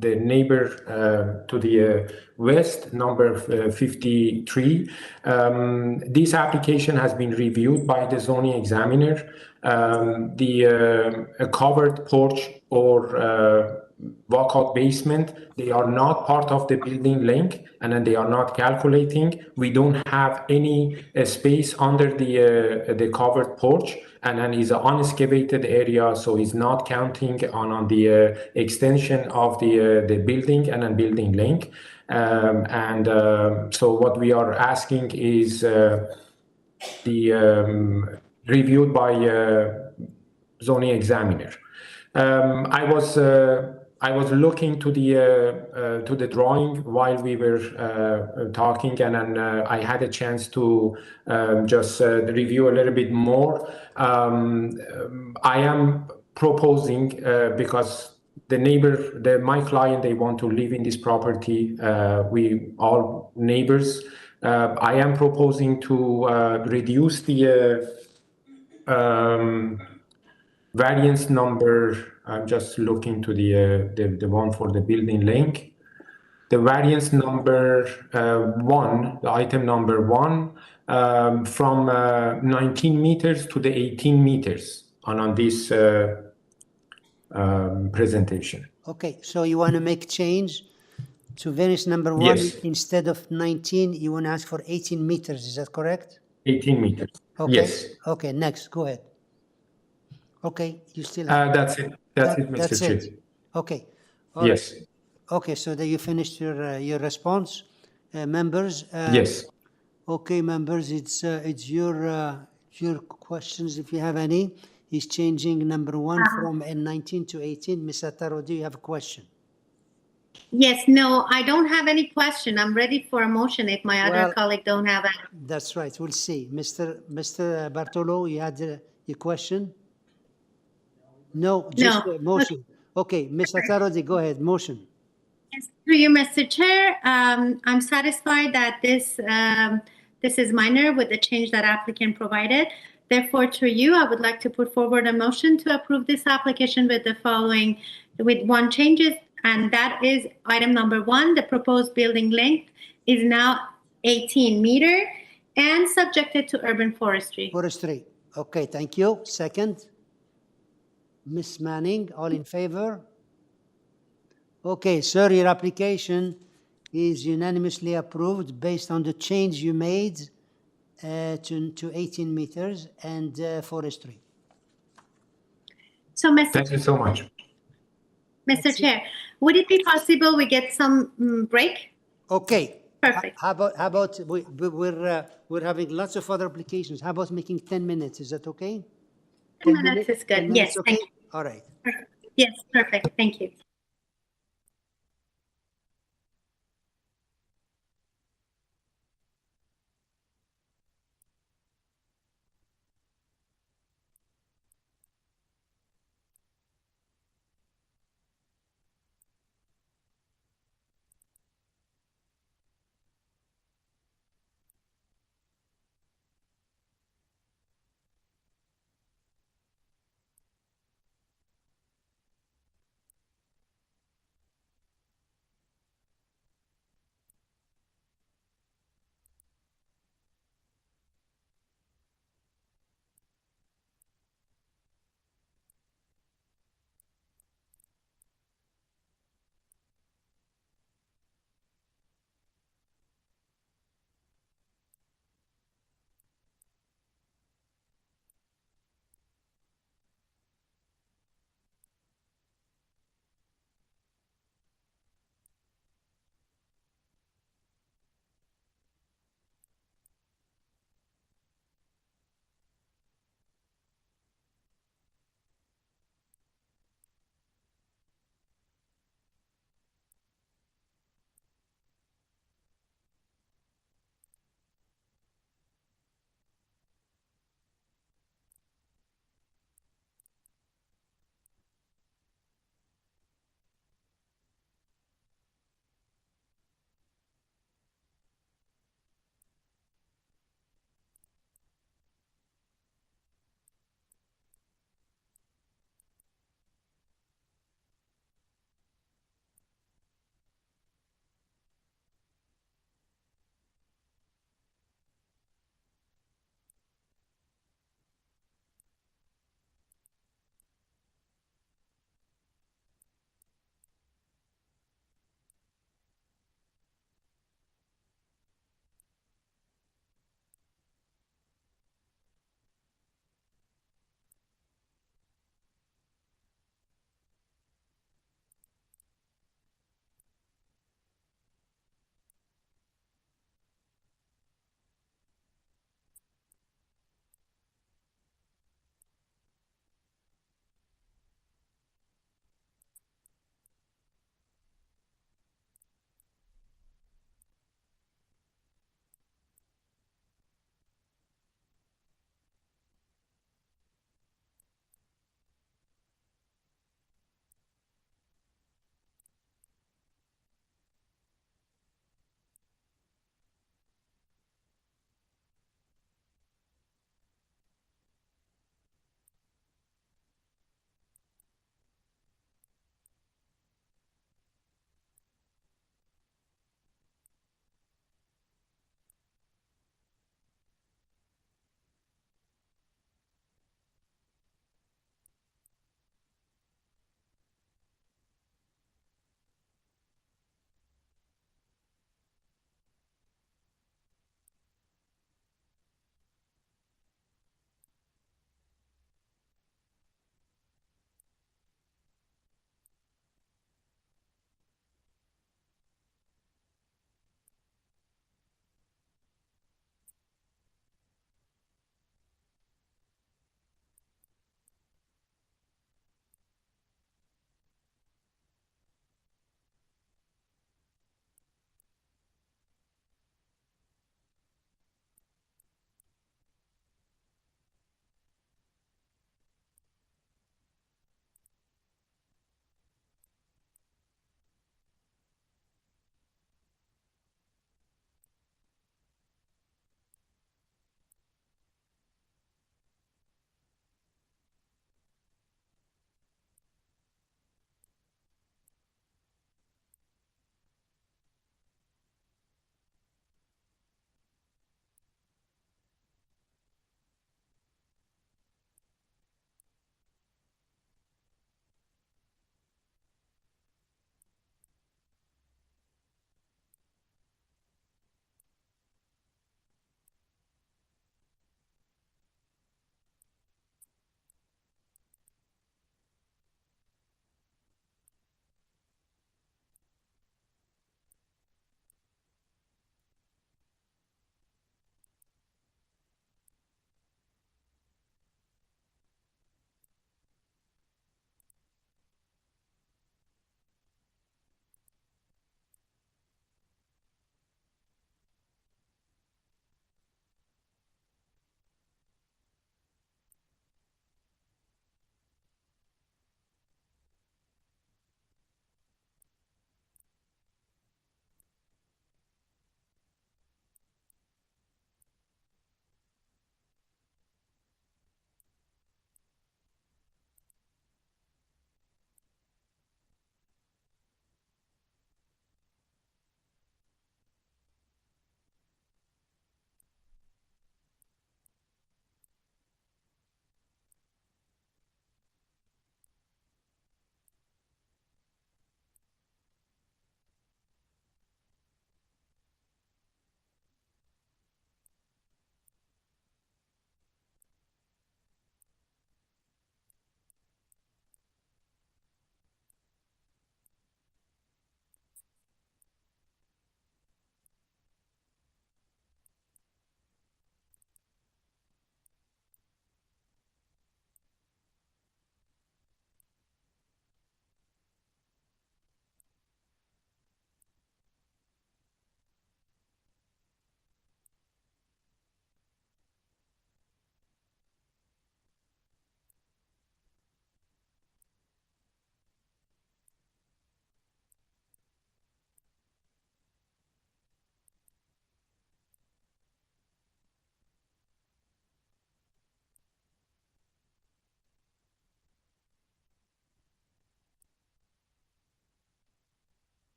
the neighbor to the west, number 53, this application has been reviewed by the zoning examiner. A covered porch or walkout basement, they are not part of the building length, and then they are not calculating. We don't have any space under the covered porch, and then is an unexcavated area, so it's not counting on the extension of the building and then building length. So what we are asking is reviewed by zoning examiner. I was looking to the drawing while we were talking, and then I had a chance to just review a little bit more. I am proposing because my client, they want to live in this property. We all neighbors. I am proposing to reduce the variance number. I'm just looking to the one for the building length. The variance number 1, the item number 1, from 19 meters to the 18 meters on this presentation. Okay, so you want to make change to variance number 1. Yes. Instead of 19, you want to ask for 18 meters, is that correct? 18 meters, okay. Yes. Okay, next, go ahead. Okay, you still have... That's it, Mr. Chair. Okay. Yes. Right. Okay, so then you finished your response, members. Yes. Okay, members, it's your questions if you have any. He's changing number 1 from 19 to 18. Ms. Ataro, do you have a question? Yes, no, I don't have any question. I'm ready for a motion if my other colleague don't have it. That's right, we'll see. Mr. Bartolo, you had your question? No, just a motion. Okay, Ms. Ataro, go ahead, motion. Yes, through you, Mr. Chair. I'm satisfied that this is minor with the change that applicant provided. Therefore, through you, I would like to put forward a motion to approve this application with the following, with one changes, and that is item number 1, the proposed building length is now 18 meter and subjected to urban forestry. Forestry. Okay, thank you. Second, Ms. Manning, all in favor? Okay, sir, your application is unanimously approved based on the change you made to 18 meters and forestry. So, Thank you so much. Mr. Chair, would it be possible we get some break? Okay. Perfect. How about we're having lots of other applications. How about making 10 minutes? Is that okay? 10 minutes is good. Yes, okay? thank you. All right. Yes, perfect. Thank you.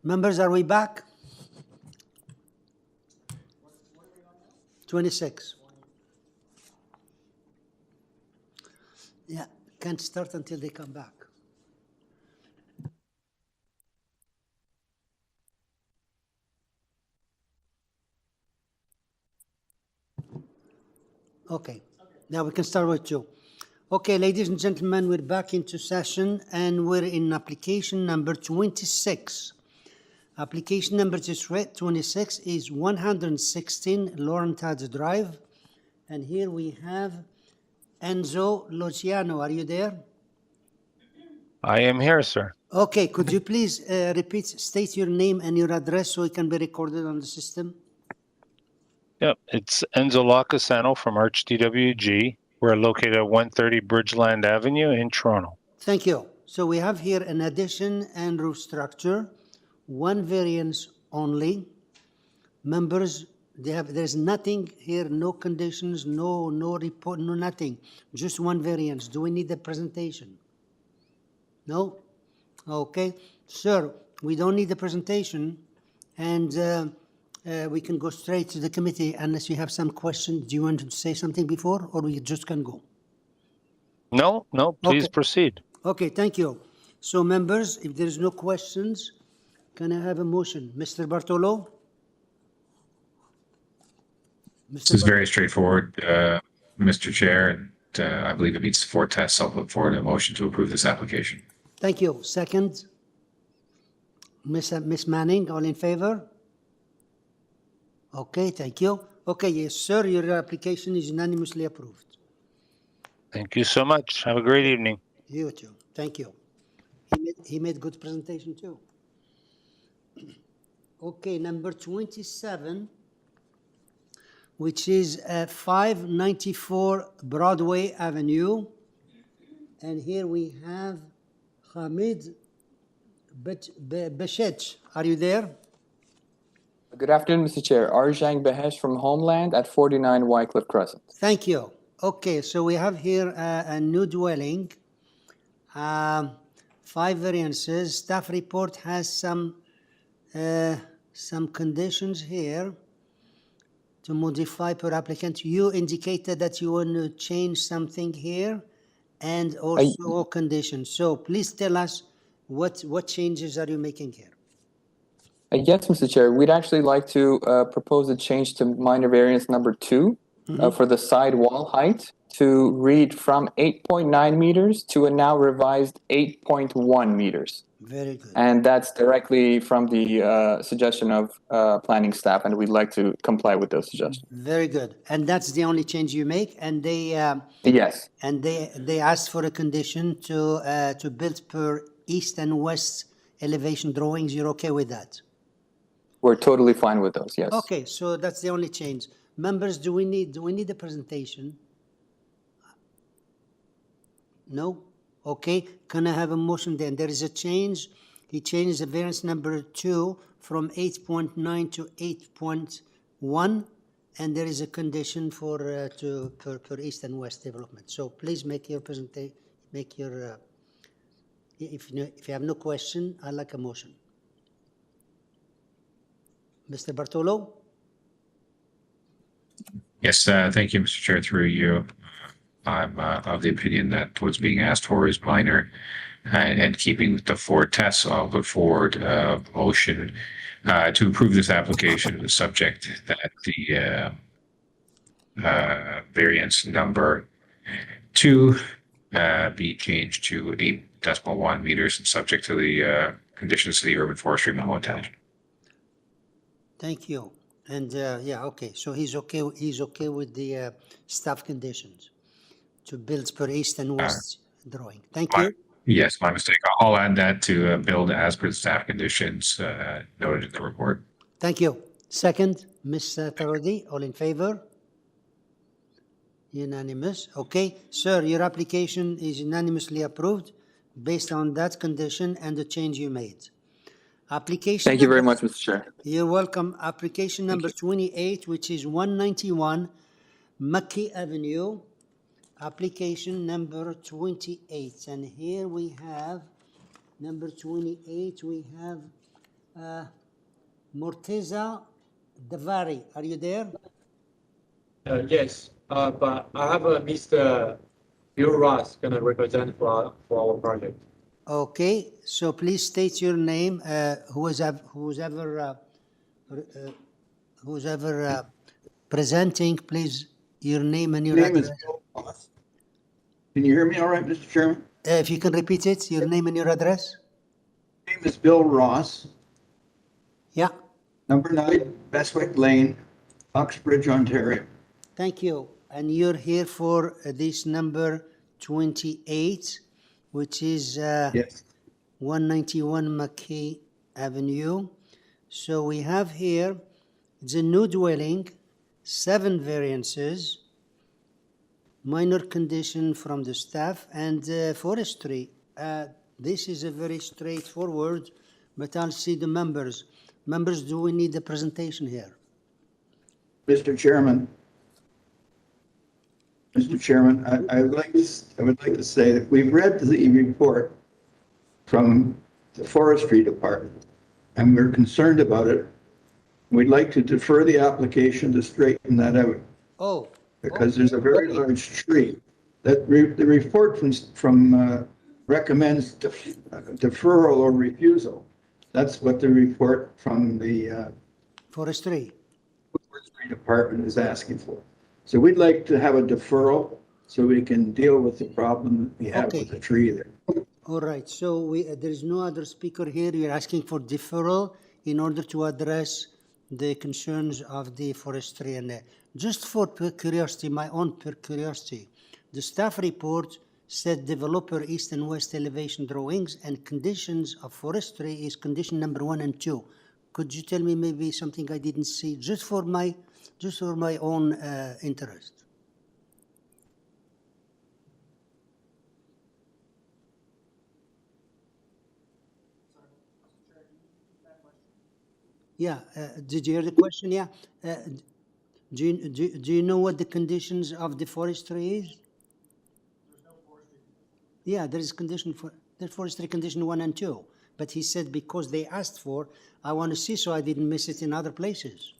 Members, are we back? 26. Yeah, can't start until they come back. Okay, now we can start with you. Okay, ladies and gentlemen, we're back into session and we're in application number 26. Application number 26 is 116 LAURENTIDE Drive. And here we have Enzo Luciano. Are you there? I am here, sir. Okay, could you please state your name and your address so it can be recorded on the system? Yep, it's Enzo Lacasano from ArchDWG. We're located at 130 Bridgeland Avenue in Toronto. Thank you. So we have here an addition and roof structure, one variance only. Members, there's nothing here, no conditions, no report, no nothing, just one variance. Do we need the presentation? No? Okay. Sir, we don't need the presentation, and we can go straight to the committee unless you have some questions. Do you want to say something before, or we just can go? No, please proceed. Okay, thank you. So members, if there's no questions, can I have a motion? Mr. Bartolo? This is very straightforward, Mr. Chair. And, I believe it meets the 4 tests. I'll put forward a motion to approve this application. Thank you. Second? Miss Manning, all in favor? Okay, thank you. Okay, yes, sir, your application is unanimously approved. Thank you so much. Have a great evening. You too. Thank you. He made good presentation too. Okay, number 27, which is 594 Broadway Avenue. And here we have Hamid Beshet. Are you there? Good afternoon, Mr. Chair. Arjang Behesh from Homeland at 49 Wycliffe Crescent. Thank you. Okay, so we have here a new dwelling, 5 variances. Staff report has some conditions here to modify per applicant. You indicated that you want to change something here and also conditions. So please tell us what changes are you making here? Yes, Mr. Chair. We'd actually like to propose a change to minor variance number 2 for the side wall height to read from 8.9 meters to a now revised 8.1 meters. Very good. And that's directly from the suggestion of planning staff, and we'd like to comply with those suggestions. Very good. And that's the only change you make? And they yes. And they asked for a condition to build per east and west elevation drawings. You're okay with that? We're totally fine with those, yes. Okay, so that's the only change. Members, do we need the presentation? No? Okay, can I have a motion then? There is a change. He changed the variance number 2 from 8.9 to 8.1, and there is a condition for per east and west development. So please make your presentation. Make your. If you have no question, I'd like a motion. Mr. Bartolo? Yes, thank you, Mr. Chair. Through you, I'm of the opinion that what's being asked for is minor, and keeping with the 4 tests, I'll put forward a motion to approve this application, subject that the variance number 2 be changed to 8.1 meters, and subject to the conditions of the urban forestry memo attached. Thank you. And yeah, okay. So he's okay. He's okay with the staff conditions to build per east and west drawing. Thank you. Yes, my mistake. I'll add that to build as per the staff conditions noted in the report. Thank you. Second, Ms. Tarodi, all in favor? Unanimous. Okay, sir, your application is unanimously approved based on that condition and the change you made. Application. Thank you very much, Mr. Chair. You're welcome. Application number 28, which is 191 McKee Avenue. Application number 28. And here we have number 28. We have Morteza Davari, are you there? Yes, but I have Mr. Bill Ross going to represent for our project. Okay, so please state your name, who's ever presenting, please, your name and your My name is address. Bill Ross. Can you hear me all right, Mr. Chairman? If you can repeat it, your name and your address. My name is Bill Ross. Yeah. Number 9, Bestwick Lane, Uxbridge, Ontario. Thank you. And you're here for this number 28, which is Yes. 191 McKee Avenue. So we have here, it's a new dwelling, 7 variances, minor condition from the staff, and forestry. This is a very straightforward, but I'll see the members. Members, do we need a presentation here? Mr. Chairman, I would like to say that we've read the report from the forestry department, and we're concerned about it. We'd like to defer the application to straighten that out. Oh. Because there's a very large tree. That the report from recommends deferral or refusal. That's what the report from the forestry department is asking for. So we'd like to have a deferral so we can deal with the problem that we have with the tree there. All right, so there is no other speaker here. You're asking for deferral in order to address the concerns of the forestry. And just for curiosity, my own curiosity, the staff report said developer east and west elevation drawings and conditions of forestry is condition number 1 and 2. Could you tell me maybe something I didn't see, just for my own interest? Yeah, did you hear the question? Yeah. Do you know what the conditions of the forestry is? Yeah, there is condition for the forestry condition 1 and 2. But he said because they asked for, I want to see so I didn't miss it in other places.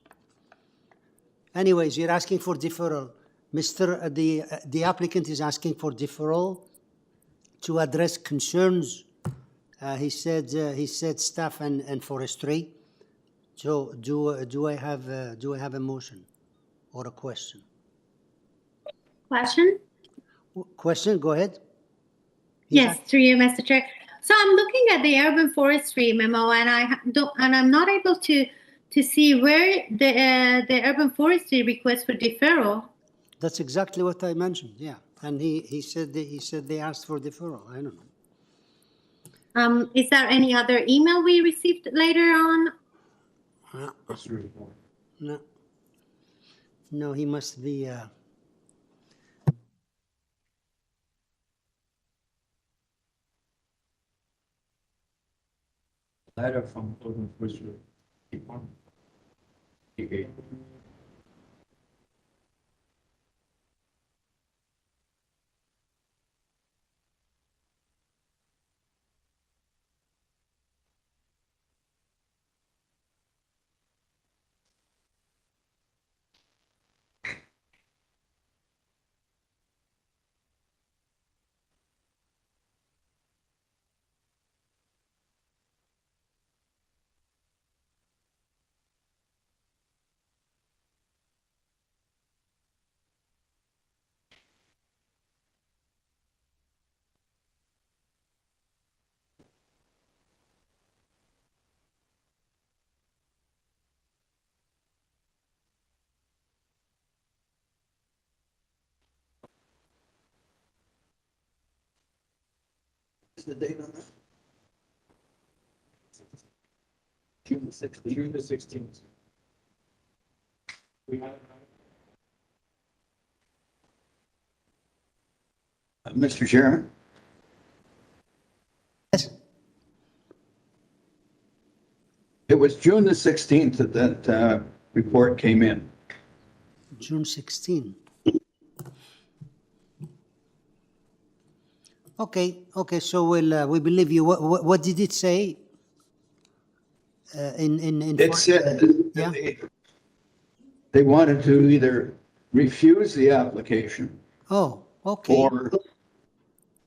Anyways, you're asking for deferral. The applicant is asking for deferral to address concerns. He said staff and forestry. So do I have a motion or a question? Question? Question, go ahead. Yes, through you, Mr. Chair. So I'm looking at the urban forestry memo, and I'm not able to see where the urban forestry request for deferral. That's exactly what I mentioned. Yeah, and he said they asked for deferral. I don't know. Is there any other email we received later on? No, he must be. Letter from Urban Forestry Department. Okay. The date on that? June the 16th. June the 16th. We have Mr. Chairman? Yes. It was June the 16th that report came in. June 16. Okay, so we believe you. What did it say? in It said that yeah. they wanted to either refuse the application Oh, okay.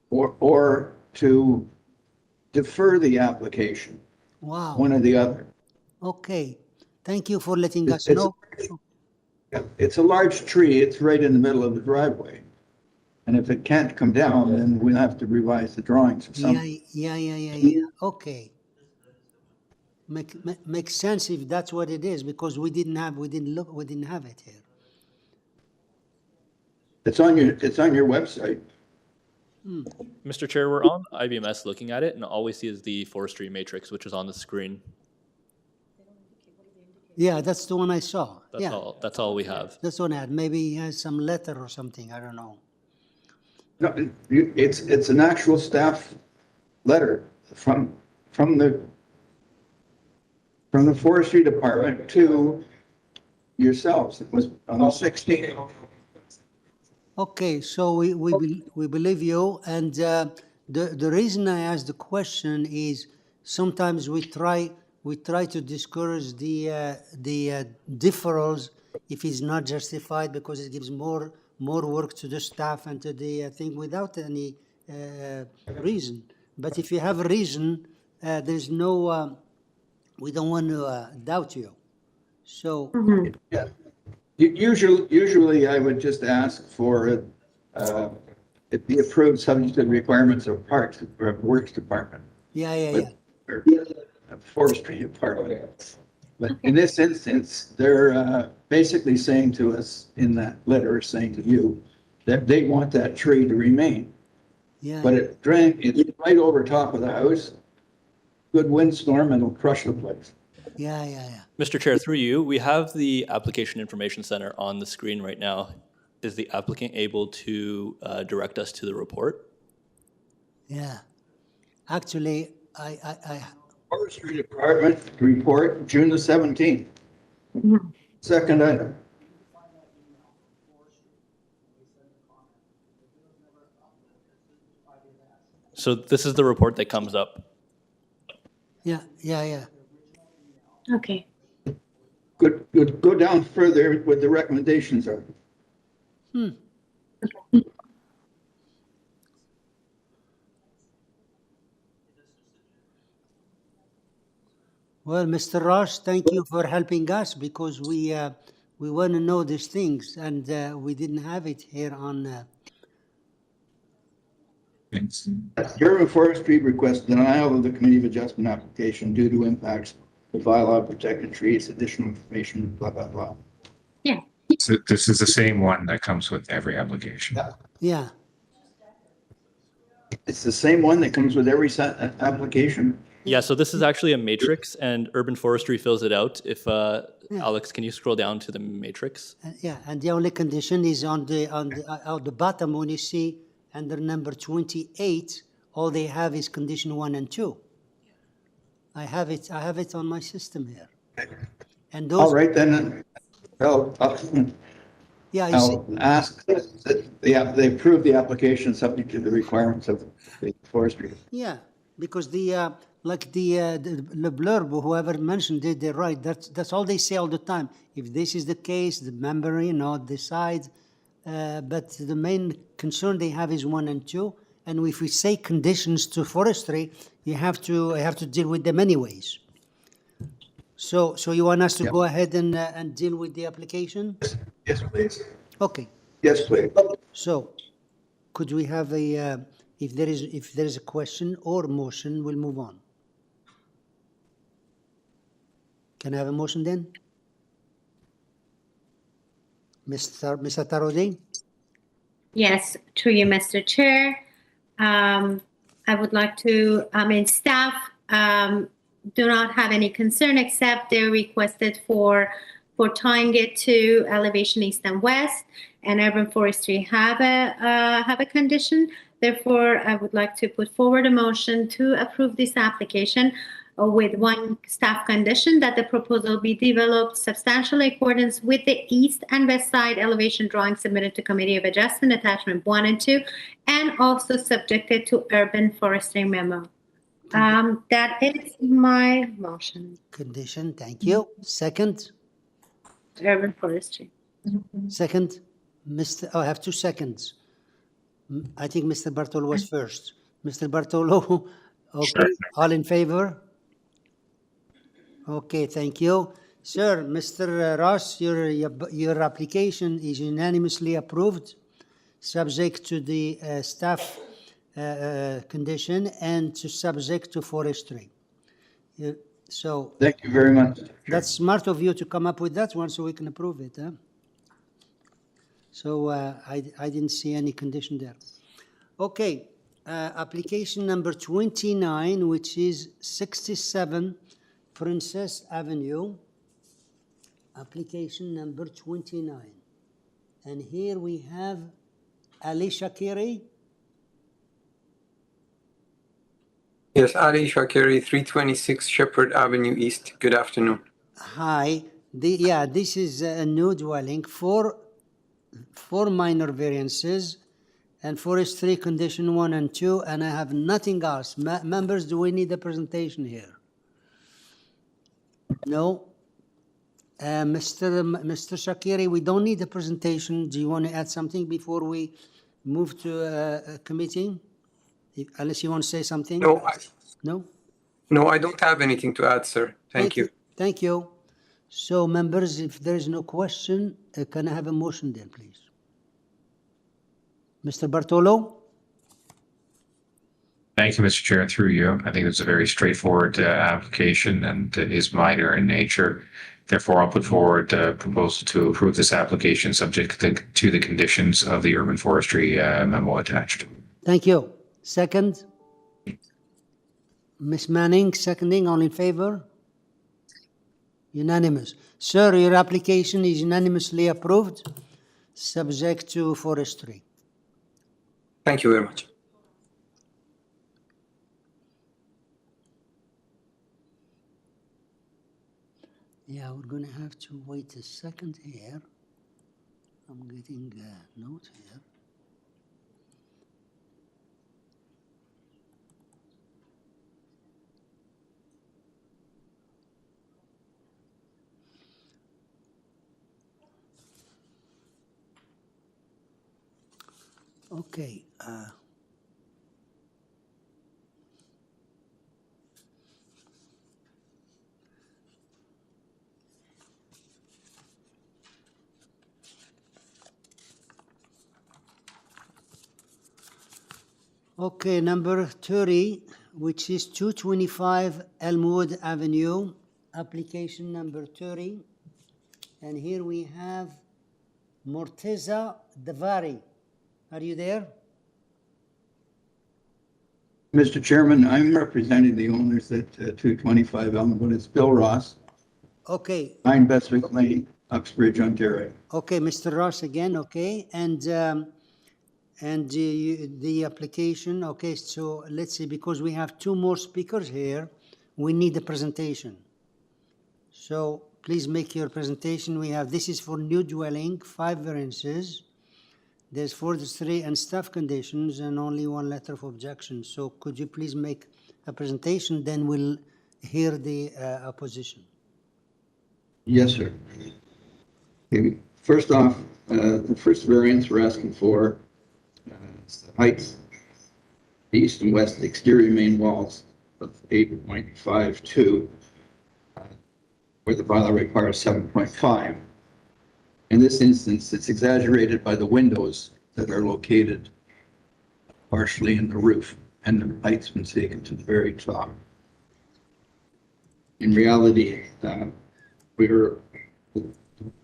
or to defer the application, Wow. one or the other. Okay. Thank you for letting us know. It's a large tree. It's right in the middle of the driveway. And if it can't come down, then we'll have to revise the drawings or something. Yeah. Okay. Makes sense if that's what it is, because we didn't have it here. It's on your website. Mr. Chair, we're on IBMS looking at it, and all we see is the forestry matrix, which is on the screen. Yeah, that's the one I saw. That's all we have. That's the one I had. Maybe he has some letter or something. I don't know. No, it's an actual staff letter from the forestry department to yourselves. It was on the 16th. Okay, so we believe you, and the reason I asked the question is sometimes we try to discourage the deferrals if it's not justified, because it gives more work to the staff and to the thing without any reason. But if you have a reason, there's no we don't want to doubt you. So Yeah. Usually I would just ask for it be approved subject to the requirements of Parks or Works Department. Or Forestry Department. But in this instance, they're basically saying to us in that letter, saying to you, that they want that tree to remain. But it's right over top of the house. Good windstorm and it'll crush the place. Mr. Chair, through you, we have the Application Information Center on the screen right now. Is the applicant able to direct us to the report? Yeah. Actually, I Forestry Department report, June the 17th. Second item. So this is the report that comes up. Yeah. Okay. Good. Go down further what the recommendations are. Well, Mr. Ross, thank you for helping us, because we want to know these things, and we didn't have it here on. Urban Forestry requests denial of the Committee of Adjustment application due to impacts of bylaw protected trees, additional information, blah, blah, blah. Yeah. So this is the same one that comes with every application. Yeah. It's the same one that comes with every application. Yeah, so this is actually a matrix, and Urban Forestry fills it out. If Alex, can you scroll down to the matrix? And the only condition is on the bottom when you see under number 28, all they have is condition 1 and 2. I have it on my system here. And those. All right, then. I'll ask that they approve the application subject to the requirements of the forestry. Yeah, because the blurb, whoever mentioned it, they're right. That's all they say all the time. If this is the case, the member, decides. But the main concern they have is 1 and 2. And if we say conditions to forestry, you have to deal with them anyways. So you want us to go ahead and deal with the application? Yes, please. Okay. Yes, please. So, could we have a if there is a question or motion, we'll move on. Can I have a motion then? Mr. Tarodi? Yes, through you, Mr. Chair. I would like to, staff do not have any concern, except they requested for tying it to elevation east and west, and Urban Forestry have a condition. Therefore, I would like to put forward a motion to approve this application with one staff condition, that the proposal be developed substantially in accordance with the east and west side elevation drawing submitted to Committee of Adjustment attachment 1 and 2, and also subjected to Urban Forestry memo. That is my motion. Condition, thank you. Second? Urban forestry. Second? I have 2 seconds. I think Mr. Bartolo was first. Mr. Bartolo, okay, all in favor? Okay, thank you. Sir, Mr. Ross, your application is unanimously approved, subject to the staff condition and subject to forestry. So thank you very much. That's smart of you to come up with that one so we can approve it. Huh? So I didn't see any condition there. Okay, application number 29, which is 67 Princess Avenue. Application number 29. And here we have Ali Shakiri. Yes, Ali Shakiri, 326 Shepherd Avenue East. Good afternoon. Hi. This is a new dwelling, four minor variances, and forestry condition 1 and 2, and I have nothing else. Members, do we need a presentation here? No. Mr. Shakiri, we don't need a presentation. Do you want to add something before we move to a committee? Unless you want to say something? No. No? No, I don't have anything to add, sir. Thank you. Thank you. So, members, if there is no question, can I have a motion then, please? Mr. Bartolo? Thank you, Mr. Chair. Through you, I think it's a very straightforward application and is minor in nature. Therefore, I'll put forward a proposal to approve this application subject to the conditions of the urban forestry memo attached. Thank you. Second? Ms. Manning, seconding. All in favor? Unanimous. Sir, your application is unanimously approved, subject to forestry. Thank you very much. Yeah, we're going to have to wait a second here. I'm getting a note here. Okay. Okay, number 30, which is 225 Elmwood Avenue, application number 30. And here we have Morteza Davari. Are you there? Mr. Chairman, I'm representing the owners at 225 Elmwood. It's Bill Ross. Okay. 9 Bestwick Lane, Uxbridge, Ontario. Okay, Mr. Ross again, okay. And the application, okay, so let's see, because we have 2 more speakers here, we need a presentation. So please make your presentation. We have, this is for new dwelling, 5 variances. There's 43 and staff conditions and only 1 letter of objection. So could you please make a presentation, then we'll hear the opposition. Yes, sir. Okay. First off, the first variance we're asking for is the heights, the east and west exterior main walls of 8.52, where the bylaw requires 7.5. In this instance, it's exaggerated by the windows that are located partially in the roof, and the height's been taken to the very top. In reality, the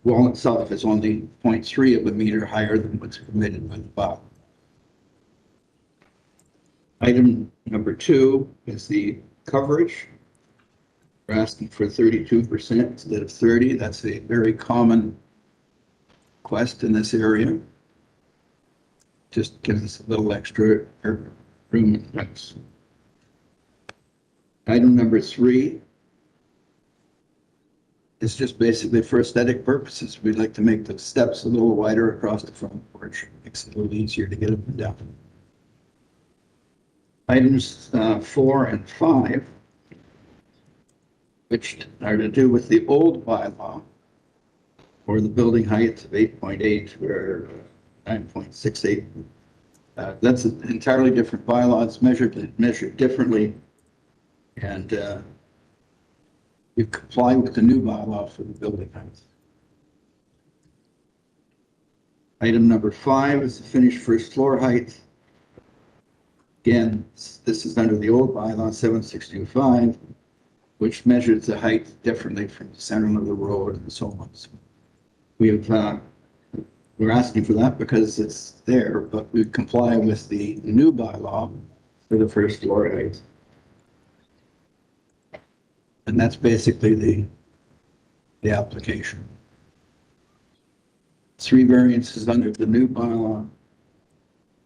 wall itself is only 0.3 of a meter higher than what's permitted by the bylaw. Item number 2 is the coverage. We're asking for 32% instead of 30. That's a very common request in this area. Just gives us a little extra room in the house. Item number 3 is just basically for aesthetic purposes. We'd like to make the steps a little wider across the front porch. Makes it a little easier to get up and down. Items 4 and 5, which are to do with the old bylaw, or the building height of 8.8 or 9.68. That's an entirely different bylaw. It's measured differently, and you comply with the new bylaw for the building height. Item number 5 is the finished first floor height. Again, this is under the old bylaw 7625, which measures the height differently from the center of the road and so on. So we're asking for that because it's there, but we comply with the new bylaw for the first floor height. And that's basically the application. 3 variances under the new bylaw,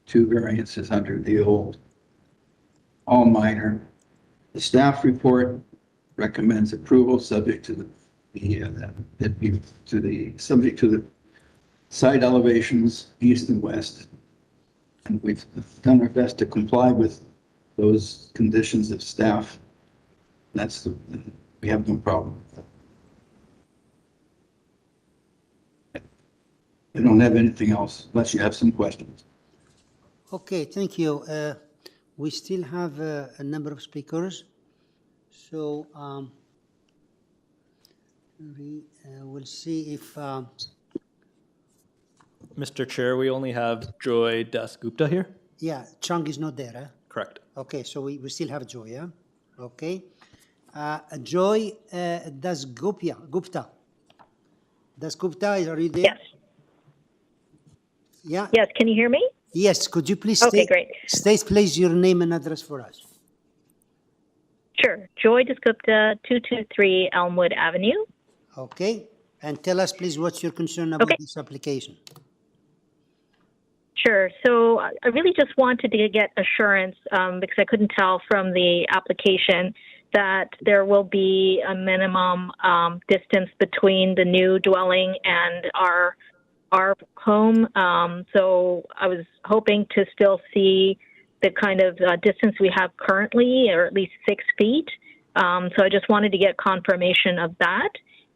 2 variances under the old, all minor. The staff report recommends approval subject to the side elevations east and west, and we've done our best to comply with those conditions of staff. We have no problem with that. I don't have anything else unless you have some questions. Okay, thank you. We still have a number of speakers, so we'll see if. Mr. Chair, we only have Joy Dasgupta here. Yeah, Chung is not there, huh? Correct. Okay, so we still have Joy, yeah? Okay. Joy Dasgupta. Dasgupta, are you there? Yes. Yeah? Yes, can you hear me? Yes, could you please Okay, great. state please your name and address for us? Sure. Joy Dasgupta, 223 Elmwood Avenue. Okay, and tell us please what's your concern about this application? Sure. So I really just wanted to get assurance because I couldn't tell from the application that there will be a minimum distance between the new dwelling and our home. So I was hoping to still see the kind of distance we have currently, or at least 6 feet. So I just wanted to get confirmation of that.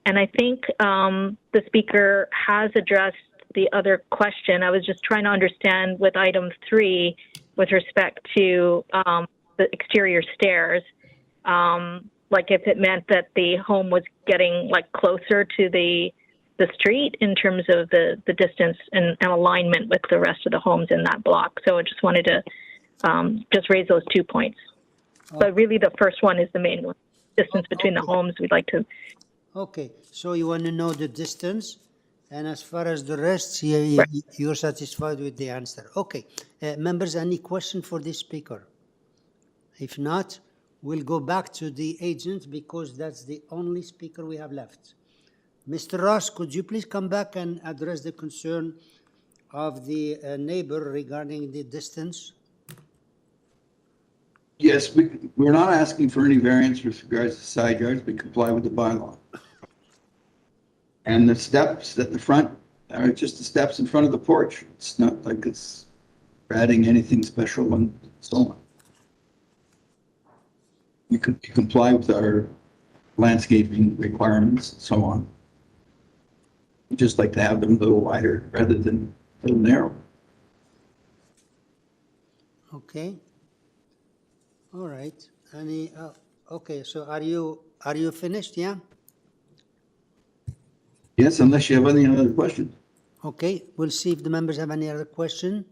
And I think the speaker has addressed the other question. I was just trying to understand with item 3 with respect to the exterior stairs, like if it meant that the home was getting like closer to the street in terms of the distance and alignment with the rest of the homes in that block. So I just wanted to just raise those 2 points. But really the first one is the main one, distance between the homes. We'd like to. Okay, so you want to know the distance, and as far as the rest, you're satisfied with the answer. Okay, members, any question for this speaker? If not, we'll go back to the agent because that's the only speaker we have left. Mr. Ross, could you please come back and address the concern of the neighbor regarding the distance? Yes, we're not asking for any variance with regards to side yards. We comply with the bylaw. And the steps at the front are just the steps in front of the porch. It's not like it's adding anything special and so on. You could comply with our landscaping requirements and so on. We'd just like to have them a little wider rather than a little narrow. Okay. All right. Any? Okay. So are you finished? Yeah. Yes, unless you have any other questions. Okay. We'll see if the members have any other question.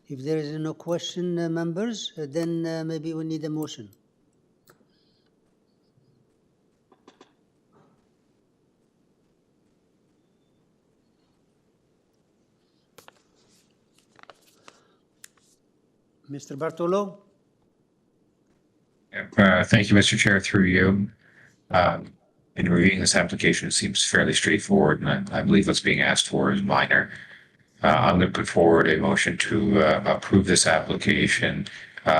If there is no question, members, then maybe we need a motion. Mr. Bartolo? Thank you, Mr. Chair, through you. In reviewing this application, it seems fairly straightforward, and I believe what's being asked for is minor. I'm going to put forward a motion to approve this application,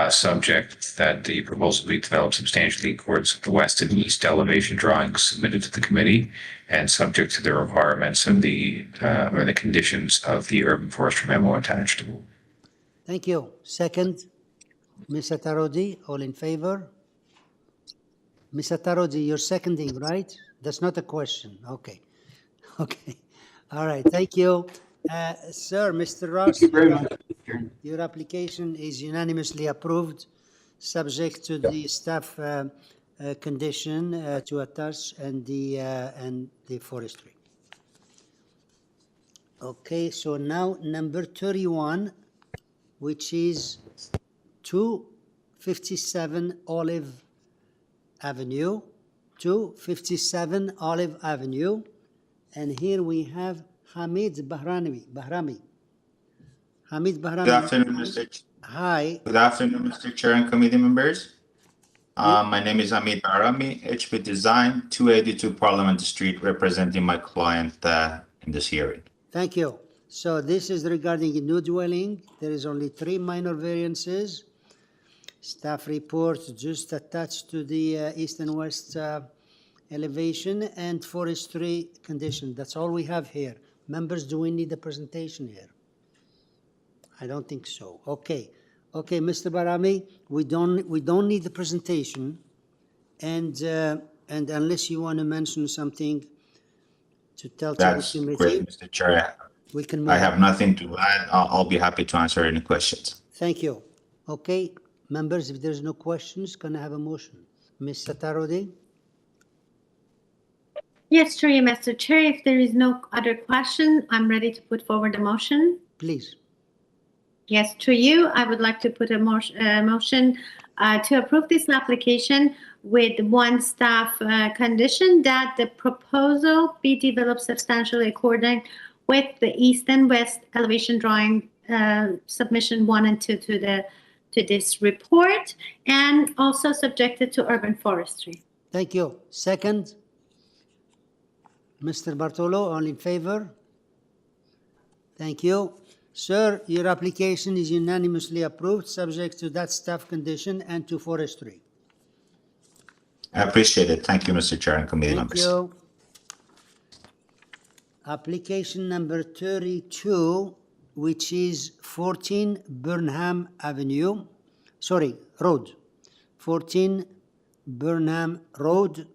subject that the proposal be developed substantially towards the west and east elevation drawings submitted to the committee, and subject to the requirements of the or the conditions of the urban forestry memo attached. Thank you. Second? Ms. Atarodi, all in favor? Ms. Atarodi, you're seconding, right? That's not a question. Okay. Okay. All right. Thank you. Sir, Mr. Ross. Thank you very much. Your application is unanimously approved, subject to the staff condition to attach and the forestry. Okay, so now number 31, which is 257 Olive Avenue, 257 Olive Avenue, and here we have Hamid Bahrami. Hamid Bahrami. Good afternoon, Mr. Hi. Good afternoon, Mr. Chair and committee members. My name is Hamid Bahrami, HP Design, 282 Parliament Street, representing my client in this hearing. Thank you. So this is regarding a new dwelling. There is only 3 minor variances. Staff report just attached to the east and west elevation and forestry condition. That's all we have here. Members, do we need a presentation here? I don't think so. Okay. Okay, Mr. Bahrami, we don't need the presentation, and unless you want to mention something to tell to That's the committee, great, Mr. Chair. we can move I have on. nothing to add. I'll be happy to answer any questions. Thank you. Okay, members, if there's no questions, can I have a motion? Ms. Satarodi? Yes, through you, Mr. Chair. If there is no other question, I'm ready to put forward a motion. Please. Yes, through you, I would like to put a motion to approve this application with one staff condition that the proposal be developed substantially according with the east and west elevation drawing submission 1 and 2 to this report, and also subjected to urban forestry. Thank you. Second? Mr. Bartolo, all in favor? Thank you. Sir, your application is unanimously approved, subject to that staff condition and to forestry. I appreciate it. Thank you, Mr. Chair and committee Thank members. you. Application number 32, which is 14 Birnham Avenue, Road. 14 Birnham Road,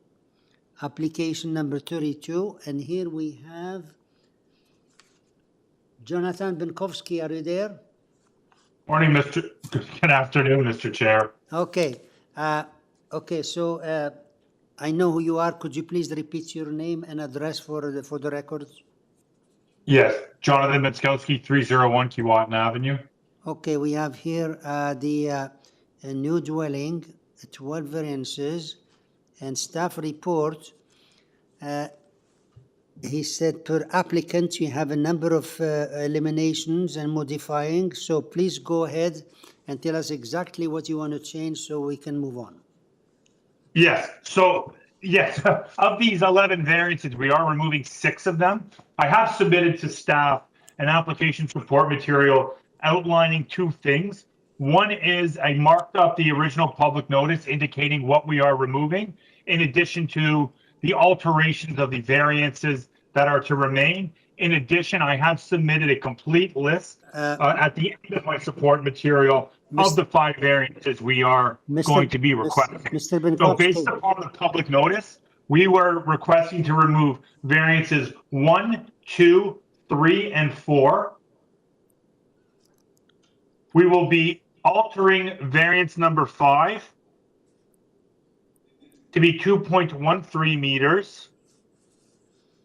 application number 32, and here we have Jonathan Benkowski. Are you there? Morning, good afternoon, Mr. Chair. Okay. Okay, so I know who you are. Could you please repeat your name and address for the records? Yes, Jonathan Metskowski, 301 Keewatin Avenue. Okay, we have here the new dwelling, 12 variances, and staff report. He said per applicant you have a number of eliminations and modifying, so please go ahead and tell us exactly what you want to change so we can move on. Yes, so yes, of these 11 variances, we are removing 6 of them. I have submitted to staff an application support material outlining 2 things. One is I marked up the original public notice indicating what we are removing, in addition to the alterations of the variances that are to remain. In addition, I have submitted a complete list at the end of my support material of the 5 variances we are going to be requesting. So based upon the public notice, we were requesting to remove variances 1, 2, 3, and 4. We will be altering variance number 5 to be 2.13 meters.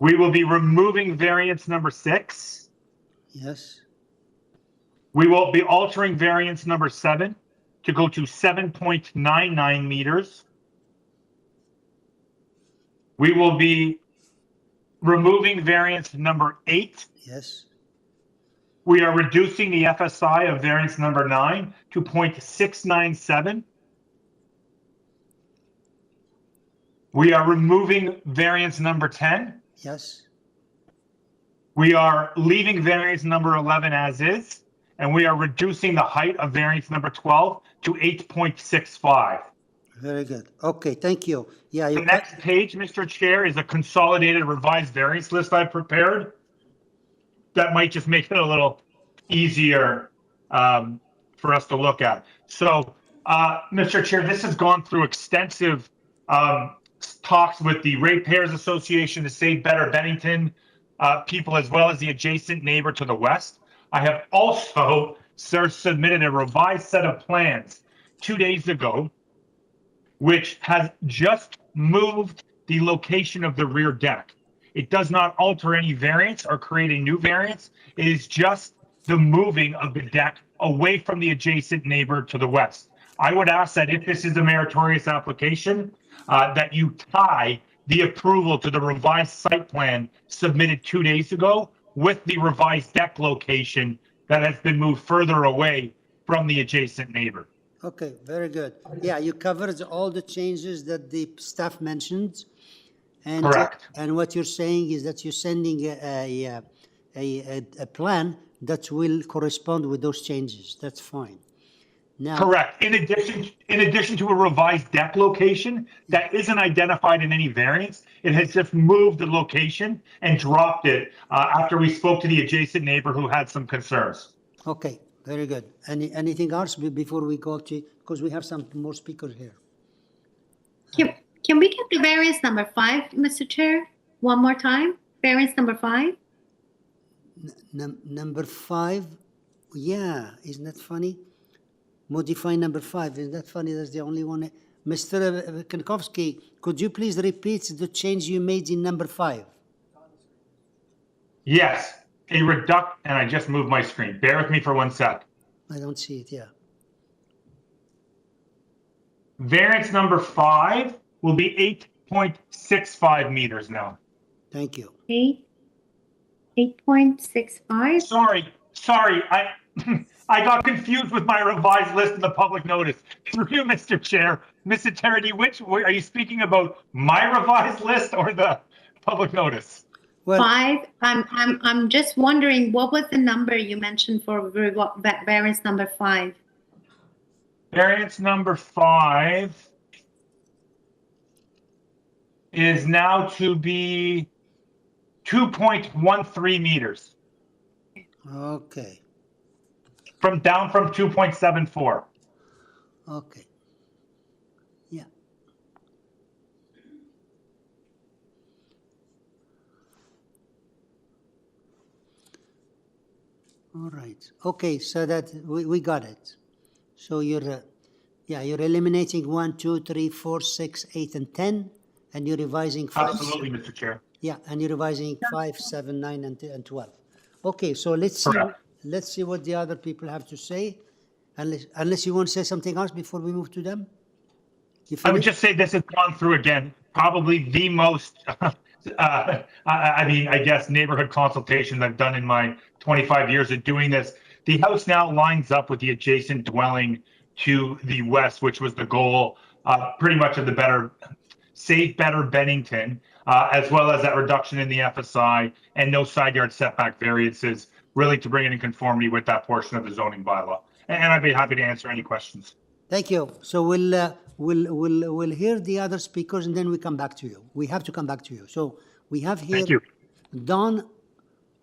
We will be removing variance number 6. Yes. We will be altering variance number 7 to go to 7.99 meters. We will be removing variance number 8. Yes. We are reducing the FSI of variance number 9 to 0.697. We are removing variance number 10. Yes. We are leaving variance number 11 as is, and we are reducing the height of variance number 12 to 8.65. Very good. Okay, thank you. Yeah. The next page, Mr. Chair, is a consolidated revised variance list I prepared. That might just make it a little easier for us to look at. So Mr. Chair, this has gone through extensive talks with the Ratepayers Association, the Save Better Bennington people, as well as the adjacent neighbor to the west. I have also, sir, submitted a revised set of plans 2 days ago, which has just moved the location of the rear deck. It does not alter any variance or create a new variance. It is just the moving of the deck away from the adjacent neighbor to the west. I would ask that if this is a meritorious application, that you tie the approval to the revised site plan submitted 2 days ago with the revised deck location that has been moved further away from the adjacent neighbor. Okay, very good. Yeah, you covered all the changes that the staff mentioned. And, correct. And what you're saying is that you're sending a plan that will correspond with those changes. That's fine. Now, correct. In addition to a revised deck location that isn't identified in any variance, it has just moved the location and dropped it after we spoke to the adjacent neighbor who had some concerns. Okay, very good. Anything else before we go to, because we have some more speakers here. Can we get the variance number 5, Mr. Chair, one more time? Variance number 5? Number 5, yeah, isn't that funny? Modify number 5, isn't that funny? That's the only one. Mr. Kankowski, could you please repeat the change you made in number 5? Yes, and I just moved my screen. Bear with me for 1 sec. I don't see it, yeah. Variance number 5 will be 8.65 meters now. Thank you. 8.65? Sorry, I got confused with my revised list in the public notice. Through you, Mr. Chair. Mr. Tarady, are you speaking about my revised list or the public notice? Well, 5. I'm just wondering, what was the number you mentioned for variance number 5? Variance number 5 is now to be 2.13 meters. Okay. Down from 2.74. Okay. Yeah. All right. Okay, so that we got it. So you're eliminating 1, 2, 3, 4, 6, 8, and 10, and you're revising 5. Absolutely, Mr. Chair. Yeah, and you're revising 5, 7, 9, and 12. Okay, so let's see. Correct. Let's see what the other people have to say. Unless you want to say something else before we move to them. I would just say this has gone through again, probably the most. I guess neighborhood consultations I've done in my 25 years of doing this. The house now lines up with the adjacent dwelling to the west, which was the goal, pretty much of the Save Better Bennington, as well as that reduction in the FSI and no side yard setback variances, really to bring it in conformity with that portion of the zoning bylaw. And I'd be happy to answer any questions. Thank you. So we'll hear the other speakers and then we come back to you. We have to come back to you. So we have here Don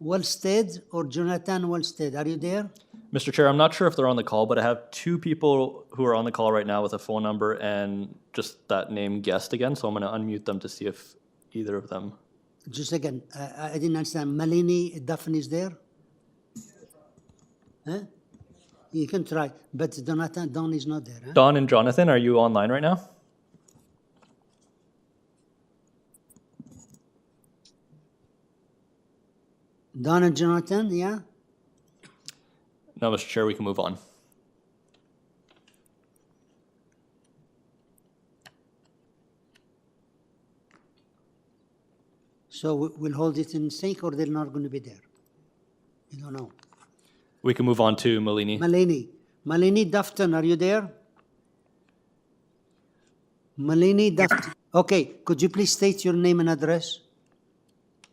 Wellstead or Jonathan Wellstead. Are you there? Mr. Chair, I'm not sure if they're on the call, but I have 2 people who are on the call right now with a phone number and just that name guessed again. So I'm going to unmute them to see if either of them. Just again, I didn't understand. Malini Duffin is there? Huh? You can try, but Don is not there. Huh? Don and Jonathan, are you online right now? Don and Jonathan, yeah? No, Mr. Chair, we can move on. So we'll hold it in sync or they're not going to be there? You don't know. We can move on to Malini. Malini Dufton, are you there? Malini Dufton. Okay, could you please state your name and address?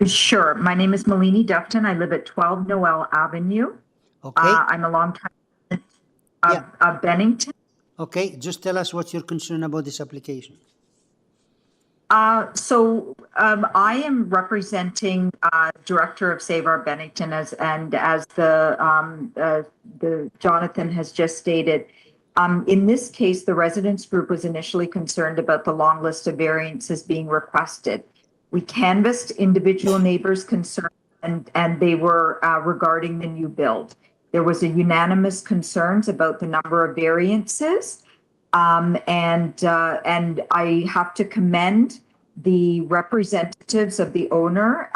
Sure. My name is Malini Dufton. I live at 12 Noel Avenue. Okay. I'm a longtime resident of Bennington. Okay, just tell us what's your concern about this application. I am representing Director of Save Our Bennington as the Jonathan has just stated. In this case, the residents group was initially concerned about the long list of variances being requested. We canvassed individual neighbors' concerns and they were regarding the new build. There was a unanimous concerns about the number of variances. And I have to commend the representatives of the owner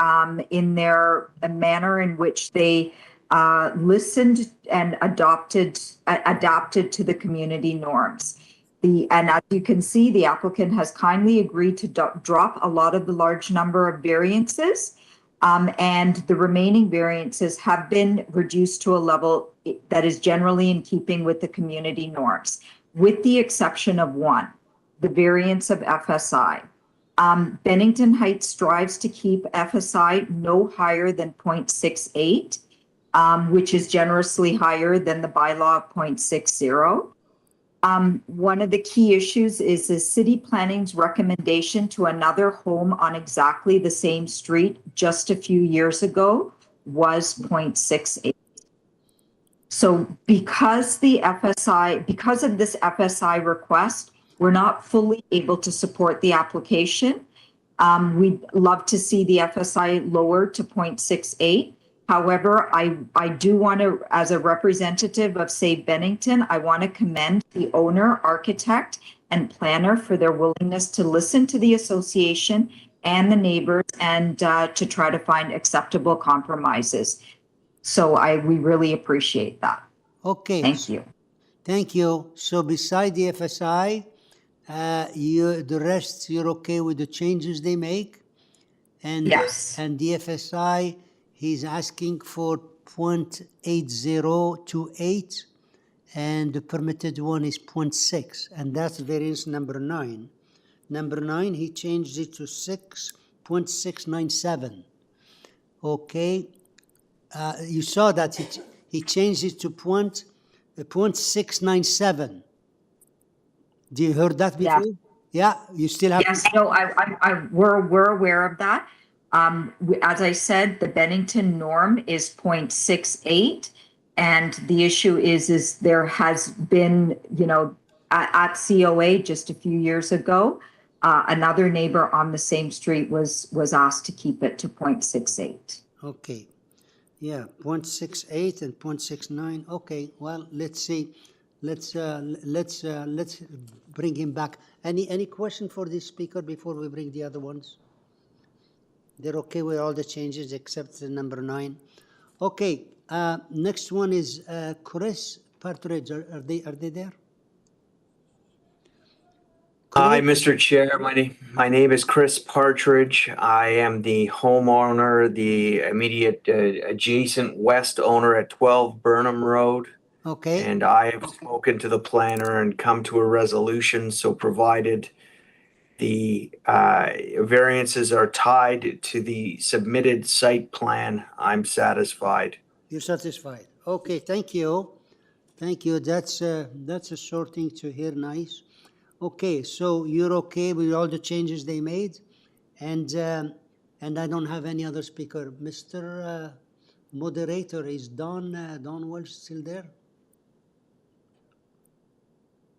in their manner in which they listened and adapted to the community norms. And as you can see, the applicant has kindly agreed to drop a lot of the large number of variances, and the remaining variances have been reduced to a level that is generally in keeping with the community norms, with the exception of one, the variance of FSI. Bennington Heights strives to keep FSI no higher than 0.68, which is generously higher than the bylaw of 0.60. One of the key issues is the city planning's recommendation to another home on exactly the same street just a few years ago was 0.68. So because of this FSI request, we're not fully able to support the application. We'd love to see the FSI lowered to 0.68. However, I do want to, as a representative of Save Bennington, I want to commend the owner, architect, and planner for their willingness to listen to the association and the neighbors and to try to find acceptable compromises. So we really appreciate that. Okay. Thank you. Thank you. So beside the FSI, the rest, you're okay with the changes they make? And, yes. And the FSI, he's asking for 0.8028, and the permitted one is 0.6, and that's variance number 9. Number 9, he changed it to 6.697. Okay. You saw that he changed it to 0.697. Do you heard that before? Yeah, you still have. Yes, no, we're aware of that. As I said, the Bennington norm is 0.68, and the issue is there has been, at COA just a few years ago, another neighbor on the same street was asked to keep it to 0.68. Okay. Yeah, 0.68 and 0.69. Okay, well, let's see. Let's bring him back. Any question for this speaker before we bring the other ones? They're okay with all the changes except the number 9. Okay, next one is Chris Partridge. Are they there? Hi, Mr. Chair. My name is Chris Partridge. I am the homeowner, the immediate adjacent west owner at 12 Birnham Road. Okay. And I have spoken to the planner and come to a resolution. So provided the variances are tied to the submitted site plan, I'm satisfied. You're satisfied. Okay, thank you. Thank you. That's a short thing to hear. Nice. Okay, so you're okay with all the changes they made, and I don't have any other speaker. Mr. Moderator, is Don Welsh still there?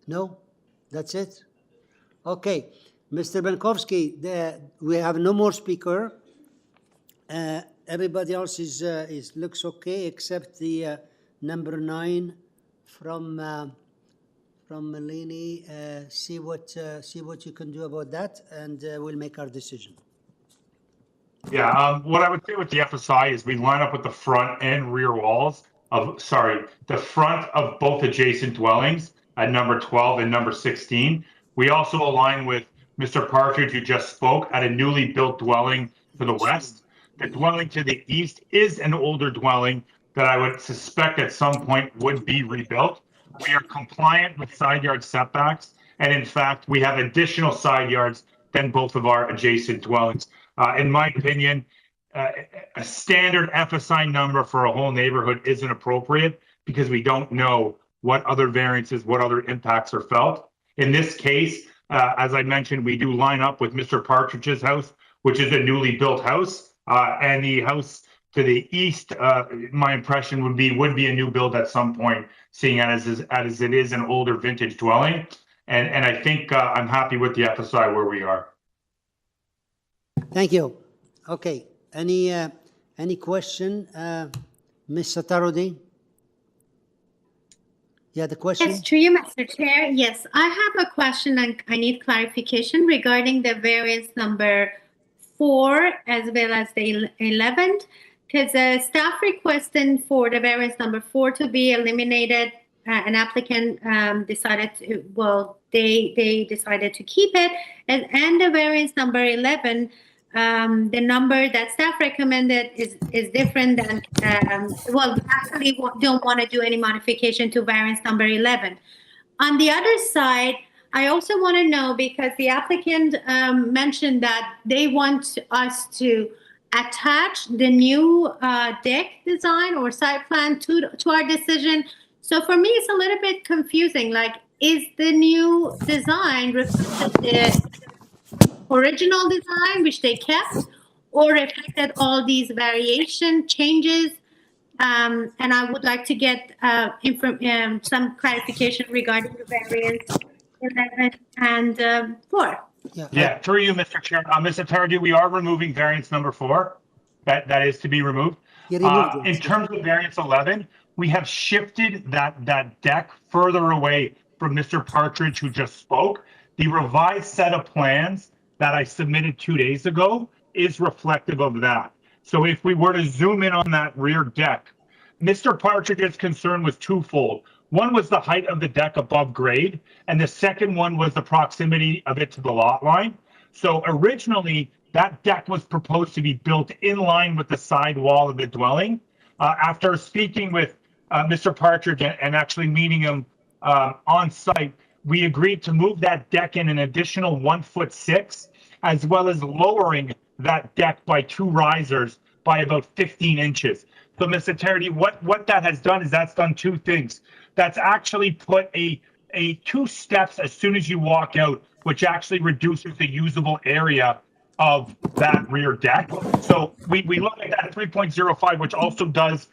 No, that's it. Okay, Mr. Benkovsky, we have no more speaker. Everybody else looks okay except the number 9 from Melanie. See what you can do about that, and we'll make our decision. Yeah, what I would say with the FSI is we line up with the front and rear walls the front of both adjacent dwellings at number 12 and number 16. We also align with Mr. Partridge, who just spoke, at a newly built dwelling to the west. The dwelling to the east is an older dwelling that I would suspect at some point would be rebuilt. We are compliant with side yard setbacks, and in fact, we have additional side yards than both of our adjacent dwellings. In my opinion, a standard FSI number for a whole neighborhood isn't appropriate because we don't know what other variances, what other impacts are felt. In this case, as I mentioned, we do line up with Mr. Partridge's house, which is a newly built house, and the house To the east, my impression would be a new build at some point, seeing as it is an older vintage dwelling. And I think I'm happy with the FSI where we are. Thank you. Okay. Any question, Ms. Satarodi? Yeah, the question. Yes, through you, Mr. Chair. Yes, I have a question and I need clarification regarding the variance number 4 as well as the 11th, because staff requesting for the variance number 4 to be eliminated. An applicant decided to, well, they decided to keep it, and the variance number 11. The number that staff recommended is different than, well, we actually don't want to do any modification to variance number 11. On the other side, I also want to know, because the applicant mentioned that they want us to attach the new deck design or site plan to our decision. So for me, it's a little bit confusing. Like, is the new design reflected the original design, which they kept, or reflected all these variation changes? And I would like to get some clarification regarding the variance 11 and 4. Yeah, through you, Mr. Chair. Mr. Tardy, we are removing variance number 4. That is to be removed. In terms of variance 11, we have shifted that deck further away from Mr. Partridge, who just spoke. The revised set of plans that I submitted 2 days ago is reflective of that. So if we were to zoom in on that rear deck, Mr. Partridge's concern was twofold. One was the height of the deck above grade, and the second one was the proximity of it to the lot line. So originally, that deck was proposed to be built in line with the side wall of the dwelling. After speaking with Mr. Partridge and actually meeting him on site, we agreed to move that deck in an additional 1'6", as well as lowering that deck by 2 risers by about 15 inches. So, Mr. Tardy, what that has done is that's done 2 things. That's actually put a 2 steps as soon as you walk out, which actually reduces the usable area of that rear deck. So we look at that 3.05, which also does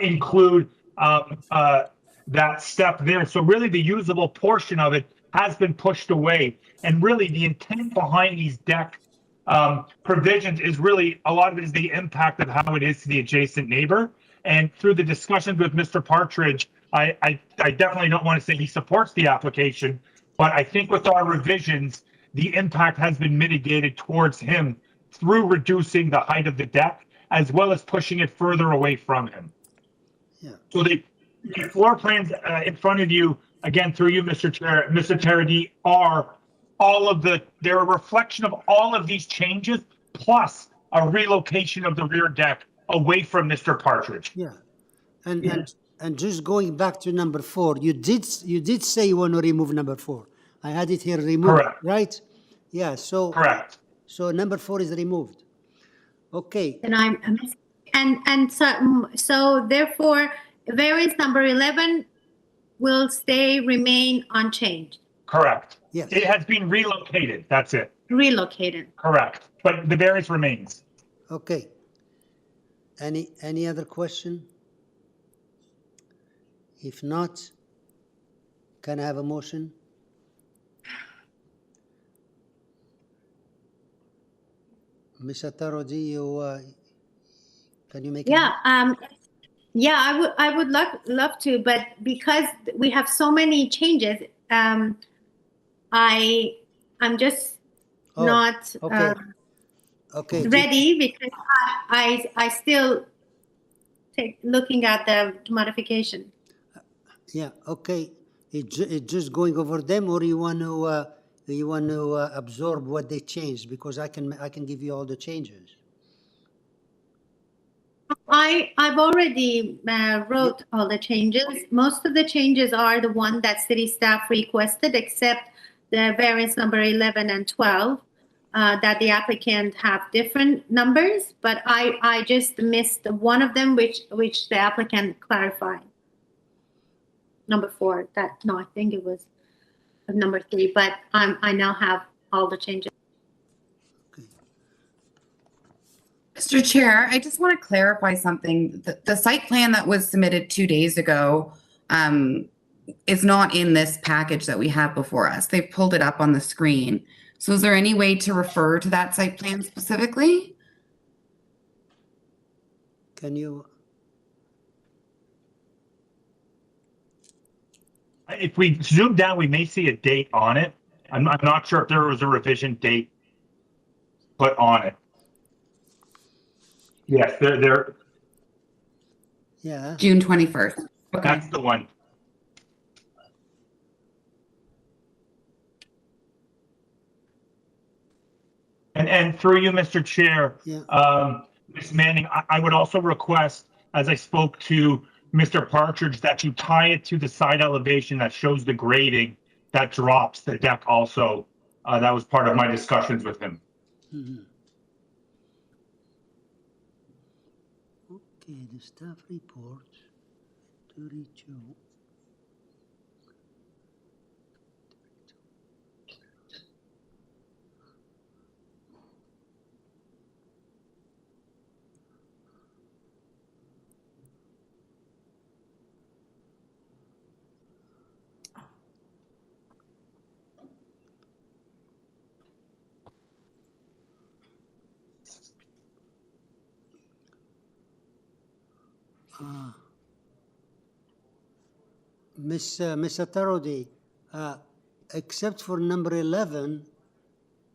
include that step there. So really the usable portion of it has been pushed away. And really the intent behind these deck provisions is really, a lot of it is the impact of how it is to the adjacent neighbor. And through the discussions with Mr. Partridge, I definitely don't want to say he supports the application, but I think with our revisions, the impact has been mitigated towards him through reducing the height of the deck, as well as pushing it further away from him. Yeah. So the floor plans in front of you, again, through you, Mr. Chair, Mr. Tarady, are they're a reflection of all of these changes, plus a relocation of the rear deck away from Mr. Partridge. Yeah. And just going back to number 4, you did say you want to remove number 4. I had it here removed, correct. Right? Yeah, so correct. So number 4 is removed. Okay. And so therefore variance number 11 will remain unchanged. Correct. Yes. It has been relocated. That's it. Relocated. Correct. But the variance remains. Okay. Any other question? If not, can I have a motion? Ms. Atarodi, can you make it? Yeah, I would love to, but because we have so many changes, I'm just not ready, because I still looking at the modification. Yeah, okay. It just going over them, or you want to absorb what they changed, because I can give you all the changes. I've already wrote all the changes. Most of the changes are the one that city staff requested, except the variance number 11 and 12, that the applicant have different numbers, but I just missed one of them, which the applicant clarified. Number 4, I think it was number 3, but I now have all the changes. Mr. Chair, I just want to clarify something. The site plan that was submitted 2 days ago is not in this package that we have before us. They've pulled it up on the screen. So is there any way to refer to that site plan specifically? Can you? If we zoom down, we may see a date on it. I'm not sure if there was a revision date put on it. Yes, there. Yeah. June 21st. Okay. That's the one. And through you, Mr. Chair, Ms. Manning, I would also request, as I spoke to Mr. Partridge, that you tie it to the side elevation that shows the grading that drops the deck also. That was part of my discussions with him. Mm-hmm. Okay, the staff report, 32. Miss Atarodi, except for number 11,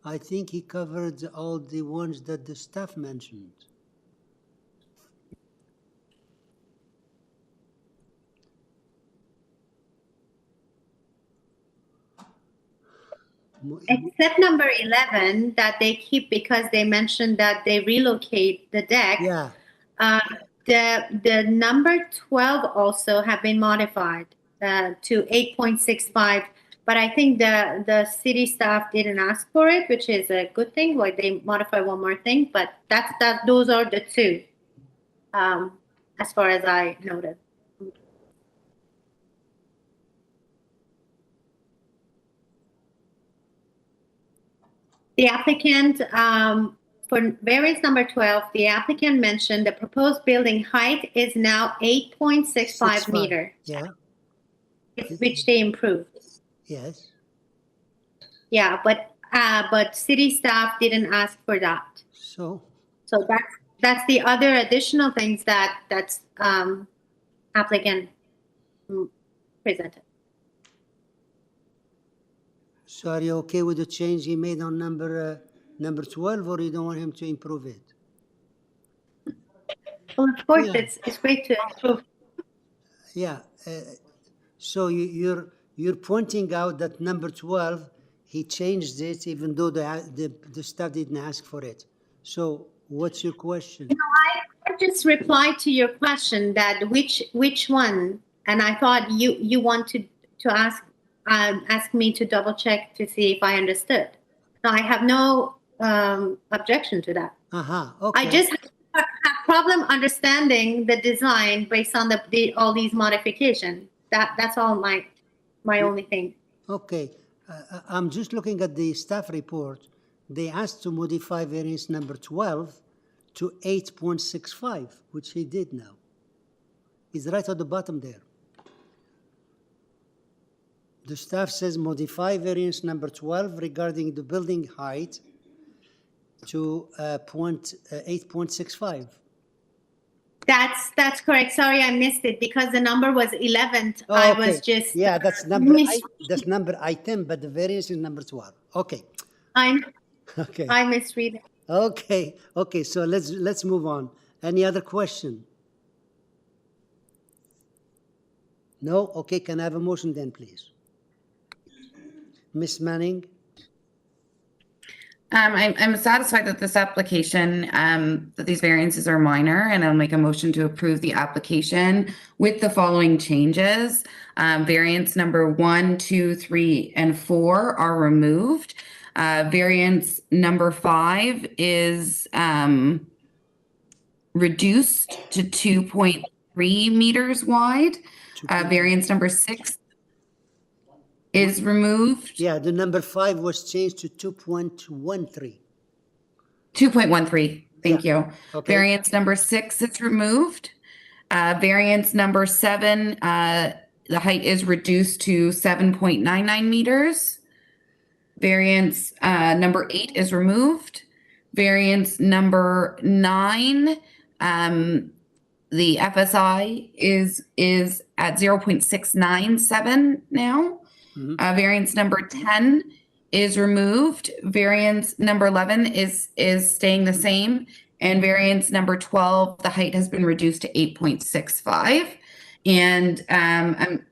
I think he covered all the ones that the staff mentioned. Except number 11 that they keep because they mentioned that they relocate the deck. Yeah. The number 12 also have been modified to 8.65, but I think the city staff didn't ask for it, which is a good thing. Like they modify one more thing, but those are the two, as far as I noted. The applicant, for variance number 12, the applicant mentioned the proposed building height is now 8.65 meter. Yeah. Which they improved. Yes. Yeah, but city staff didn't ask for that. So that's the other additional things that's applicant presented. So are you okay with the change he made on number 12, or you don't want him to improve it? Well, of course, it's great to improve. Yeah. So you're pointing out that number 12, he changed it even though the staff didn't ask for it. So what's your question? I just replied to your question that which one, and I thought you wanted to ask me to double check to see if I understood. No, I have no objection to that. Okay. I just have problem understanding the design based on all these modifications. That's all my only thing. Okay. I'm just looking at the staff report. They asked to modify variance number 12 to 8.65, which he did now. It's right at the bottom there. The staff says modify variance number 12 regarding the building height to 8.65. That's correct. Sorry, I missed it because the number was 11th. Oh, I okay. was just that's number item, but the variance is number 12. Okay. I misread it. Okay. So let's move on. Any other question? No. Okay. Can I have a motion then, please? Ms. Manning? I'm satisfied that this application, that these variances are minor, and I'll make a motion to approve the application with the following changes. Variance number 1, 2, 3, and 4 are removed. Variance number 5 is reduced to 2.3 meters wide. Variance number 6 is removed. Yeah, the number 5 was changed to 2.13. 2.13. Thank you. Okay. Variance number 6 is removed. Variance number 7, the height is reduced to 7.99 meters. Variance number 8 is removed. Variance number 9, the FSI is at 0.697 now. Variance number 10 is removed. Variance number 11 is staying the same. And variance number 12, the height has been reduced to 8.65. And I'm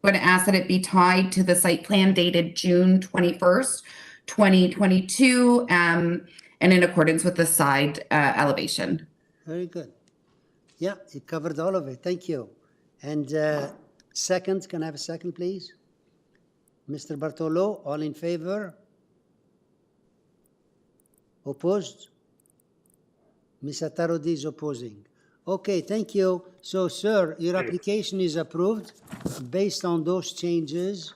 going to ask that it be tied to the site plan dated June 21st, 2022, and in accordance with the side elevation. Very good. Yeah, you covered all of it. Thank you. And second, can I have a second, please? Mr. Bartolo, all in favor? Opposed? Ms. Attarodi is opposing. Okay, thank you. So, sir, your application is approved based on those changes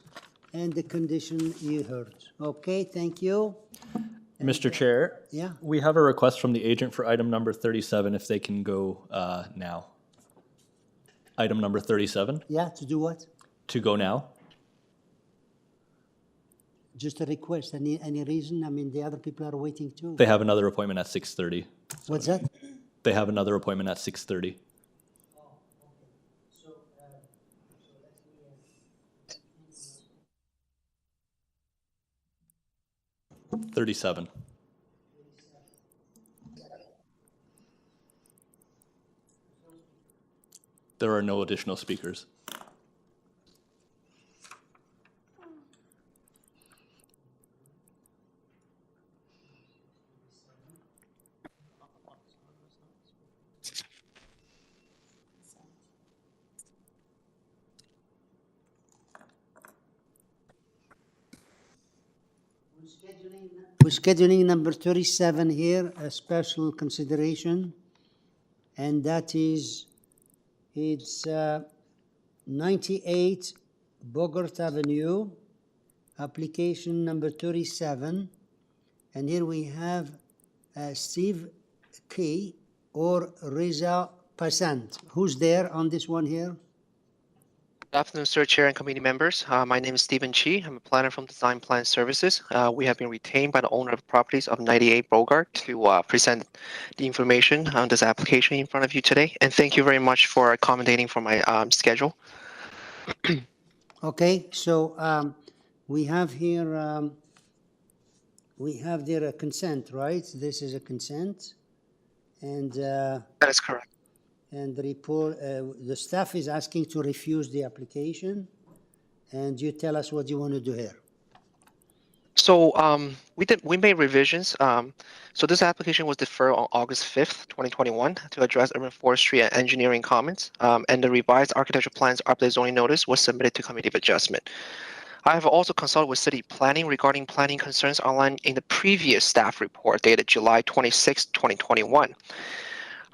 and the condition you heard. Okay, thank you. Mr. Chair, yeah, we have a request from the agent for item number 37, if they can go now. Item number 37? Yeah, to do what? To go now. Just a request. Any reason? I mean, the other people are waiting too. They have another appointment at 6:30. What's that? They have another appointment at 6:30. 37. There are no additional speakers. We're scheduling number 37 here, a special consideration, and that is, it's 98 Bogart Avenue, application number 37, and here we have Steve Key or Reza Passant. Who's there on this one here? Good afternoon, Sir Chair and committee members. My name is Stephen Chi. I'm a planner from Design Plan Services. We have been retained by the owner of the properties of 98 Bogart to present the information on this application in front of you today. And thank you very much for accommodating for my schedule. Okay, so we have here, we have there a consent, right? This is a consent, and that is correct. And the report, the staff is asking to refuse the application, and you tell us what you want to do here. So we made revisions. So this application was deferred on August 5th, 2021 to address urban forestry and engineering comments. And the revised architectural plans update zoning notice was submitted to committee of adjustment. I have also consulted with city planning regarding planning concerns outlined in the previous staff report dated July 26, 2021.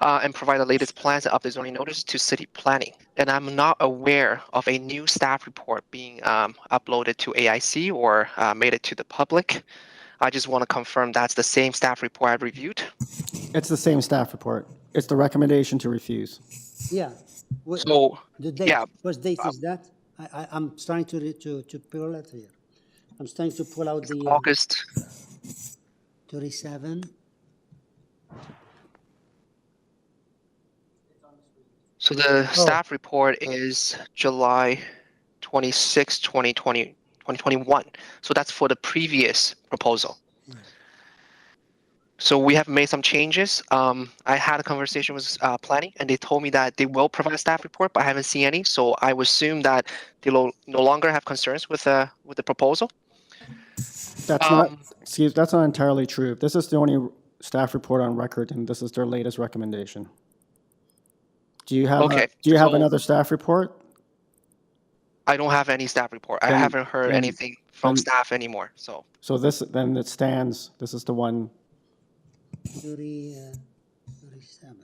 And provide the latest plans and update zoning notice to city planning. And I'm not aware of a new staff report being uploaded to AIC or made it to the public. I just want to confirm that's the same staff report I've reviewed. It's the same staff report. It's the recommendation to refuse. Yeah. So the date, yeah, what date is that? I'm trying to pull it here. I'm trying to pull out the August 37. So the staff report is July 26, 2021. So that's for the previous proposal. So we have made some changes. I had a conversation with planning, and they told me that they will provide a staff report, but I haven't seen any. So I would assume that they will no longer have concerns with the proposal. That's that's not entirely true. This is the only staff report on record, and this is their latest recommendation. Do you have another staff report? I don't have any staff report. I haven't heard anything from staff anymore. So this then it stands. This is the one. 37.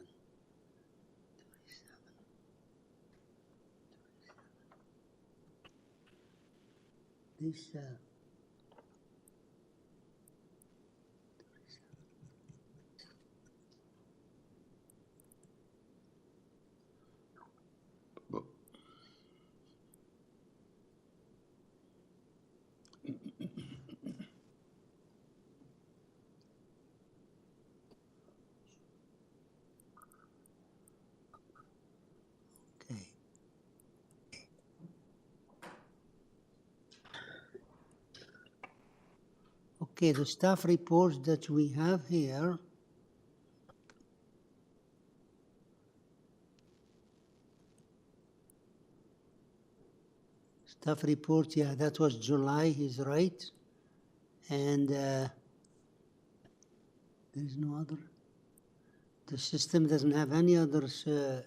This Okay, the staff report that we have here. Staff report, yeah, that was July, he's right. And there is no other. The system doesn't have any others. There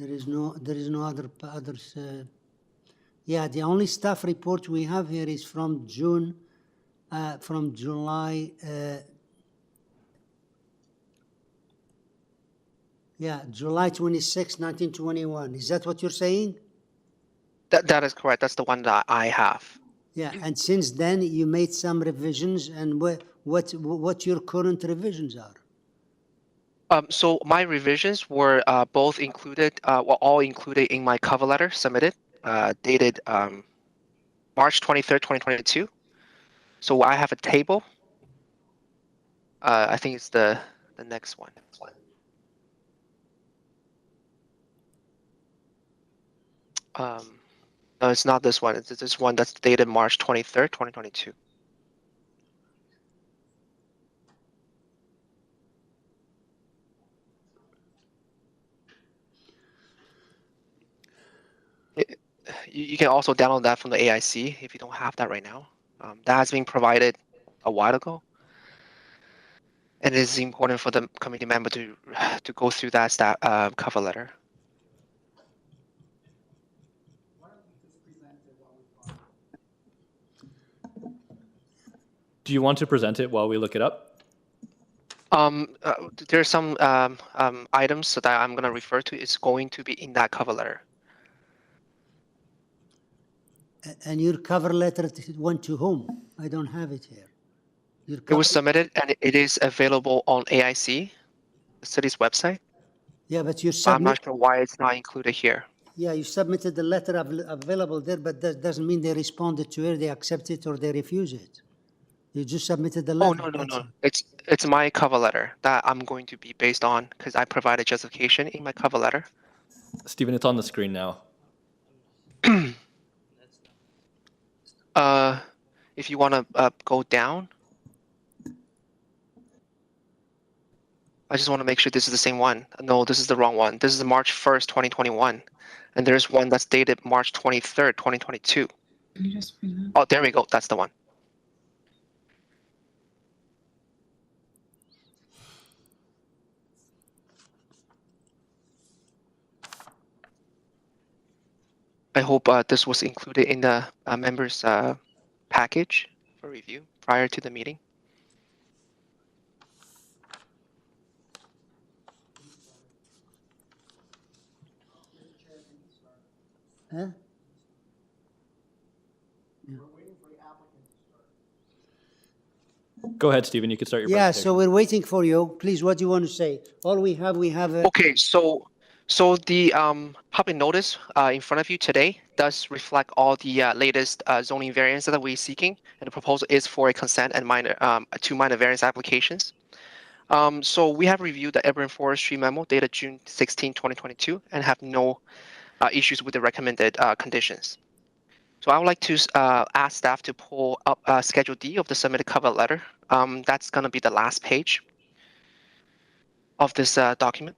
is no others. Yeah, the only staff report we have here is from July. Yeah, July 26, 1921. Is that what you're saying? That is correct. That's the one that I have. Yeah, and since then you made some revisions, and what your current revisions are? So my revisions were both included, were all included in my cover letter submitted, dated March 23rd, 2022. So I have a table. I think it's the next one. No, it's not this one. It's this one that's dated March 23rd, 2022. You can also download that from the AIC if you don't have that right now. That has been provided a while ago. And it is important for the committee member to go through that cover letter. Do you want to present it while we look it up? There's some items that I'm going to refer to. It's going to be in that cover letter. And your cover letter went to whom? I don't have it here. It was submitted and it is available on AIC, the city's website. Yeah, but you I'm not sure why it's not included here. Yeah, you submitted the letter available there, but that doesn't mean they responded to it, they accept it, or they refuse it. You just submitted the letter. Oh, no. It's my cover letter that I'm going to be based on because I provided justification in my cover letter. Stephen, it's on the screen now. If you want to go down. I just want to make sure this is the same one. No, this is the wrong one. This is March 1st, 2021. And there's one that's dated March 23rd, 2022. Oh, there we go. That's the one. I hope this was included in the members' package for review prior to the meeting. Huh? Go ahead, Stephen. You can start your Yeah, presentation. so we're waiting for you. Please, what do you want to say? All we have Okay, so the public notice in front of you today does reflect all the latest zoning variants that we're seeking, and the proposal is for a consent and two minor variance applications. So we have reviewed the urban forestry memo dated June 16, 2022, and have no issues with the recommended conditions. So I would like to ask staff to pull up Schedule D of the submitted cover letter. That's going to be the last page of this document.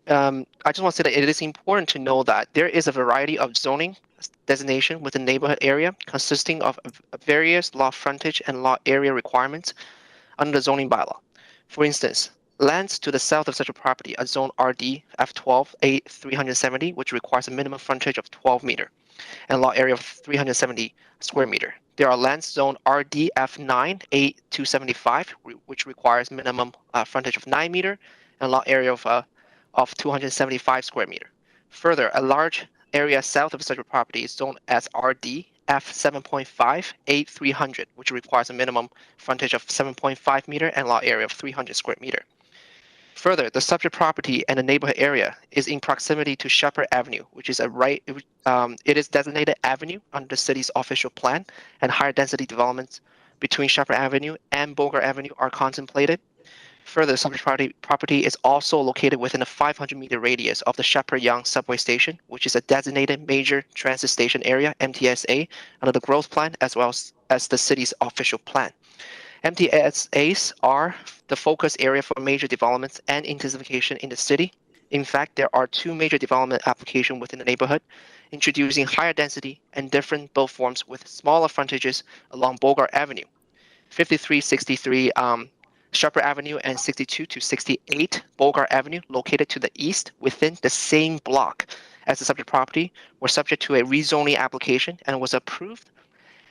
I just want to say that it is important to know that there is a variety of zoning designation within the neighborhood area consisting of various lot frontage and lot area requirements under the zoning bylaw. For instance, lands to the south of such a property are zone RD F12 A370, which requires a minimum frontage of 12 meter and lot area of 370 square meter. There are lands zone RD F9 A275, which requires minimum frontage of 9 meter and lot area of 275 square meter. Further, a large area south of such a property is zoned as RD F7.5 A300, which requires a minimum frontage of 7.5 meter and lot area of 300 square meter. Further, the subject property and the neighborhood area is in proximity to Shepherd Avenue, which is it is designated avenue under the city's official plan, and higher density developments between Shepherd Avenue and Bogart Avenue are contemplated. Further, the subject property is also located within a 500-meter radius of the Shepherd Young subway station, which is a designated major transit station area, MTSA, under the growth plan as well as the city's official plan. MTSAs are the focus area for major developments and intensification in the city. In fact, there are 2 major development applications within the neighborhood, introducing higher density and different build forms with smaller frontages along Bogart Avenue, 5363 Shepherd Avenue and 62 to 68 Bogart Avenue, located to the east within the same block as the subject property, were subject to a rezoning application and was approved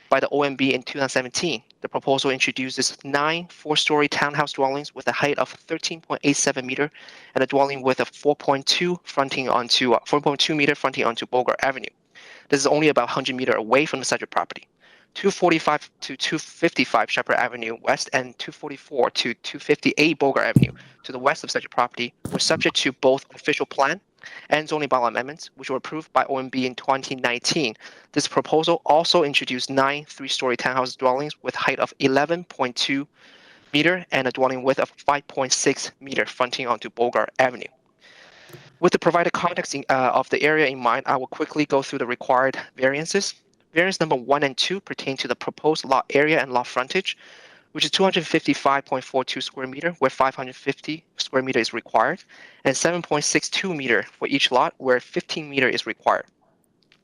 by the OMB in 2017. The proposal introduces 9 4-story townhouse dwellings with a height of 13.87 meter and a dwelling width of 4.2 meter fronting onto Bogart Avenue. This is only about 100 meter away from the subject property. 245 to 255 Shepherd Avenue West and 244 to 258 Bogart Avenue to the west of subject property were subject to both official plan and zoning bylaw amendments, which were approved by OMB in 2019. This proposal also introduced 9 3-story townhouse dwellings with height of 11.2 meter and a dwelling width of 5.6 meter fronting onto Bogart Avenue. With the provided context of the area in mind, I will quickly go through the required variances. Variance number 1 and 2 pertain to the proposed lot area and lot frontage, which is 255.42 square meter, where 550 square meter is required, and 7.62 meter for each lot, where 15 meter is required.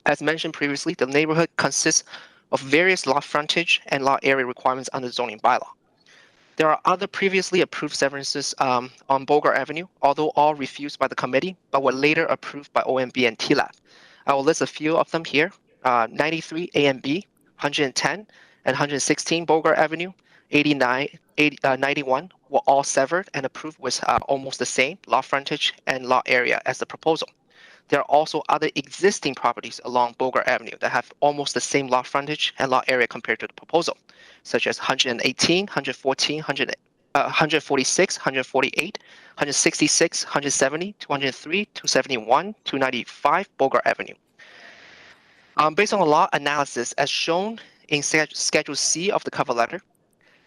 As mentioned previously, the neighborhood consists of various lot frontage and lot area requirements under the zoning bylaw. There are other previously approved variances on Bogart Avenue, although all refused by the committee, but were later approved by OMB and TLAP. I will list a few of them here. 93 A and B, 110 and 116 Bogart Avenue, 91 were all severed and approved with almost the same lot frontage and lot area as the proposal. There are also other existing properties along Bogart Avenue that have almost the same lot frontage and lot area compared to the proposal, such as 118, 114, 146, 148, 166, 170, 203, 271, 295 Bogart Avenue. Based on the lot analysis as shown in Schedule C of the cover letter,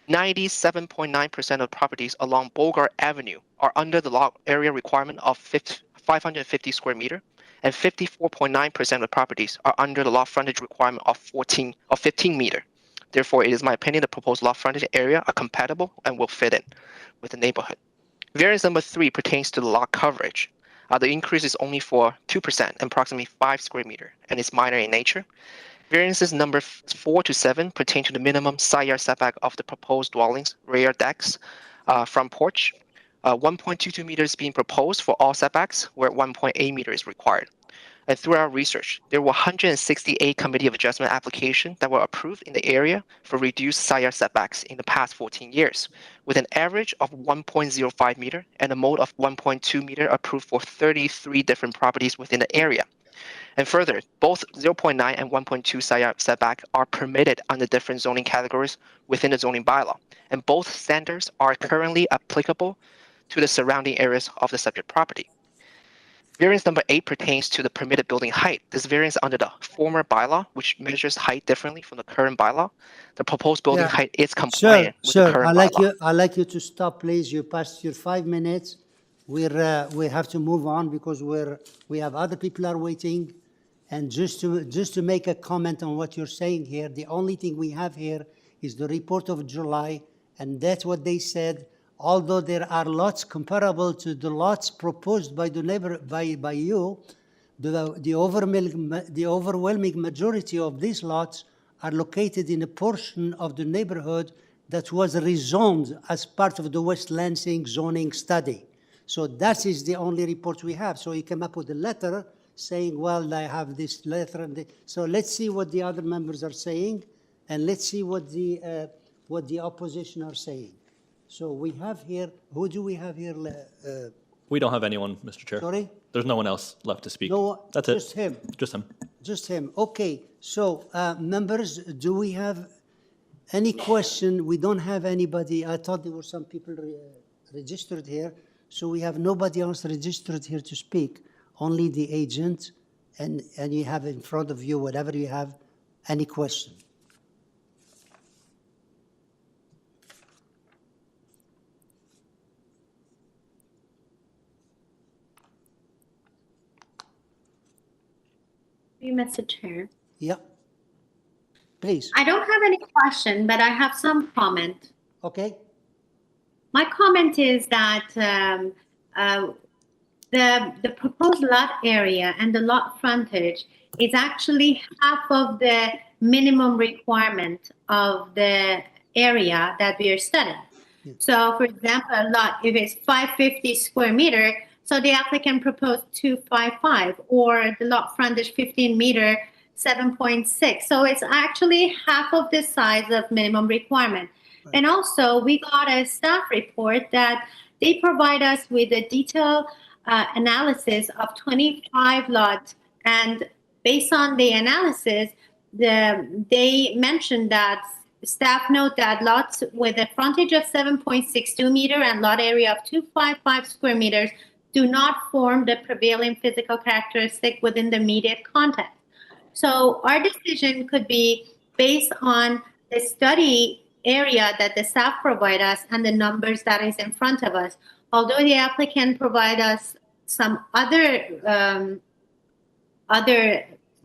97.9% of properties along Bogart Avenue are under the lot area requirement of 550 square meter, and 54.9% of properties are under the lot frontage requirement of 15 meter. Therefore, it is my opinion the proposed lot frontage area are compatible and will fit in with the neighborhood. Variance number 3 pertains to the lot coverage. The increase is only for 2%, approximately 5 square meter, and is minor in nature. Variances number 4 to 7 pertain to the minimum side yard setback of the proposed dwellings, rear decks, front porch. 1.22 meters being proposed for all setbacks, where 1.8 meter is required. And through our research, there were 168 Committee of Adjustment applications that were approved in the area for reduced side yard setbacks in the past 14 years, with an average of 1.05 meter and a mode of 1.2 meter approved for 33 different properties within the area. And further, both 0.9 and 1.2 side yard setback are permitted under different zoning categories within the zoning bylaw, and both standards are currently applicable to the surrounding areas of the subject property. Variance number 8 pertains to the permitted building height. This variance under the former bylaw, which measures height differently from the current bylaw. The proposed building height is compliant with the current bylaw. I'd like you to stop, please. You passed your 5 minutes. We have to move on because we have other people are waiting. And just to make a comment on what you're saying here, the only thing we have here is the report of July, and that's what they said. Although there are lots comparable to the lots proposed by the neighbor by you, the overwhelming majority of these lots are located in a portion of the neighborhood that was rezoned as part of the West Lansing zoning study. So that is the only report we have. So he came up with a letter saying, well, I have this letter. And so let's see what the other members are saying, and let's see what the opposition are saying. So we have here, who do we have here? We don't have anyone, Mr. Chair. Sorry? There's no one else left to speak. No, that's it. Just him. Just him. Just him. Okay. So members, do we have any question? We don't have anybody. I thought there were some people registered here. So we have nobody else registered here to speak, only the agent, and you have in front of you, whatever you have, any question. you, Mr. Chair. Yeah. Please. I don't have any question, but I have some comment. Okay. My comment is that the proposed lot area and the lot frontage is actually half of the minimum requirement of the area that we are studying. So, for example, a lot, if it's 550 square meter, so the applicant proposed 255, or the lot frontage 15 meter, 7.6. So it's actually half of the size of minimum requirement. Right. And also, we got a staff report that they provide us with a detailed analysis of 25 lots, and based on the analysis, they mentioned that staff note that lots with a frontage of 7.62 meter and lot area of 255 square meters do not form the prevailing physical characteristic within the immediate context. So our decision could be based on the study area that the staff provide us and the numbers that is in front of us. Although the applicant provide us some other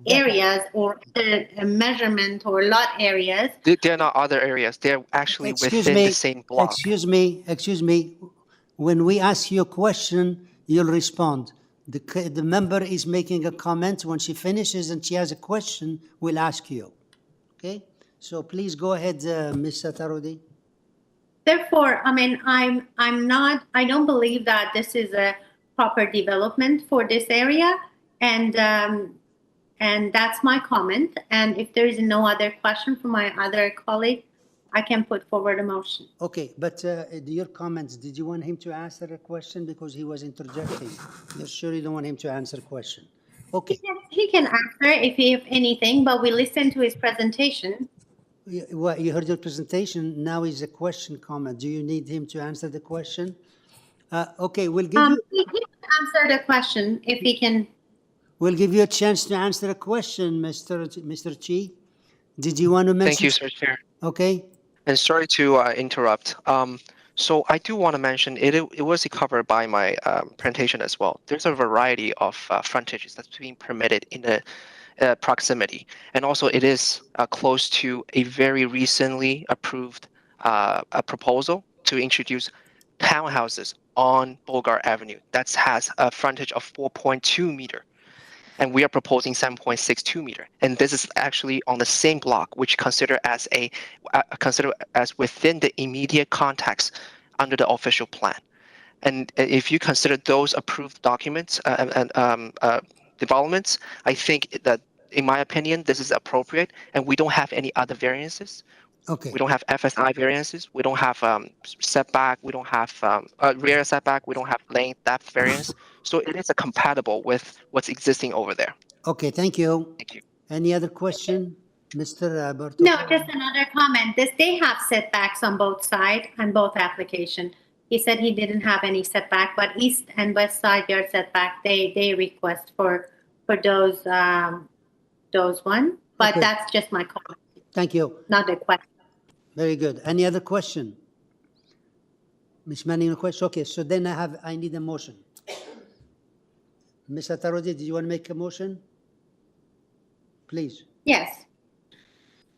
areas or measurement or lot areas. They're not other areas. They're actually within the same block. Excuse me. When we ask you a question, you'll respond. The member is making a comment. When she finishes and she has a question, we'll ask you. Okay? So please go ahead, Ms. Satarodi. Therefore, I mean, I don't believe that this is a proper development for this area, and that's my comment. And if there is no other question from my other colleague, I can put forward a motion. Okay, but your comments, did you want him to answer a question because he was interjecting? You're sure you don't want him to answer a question? Okay. He can answer if he have anything, but we listened to his presentation. Well, you heard your presentation. Now is a question comment. Do you need him to answer the question? Okay, we'll give you... He can answer the question if he can. We'll give you a chance to answer a question, Mr. Chi. Did you want to mention... Thank you, Sir Chair. Okay. And sorry to interrupt. So I do want to mention, it was covered by my presentation as well. There's a variety of frontages that's being permitted in the proximity. And also it is close to a very recently approved a proposal to introduce townhouses on Bogart Avenue that has a frontage of 4.2 meter. And we are proposing 7.62 meter. And this is actually on the same block, which consider as within the immediate context under the official plan. And if you consider those approved documents and developments, I think that, in my opinion, this is appropriate, and we don't have any other variances. Okay. We don't have FSI variances. We don't have setback. We don't have rear setback. We don't have length, depth variance. So it is compatible with what's existing over there. Okay, thank you. Thank you. Any other question, Mr. Berto? No, just another comment. They have setbacks on both sides and both application. He said he didn't have any setback, but east and west side yard setback, they request for those one. But Okay. that's just my comment, Thank you. not a question. Very good. Any other question? Ms. Manning, a question? Okay, so then I need a motion. Ms. Atarodi, did you want to make a motion? Please. Yes.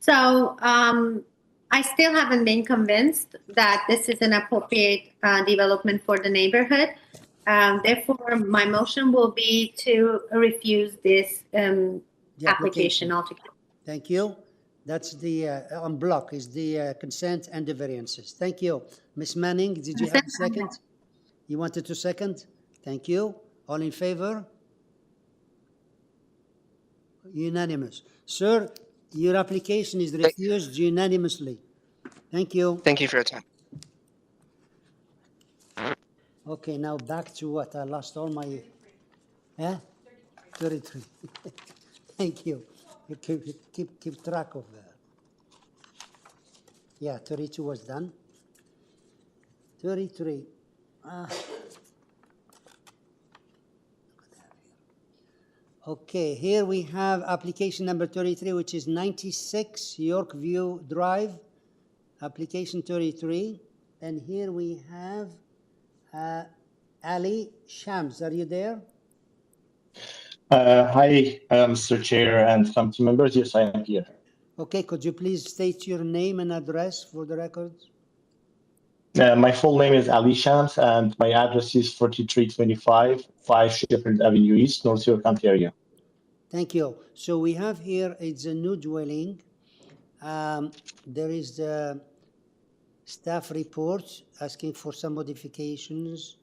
So I still haven't been convinced that this is an appropriate development for the neighborhood. Therefore, my motion will be to refuse this application altogether. Thank you. That's the on block is the consent and the variances. Thank you. Ms. Manning, did you have a second? You wanted to second? Thank you. All in favor? Unanimous. Sir, your application is refused unanimously. Thank you. Thank you for your time. Okay, now back to what? I lost all my... 33. Thank you. Keep track of that. Yeah, 32 was done. 33. Okay, here we have application number 33, which is 96 Yorkview Drive, application 33. And here we have Ali Shams. Are you there? Hi, Mr. Chair and committee members. Yes, I am here. Okay, could you please state your name and address for the record? My full name is Ali Shams, and my address is 4325 5 Shepherd Avenue East, North York, Ontario. Thank you. So we have here, it's a new dwelling. There is the staff report asking for some modifications,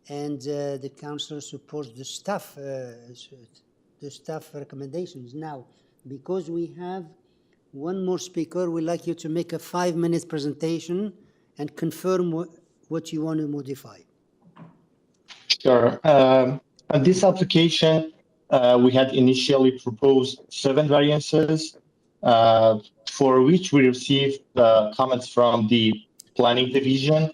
and the council supports the staff recommendations. Now, because we have one more speaker, we'd like you to make a 5-minute presentation and confirm what you want to modify. Sure. On this application, we had initially proposed 7 variances, for which we received comments from the planning division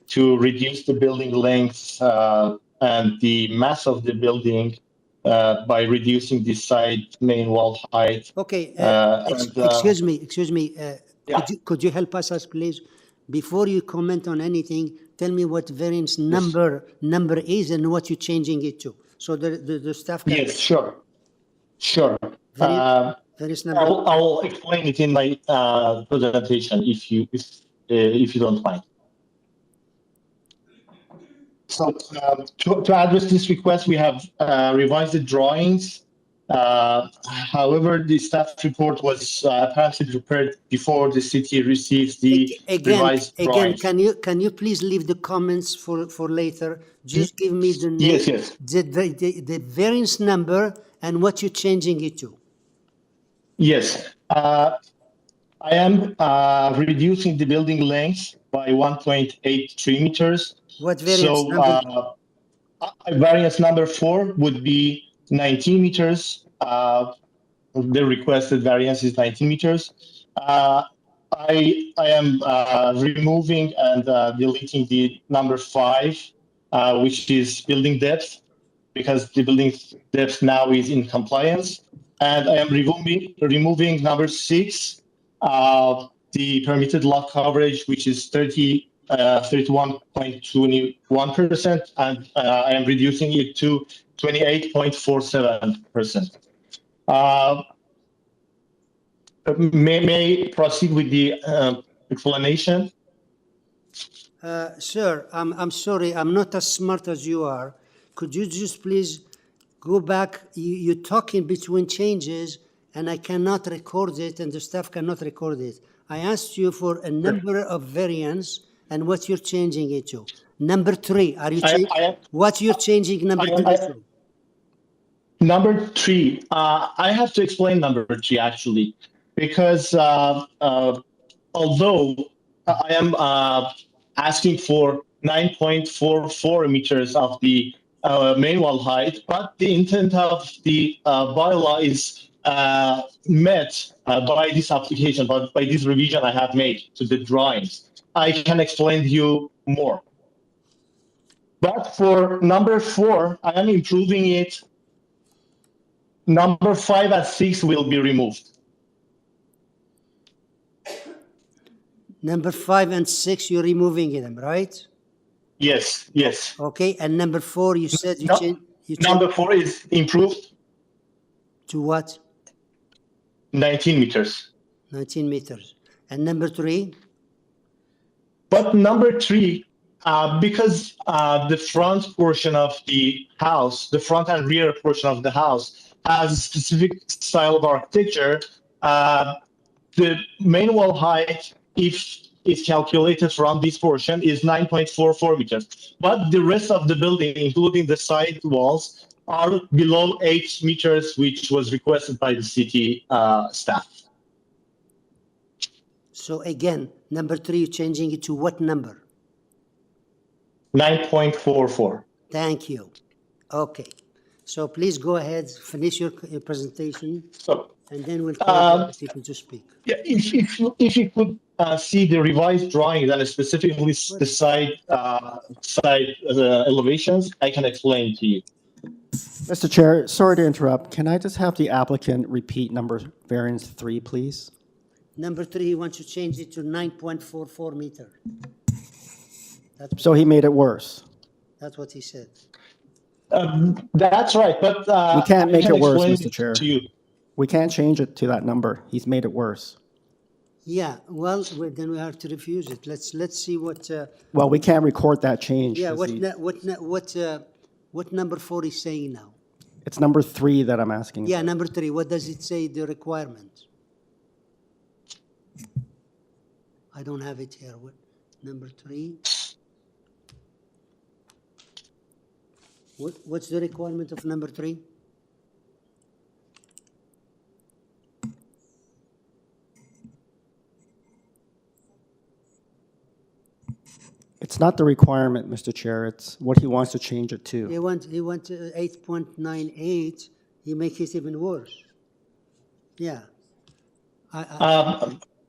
to reduce the building length and the mass of the building by reducing the side main wall height. Okay, excuse me. Yeah. Could you help us, please? Before you comment on anything, tell me what variance number is and what you're changing it to. So the staff can... Yes, sure. Variance number... I'll explain it in my presentation if you don't mind. So to address this request, we have revised the drawings. However, the staff report was apparently prepared before the city receives the revised drawings. Can you please leave the comments for later? Just give me the name, yes. the variance number and what you're changing it to. Yes. I am reducing the building length by 1.83 meters. What variance number? Variance number 4 would be 19 meters. The requested variance is 19 meters. I am removing and deleting the number 5, which is building depth, because the building depth now is in compliance. And I am removing number 6, the permitted lot coverage, which is 31.21%, and I am reducing it to 28.47%. May proceed with the explanation? Sir, I'm sorry, I'm not as smart as you are. Could you just please go back? You're talking between changes, and I cannot record it, and the staff cannot record it. I asked you for a number of variants and what you're changing it to. Number 3, are you changing? What you're changing number 3 to? Number 3, I have to explain number 3 actually, because although I am asking for 9.44 meters of the main wall height, but the intent of the bylaw is met by this application, but by this revision I have made to the drawings. I can explain to you more. But for number 4, I am improving it. Number 5 and 6 will be removed. Number 5 and 6, you're removing them, right? Yes. Okay, and number 4, you said you changed. Number 4 is improved. To what? 19 meters. 19 meters. And number 3? But number 3, because the front portion of the house, the front and rear portion of the house has a specific style of architecture, the main wall height, if it's calculated from this portion, is 9.44 meters. But the rest of the building, including the side walls, are below 8 meters, which was requested by the city staff. So again, number 3, you're changing it to what number? 9.44. Thank you. Okay. So please go ahead, finish your presentation, and then we'll call people to speak. Yeah, if you could see the revised drawing, and specifically the side elevations, I can explain to you. Mr. Chair, sorry to interrupt. Can I just have the applicant repeat number variance 3, please? Number 3, he wants to change it to 9.44 meter. So he made it worse. That's what he said. That's right, but We can't make I can it worse, explain Mr. Chair. to you. We can't change it to that number. He's made it worse. Yeah, well, then we have to refuse it. Let's see what. Well, we can't record that change. Yeah, 'cause what number 4 is saying now? it's number 3 that I'm asking. Yeah, number 3. What does it say? The requirement. I don't have it here. What number 3? What's the requirement of number 3? It's not the requirement, Mr. Chair. It's what he wants to change it to. He wants 8.98. He makes it even worse. Yeah.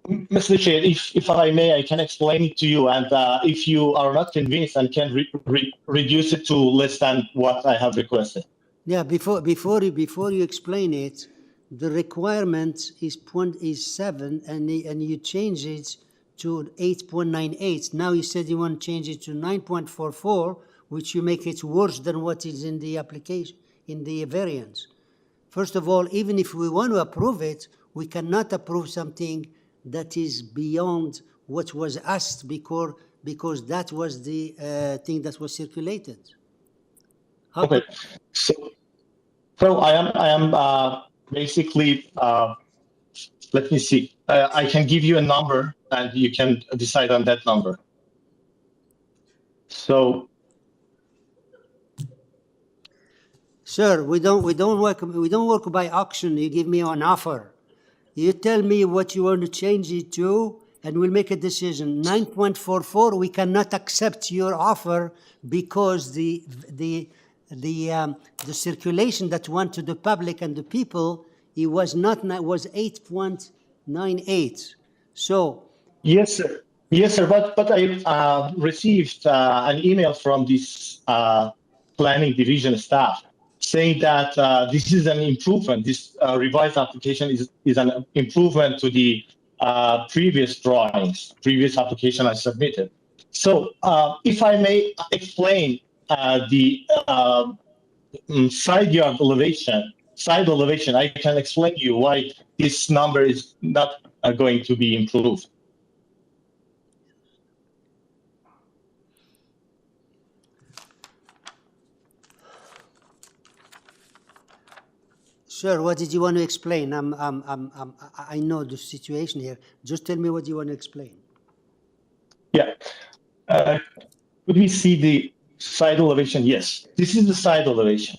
Mr. Chair, if I may, I can explain it to you, and if you are not convinced, and can reduce it to less than what I have requested. Yeah, before you explain it, the requirement is 7, and you change it to 8.98. Now you said you want to change it to 9.44, which you make it worse than what is in the application, in the variance. First of all, even if we want to approve it, we cannot approve something that is beyond what was asked because that was the thing that was circulated. Okay, so I am basically, let me see. I can give you a number, and you can decide on that number. So, sir, we don't work by auction. You give me an offer. You tell me what you want to change it to, and we'll make a decision. 9.44. We cannot accept your offer because the circulation that went to the public and the people, it was 8.98. So. Yes, sir. Yes, sir. But I received an email from this planning division staff saying that this is an improvement. This revised application is an improvement to the previous drawings, previous application I submitted. So if I may explain the side elevation, I can explain to you why this number is not going to be improved. Sir, what did you want to explain? I know the situation here. Just tell me what you want to explain. Yeah. Could we see the side elevation? Yes. This is the side elevation.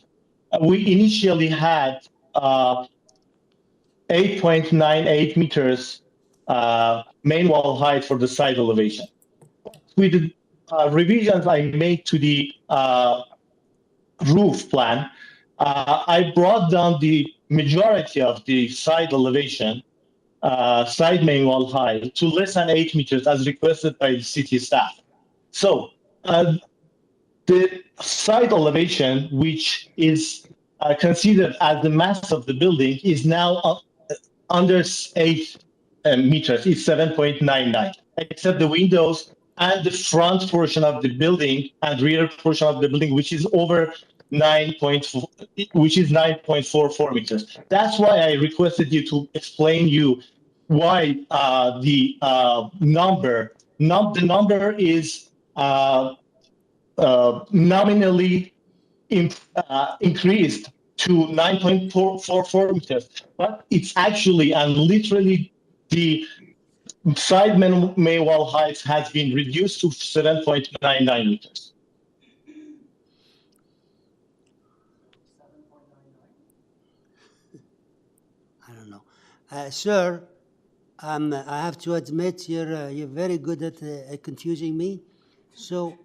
We initially had 8.98 meters main wall height for the side elevation. With the revisions I made to the roof plan, I brought down the majority of the side elevation, side main wall height, to less than 8 meters as requested by the city staff. So the side elevation, which is considered as the mass of the building, is now under 8 meters. It's 7.99, except the windows and the front portion of the building and rear portion of the building, which is over 9.44 meters. That's why I requested you to explain you why the number is nominally increased to 9.44 meters, but it's actually and literally the side main wall height has been reduced to 7.99 meters. I don't know. Sir, I have to admit you're very good at confusing me. So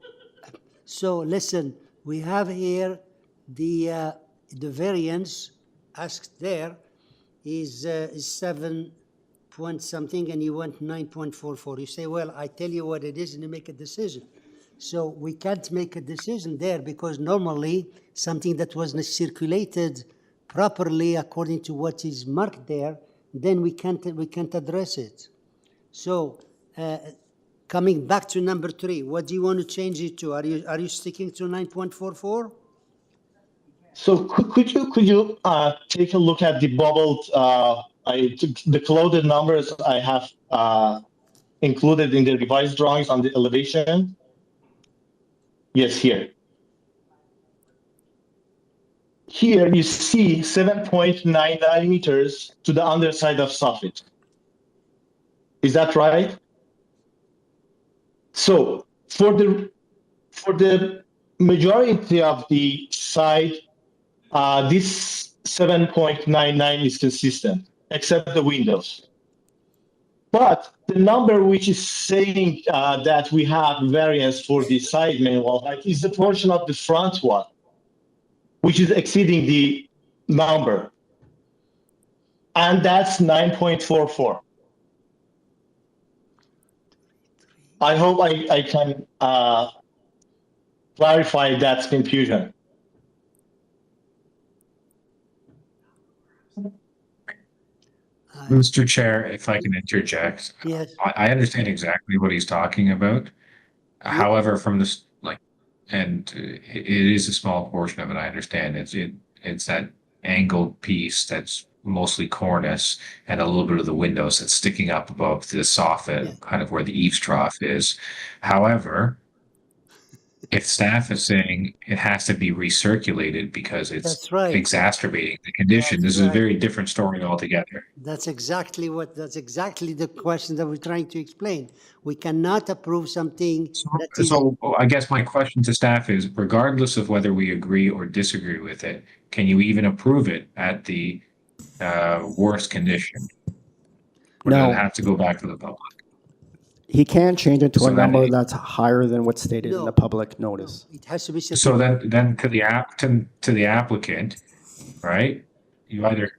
listen, we have here the variance asked there is 7 point something, and you want 9.44. You say, well, I tell you what it is, and you make a decision. So we can't make a decision there because normally something that wasn't circulated properly according to what is marked there, then we can't address it. So coming back to number 3, what do you want to change it to? Are you sticking to 9.44? So could you take a look at the bubbled, the clothed numbers I have included in the revised drawings on the elevation? Yes, here. Here you see 7.99 meters to the underside of soffit. Is that right? So for the majority of the side, this 7.99 is consistent, except the windows. But the number which is saying that we have variance for the side main wall height is the portion of the front wall, which is exceeding the number. And that's 9.44. I hope I can clarify that confusion. Mr. Chair, if I can interject. Yes. I understand exactly what he's talking about. However, from this, and it is a small portion of it, I understand. It's that angled piece that's mostly cornice and a little bit of the windows that's sticking up above the soffit, kind of where the eaves trough is. However, if staff is saying it has to be recirculated because it's exacerbating the condition, this is a very different story altogether. That's exactly the question that we're trying to explain. We cannot approve something that is... So I guess my question to staff is, regardless of whether we agree or disagree with it, can you even approve it at the worst condition? Or does it have to go back to the public? He can't change it to a number that's higher than what's stated in the public notice. It has to be... So then to the applicant, right? You either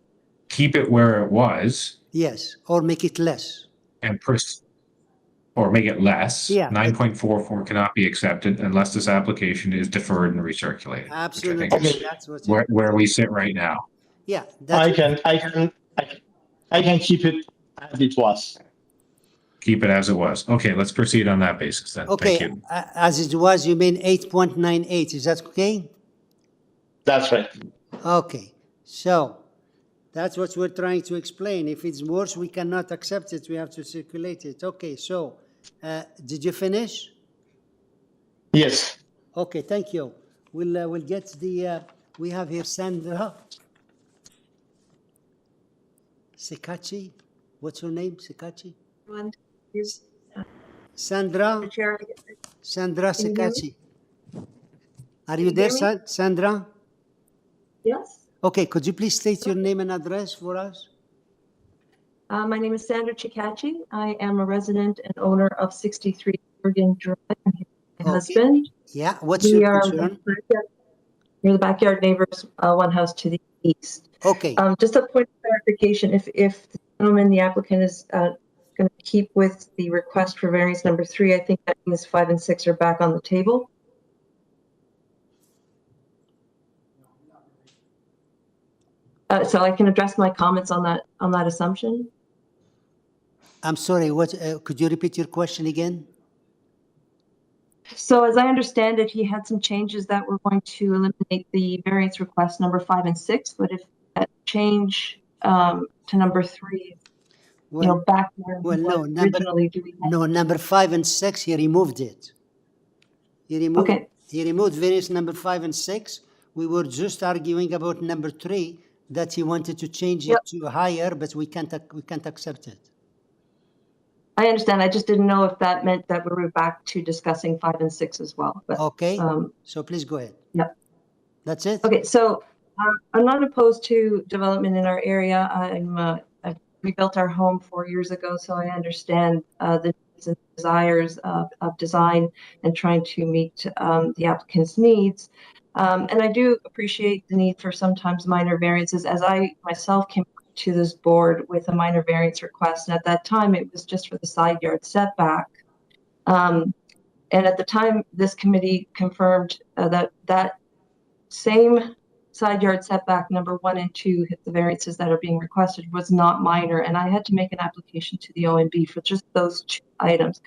keep it where it was. Yes, or make it less. Or make it less. Yeah. 9.44 cannot be accepted unless this application is deferred and recirculated. Absolutely. Which I think is where we sit right now. Yeah. I can keep it as it was. Keep it as it was. Okay, let's proceed on that basis then. Okay, Thank you. as it was, you mean 8.98, is that okay? That's right. Okay, so that's what we're trying to explain. If it's worse, we cannot accept it. We have to circulate it. Okay, so did you finish? Yes. Okay, thank you. We'll get the, we have here Sandra Sikachi. What's her name, Sikachi? Sandra Sikachi. Are you there, Sandra? Yes. Okay, could you please state your name and address for us? My name is Sandra Cicacci. I am a resident and owner of 63 Oregon Drive. I'm here with my husband. Yeah, what's your concern? We're the backyard neighbors, one house to the east. Okay. Just a point of clarification, if the gentleman, the applicant is going to keep with the request for variance number 3, I think that means 5 and 6 are back on the table. So I can address my comments on that assumption. I'm sorry, what, could you repeat your question again? So as I understand it, he had some changes that were going to eliminate the variance request number 5 and 6, but if that change to number 3, back where number 5 and 6, he removed it. He removed variance number 5 and 6. We were just arguing about number 3, that he wanted to change it to higher, but we can't accept it. I understand. I just didn't know if that meant that we were back to discussing 5 and 6 as well. But, okay. So please go ahead. Yep. That's it. Okay. So I'm not opposed to development in our area. I rebuilt our home 4 years ago, so I understand the needs and desires of design and trying to meet the applicant's needs. And I do appreciate the need for sometimes minor variances, as I myself came to this board with a minor variance request. And at that time, it was just for the side yard setback. And at the time, this committee confirmed that same side yard setback number 1 and 2, the variances that are being requested, was not minor. And I had to make an application to the OMB for just those 2 items.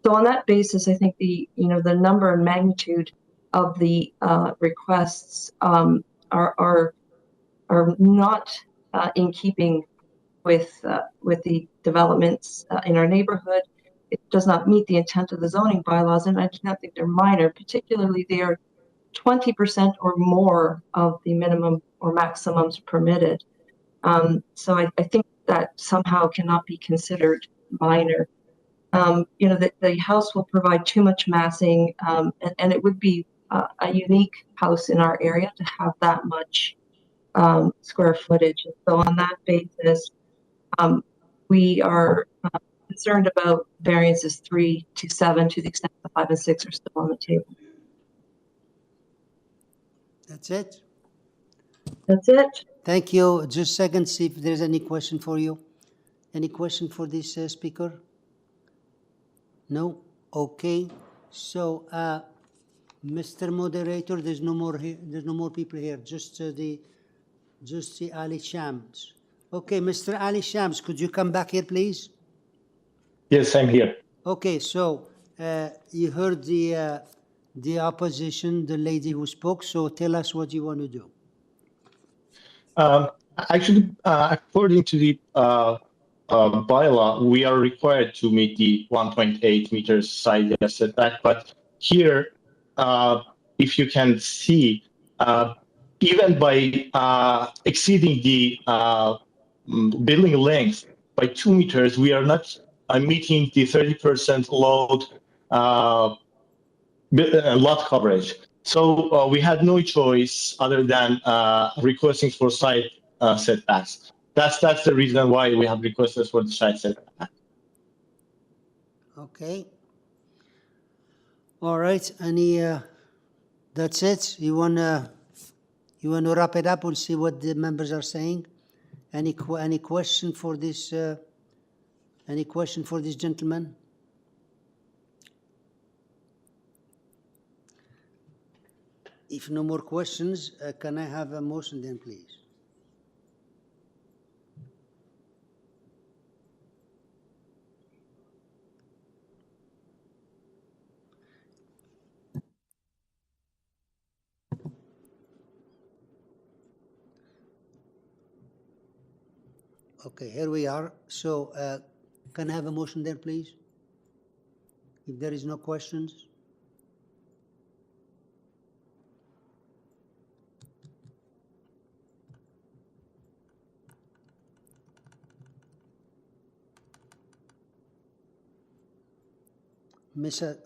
So on that basis, I think the number and magnitude of the requests are not in keeping with the developments in our neighborhood. It does not meet the intent of the zoning bylaws, and I do not think they're minor. Particularly, they are 20% or more of the minimum or maximums permitted. So I think that somehow cannot be considered minor. You know, the house will provide too much massing, and it would be a unique house in our area to have that much square footage. And so on that basis, we are concerned about variances 3 to 7 to the extent that 5 and 6 are still on the table. That's it? That's it. Thank you. Just a second, see if there's any question for you. Any question for this speaker? No? Okay. So, Mr. Moderator, there's no more here. There's no more people here. Just the Ali Shams. Okay, Mr. Ali Shams, could you come back here, please? Yes, I'm here. Okay, so you heard the opposition, the lady who spoke. So tell us what you want to do. Actually, according to the bylaw, we are required to meet the 1.8 meters side yard setback. But here, if you can see, even by exceeding the building length by 2 meters, we are not meeting the 30% load lot coverage. So we had no choice other than requesting for side setbacks. That's the reason why we have requested for the side setback. Okay. All right. Any? That's it. You wanna wrap it up? We'll see what the members are saying. Any question for this? Any question for this gentleman? If no more questions, can I have a motion then, please? Okay, here we are. So, can I have a motion there, please? If there is no questions.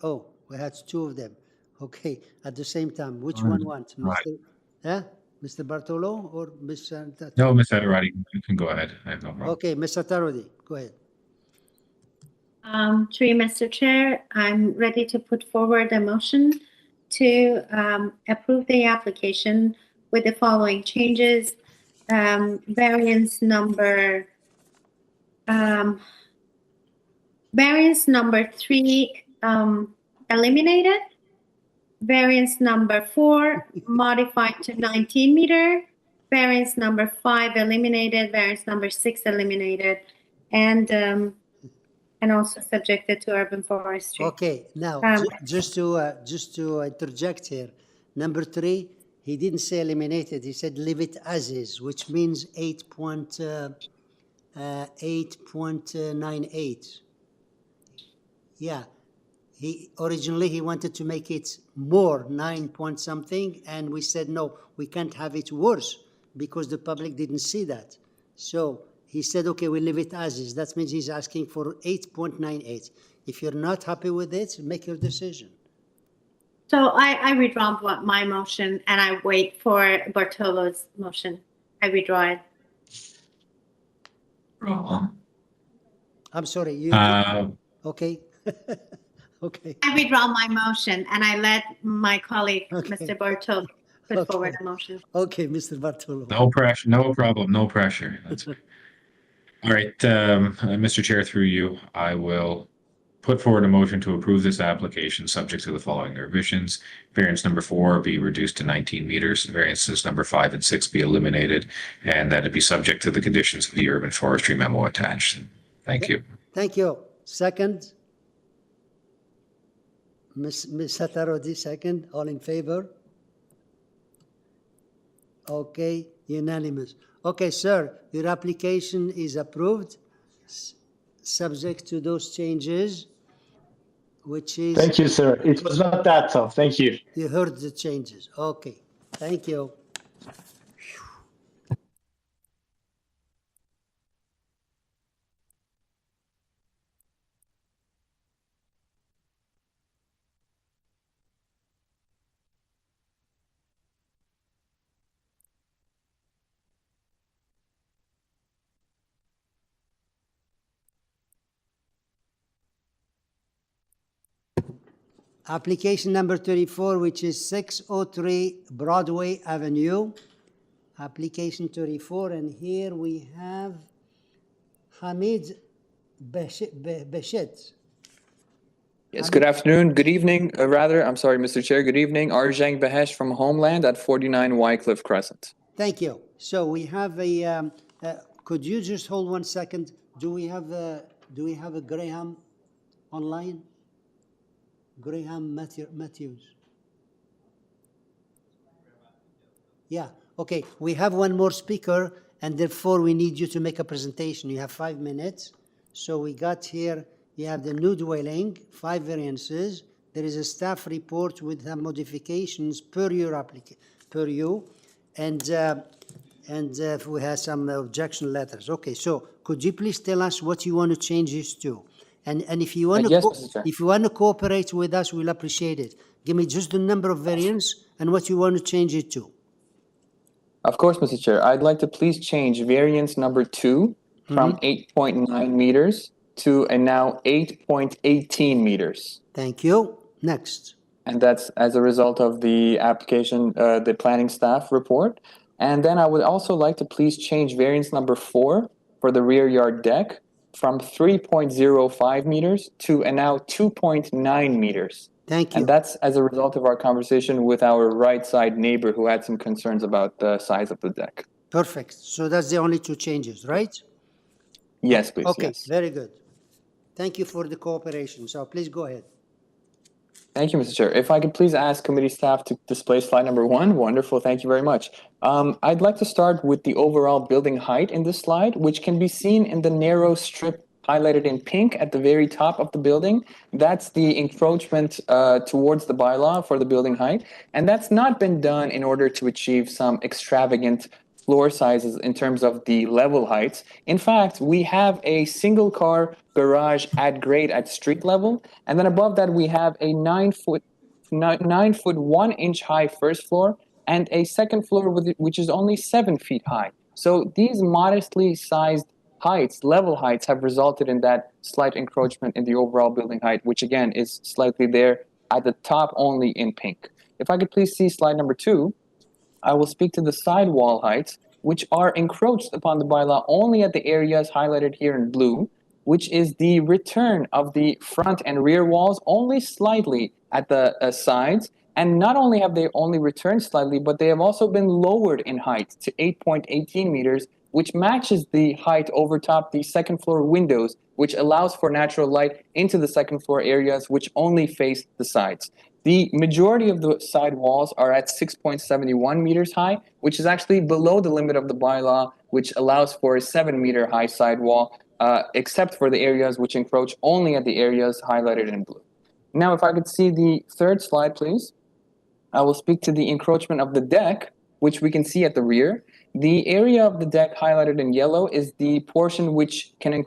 Oh, we had two of them. Okay, at the same time. Which one wants? Right. Mr. Bartolo or Ms. No, Ms. Atarodi, you can go ahead. I have no problem. Okay, Ms. Atarodi, go ahead. Through you, Mr. Chair, I'm ready to put forward a motion to approve the application with the following changes. Variance number 3 eliminated. Variance number 4 modified to 19 meter. Variance number 5 eliminated. Variance number 6 eliminated, and also subjected to urban forestry. Okay, now just to interject here, number 3, he didn't say eliminated. He said leave it as is, which means 8.98. Yeah. Originally he wanted to make it more 9 point something, and we said no, we can't have it worse because the public didn't see that. So he said, okay, we leave it as is. That means he's asking for 8.98. If you're not happy with it, make your decision. So I withdraw my motion and I wait for Bartolo's motion. I withdraw it. I'm sorry. You okay. Okay. I withdraw my motion and I let my colleague, Mr. Bartolo, put forward a motion. Okay, Mr. Bartolo. No pressure, no problem, no pressure. That's all right, Mr. Chair, through you, I will put forward a motion to approve this application subject to the following revisions. Variance number 4 be reduced to 19 meters. Variances number 5 and 6 be eliminated, and that it be subject to the conditions of the urban forestry memo attached. Thank you. Thank you. Second. Ms. Atarodi, second. All in favor? Okay, unanimous. Okay, sir, your application is approved, subject to those changes, which is... Thank you, sir. It was not that tough. Thank you. You heard the changes. Okay, thank you. Application number 34, which is 603 Broadway Avenue. Application 34, and here we have Hamid Beshet. Yes, good afternoon, good evening, rather, I'm sorry, Mr. Chair, good evening. Arjang Bahesh from Homeland at 49 Wycliffe Crescent. Thank you. So we have a, could you just hold 1 second? Do we have a Graham online? Graham Matthews. Yeah, okay. We have one more speaker, and therefore we need you to make a presentation. You have 5 minutes. So we got here, you have the new dwelling, 5 variances. There is a staff report with the modifications per your application, per you, and we have some objection letters. Okay, so could you please tell us what you want to change this to? And if you want to yes, Mr. Chair. if you want to cooperate with us, we'll appreciate it. Give me just the number of variants and what you want to change it to. Of course, Mr. Chair. I'd like to please change variance number 2 from 8.9 meters to a now 8.18 meters. Thank you. Next. And that's as a result of the application, the planning staff report. And then I would also like to please change variance number 4 for the rear yard deck from 3.05 meters to a now 2.9 meters. Thank you. And that's as a result of our conversation with our right side neighbor who had some concerns about the size of the deck. Perfect. So that's the only 2 changes, right? Yes, please. Okay, yes. very good. Thank you for the cooperation. So please go ahead. Thank you, Mr. Chair. If I could please ask committee staff to display slide number 1. Wonderful. Thank you very much. I'd like to start with the overall building height in this slide, which can be seen in the narrow strip highlighted in pink at the very top of the building. That's the encroachment towards the bylaw for the building height. And that's not been done in order to achieve some extravagant floor sizes in terms of the level heights. In fact, we have a single car garage at grade at street level. And then above that, we have a 9 foot 1 inch high first floor and a second floor which is only 7 feet high. So these modestly sized heights, level heights, have resulted in that slight encroachment in the overall building height, which again is slightly there at the top only in pink. If I could please see slide number 2, I will speak to the side wall heights, which are encroached upon the bylaw only at the areas highlighted here in blue, which is the return of the front and rear walls only slightly at the sides. And not only have they only returned slightly, but they have also been lowered in height to 8.18 meters, which matches the height over top the second floor windows, which allows for natural light into the second floor areas, which only face the sides. The majority of the side walls are at 6.71 meters high, which is actually below the limit of the bylaw, which allows for a 7-meter high side wall, except for the areas which encroach only at the areas highlighted in blue. Now, if I could see the third slide, please. I will speak to the encroachment of the deck, which we can see at the rear. The area of the deck highlighted in yellow is the portion which can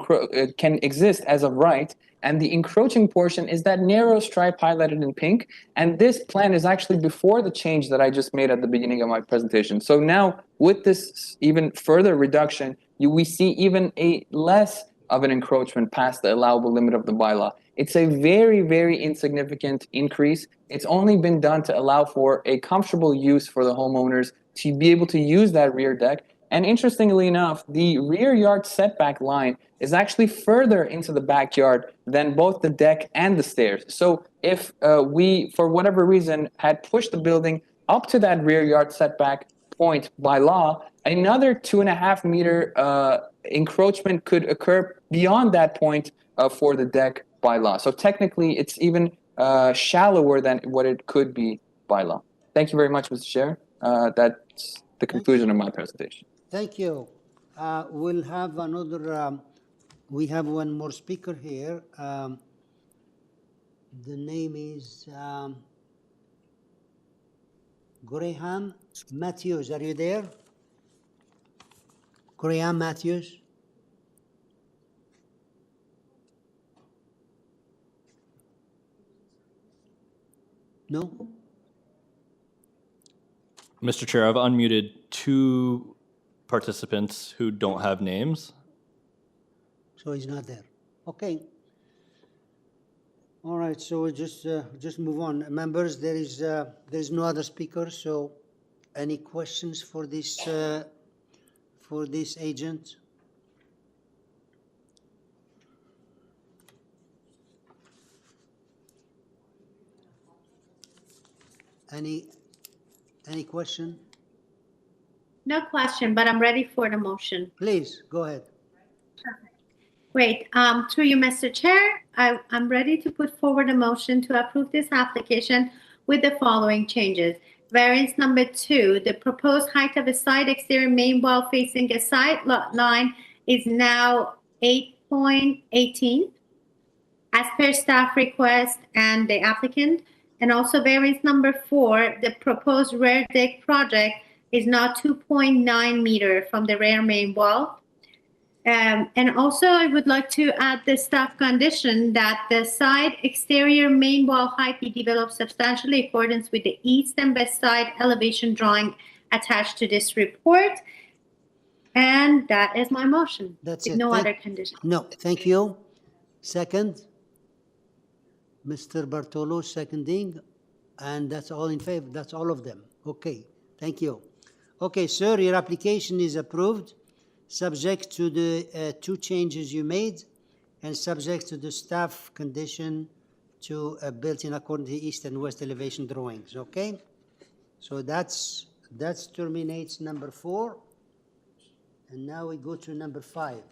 exist as of right, and the encroaching portion is that narrow stripe highlighted in pink. And this plan is actually before the change that I just made at the beginning of my presentation. So now, with this even further reduction, we see even a less of an encroachment past the allowable limit of the bylaw. It's a very, very insignificant increase. It's only been done to allow for a comfortable use for the homeowners to be able to use that rear deck. And interestingly enough, the rear yard setback line is actually further into the backyard than both the deck and the stairs. So if we, for whatever reason, had pushed the building up to that rear yard setback point by law, another 2.5 meter encroachment could occur beyond that point for the deck by law. So technically, it's even shallower than what it could be by law. Thank you very much, Mr. Chair. That's the conclusion of my presentation. Thank you. We'll have another, we have one more speaker here. The name is Graham Matthews. Are you there? Graham Matthews? No? Mr. Chair, I've unmuted 2 participants who don't have names. So he's not there. Okay. All right, so we'll just move on. Members, there's no other speakers, so any questions for this agent? Any question? No question, but I'm ready for the motion. Please, go ahead. Great. Through you, Mr. Chair, I'm ready to put forward a motion to approve this application with the following changes. Variance number 2, the proposed height of a side exterior main wall facing a side lot line is now 8.18 as per staff request and the applicant. And also variance number 4, the proposed rear deck project is now 2.9 meter from the rear main wall. And also I would like to add the staff condition that the side exterior main wall height be developed substantially in accordance with the east and west side elevation drawing attached to this report. And that is my motion. That's with it. No other condition. No, thank you. Second, Mr. Bartolo seconding, and that's all in favor. That's all of them. Okay, thank you. Okay, sir, your application is approved, subject to the 2 changes you made, and subject to the staff condition to built in according to east and west elevation drawings. Okay, so that's terminates number 4, and now we go to number 5.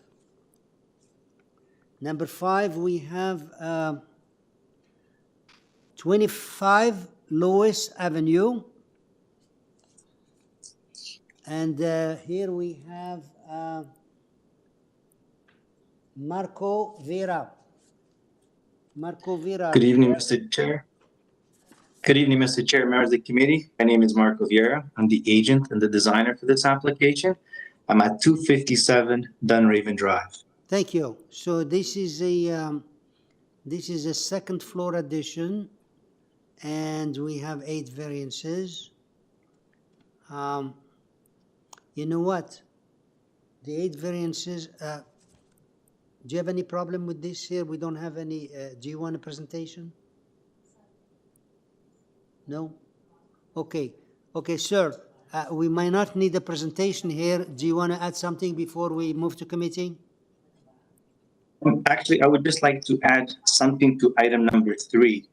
Number 5, we have 25 LOIS Avenue. And here we have Marco Vera. Marco Vera. Good evening, Mr. Chair. Good evening, Mr. Chair, members of the committee. My name is Marco Vieira. I'm the agent and the designer for this application. I'm at 257 Dunraven Drive. Thank you. So this is a second floor addition, and we have 8 variances. You know what? The 8 variances, do you have any problem with this here? We don't have any, do you want a presentation? No? Okay. Okay, sir, we might not need a presentation here. Do you want to add something before we move to committee? Actually, I would just like to add something to item number 3,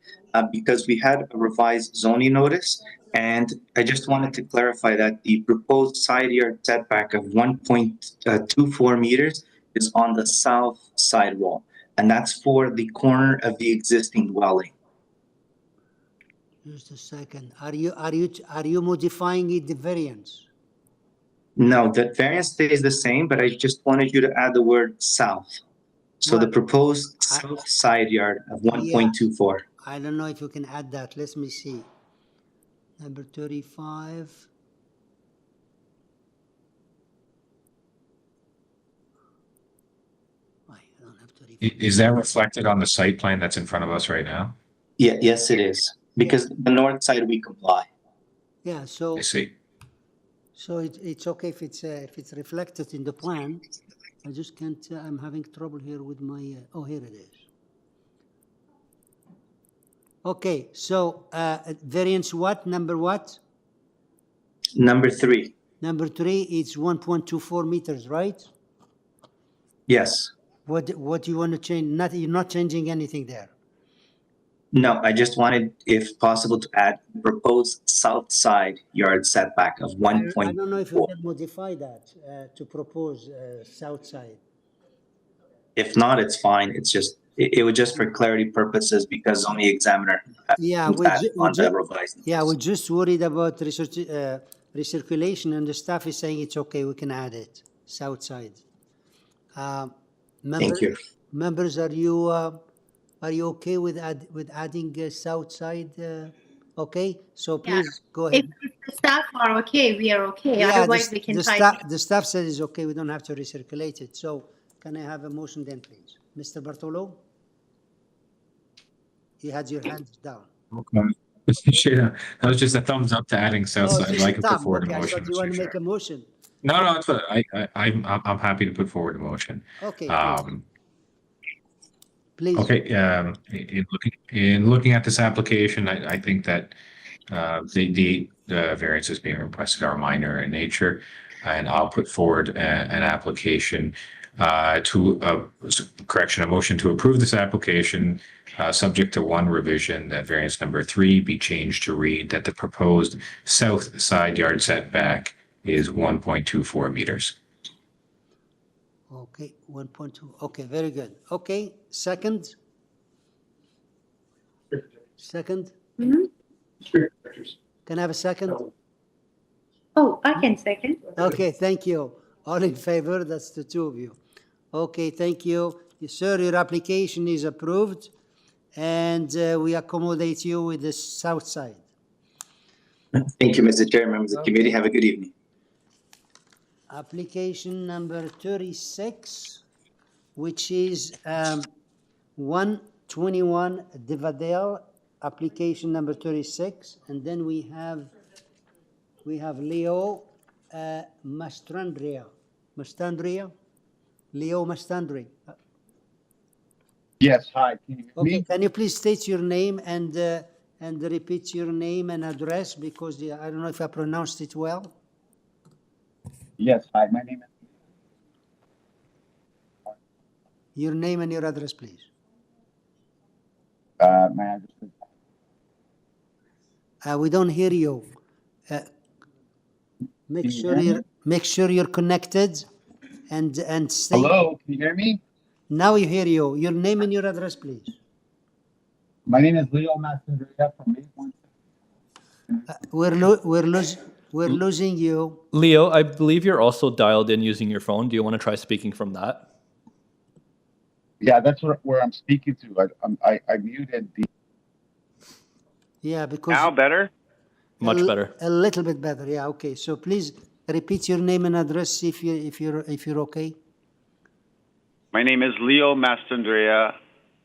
because we had a revised zoning notice, and I just wanted to clarify that the proposed side yard setback of 1.24 meters is on the south side wall, and that's for the corner of the existing dwelling. Just a second. Are you modifying it, the variance? No, the variance stays the same, but I just wanted you to add the word south. So the proposed south side yard of 1.24. I don't know if you can add that. Let me see. Number 35. I don't have 35. Is that reflected on the site plan that's in front of us right now? Yeah, yes, it is. Because the north side we comply. Yeah, so I see. So it's okay if it's reflected in the plan. I just can't. I'm having trouble here with my. Oh, here it is. Okay, so variance what? Number what? Number 3. Number 3. It's 1.24 meters, right? Yes. What do you want to change? You're not changing anything there. No, I just wanted, if possible, to add proposed south side yard setback of 1.4. I don't know if you can modify that to propose south side. If not, it's fine. It's just, it was just for clarity purposes because only examiner. Yeah, we just worried about research recirculation, and the staff is saying it's okay, we can add it, south side. Thank you. Members, are you okay with adding south side? Okay, so please go ahead. If the staff are okay, we are okay. Yeah, Otherwise, we can try. the staff says it's okay, we don't have to recirculate it. So can I have a motion then, please? Mr. Bartolo? You had your hands down. Okay. Sure. That was just a thumbs up to adding south side. I'd like to put forward a Okay, I motion. thought you want to Mr. make Chair. a motion. No, it's fine. I'm happy to put forward a motion. Okay, please. Okay. In looking at this application, I think that the variances being requested are minor in nature, and I'll put forward an application a motion to approve this application, subject to one revision, that variance number 3 be changed to read that the proposed south side yard setback is 1.24 meters. Okay, 1.2. Okay, very good. Okay, second? Second? Can I have a second? Oh, I can second. Okay, thank you. All in favor? That's the two of you. Okay, thank you. Sir, your application is approved, and we accommodate you with the south side. Thank you, Mr. Chair, members of the committee. Have a good evening. Application number 36, which is 121 Devondale, application number 36, and then we have Leo Mastandria. Leo Mastandri. Yes, hi. Can you hear Okay, me? can you please state your name and repeat your name and address, because I don't know if I pronounced it well. Yes, hi. My name is. Your name and your address, please. My address is. We don't hear you. Make sure you're connected and stay. Hello, can you hear me? Now you hear you. Your name and your address, please. My name is Leo Mastandria from 816. We're losing you. Leo, I believe you're also dialed in using your phone. Do you want to try speaking from that? Yeah, that's where I'm speaking to. I muted the. Yeah, because now better. Much better. A little bit better. Yeah. Okay. So please repeat your name and address if you're okay. My name is Leo Mastandrea.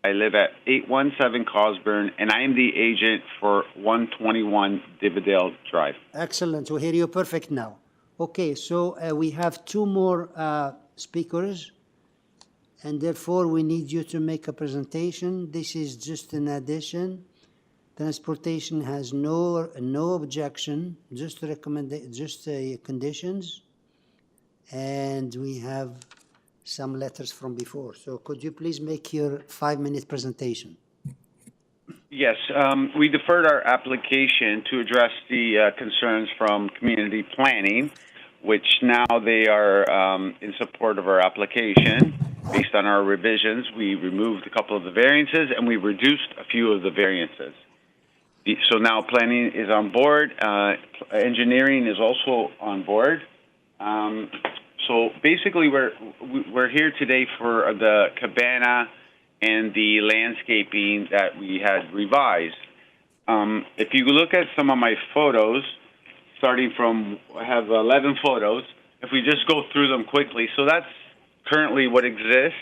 I live at 817 Cosburn, and I am the agent for 121 Divadale Drive. Excellent. We hear you perfect now. Okay. So we have two more speakers, and therefore we need you to make a presentation. This is just an addition. Transportation has no objection, just conditions, and we have some letters from before. So could you please make your 5-minute presentation? Yes, we deferred our application to address the concerns from community planning, which now they are in support of our application. Based on our revisions, we removed a couple of the variances and we reduced a few of the variances. So now planning is on board, engineering is also on board. So basically we're here today for the cabana and the landscaping that we had revised. If you look at some of my photos, starting from, I have 11 photos. If we just go through them quickly, so that's currently what exists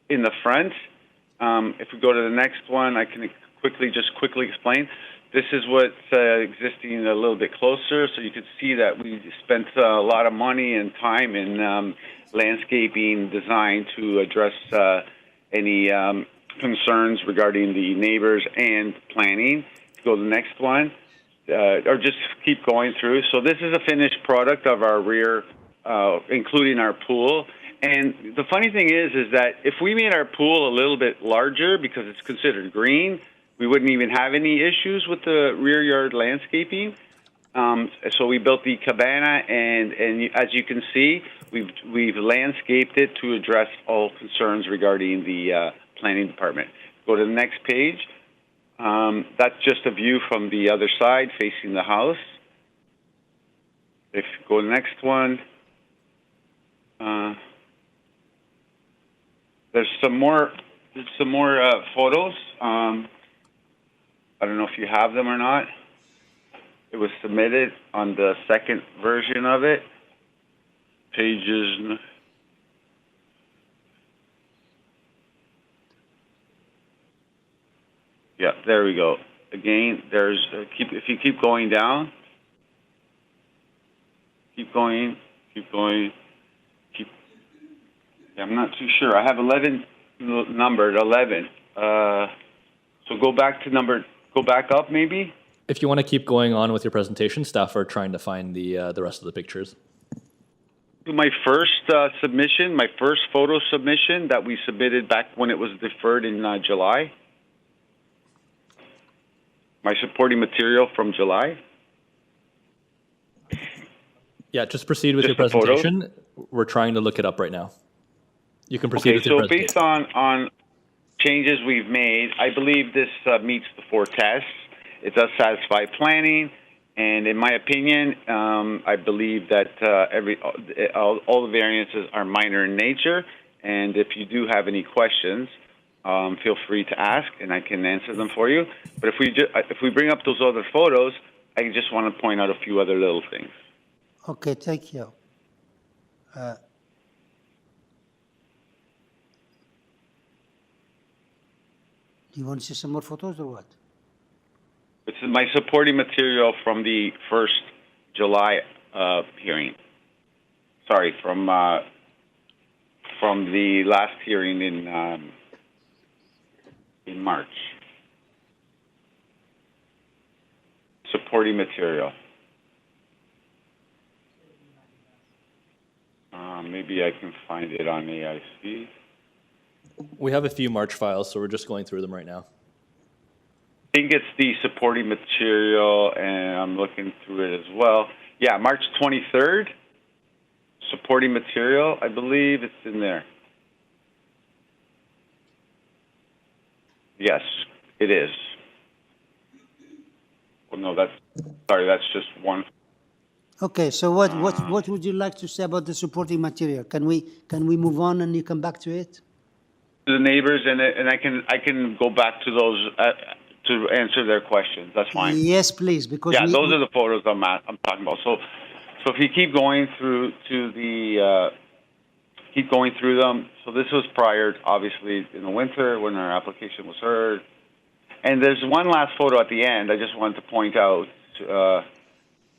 in the front. If we go to the next one, I can quickly explain. This is what's existing a little bit closer, so you can see that we spent a lot of money and time in landscaping design to address any concerns regarding the neighbors and planning. Go to the next one, or just keep going through. So this is a finished product of our rear, including our pool. And the funny thing is that if we made our pool a little bit larger because it's considered green, we wouldn't even have any issues with the rear yard landscaping. So we built the cabana, and as you can see, we've landscaped it to address all concerns regarding the planning department. Go to the next page. That's just a view from the other side facing the house. If you go to the next one, there's some more photos. I don't know if you have them or not. It was submitted on the second version of it. Pages. Yeah, there we go. Again, there's if you keep going down, keep going. Yeah, I'm not too sure. I have 11 numbered 11. So go back up maybe. If you want to keep going on with your presentation, staff are trying to find the rest of the pictures. My first submission, my first photo submission that we submitted back when it was deferred in July. My supporting material from July. Yeah, just proceed with your presentation. We're trying to look it up right now. You can proceed with your presentation. Based on changes we've made, I believe this meets the 4 tests. It does satisfy planning, and in my opinion, I believe that all the variances are minor in nature. And if you do have any questions, feel free to ask, and I can answer them for you. But if we bring up those other photos, I just want to point out a few other little things. Okay, thank you. Do you want to see some more photos or what? It's my supporting material from the first July hearing. Sorry, from the last hearing in March. Supporting material. Maybe I can find it on AIC. We have a few March files, so we're just going through them right now. I think it's the supporting material, and I'm looking through it as well. Yeah, March 23rd, supporting material. I believe it's in there. Yes, it is. Well, no, that's just one. Okay, so what would you like to say about the supporting material? Can we move on and you come back to it? The neighbors, and I can go back to those to answer their questions. That's fine. Yes, please, because those are the photos I'm talking about. So if you keep going through them. So this was prior, obviously, in the winter when our application was heard. And there's one last photo at the end I just wanted to point out,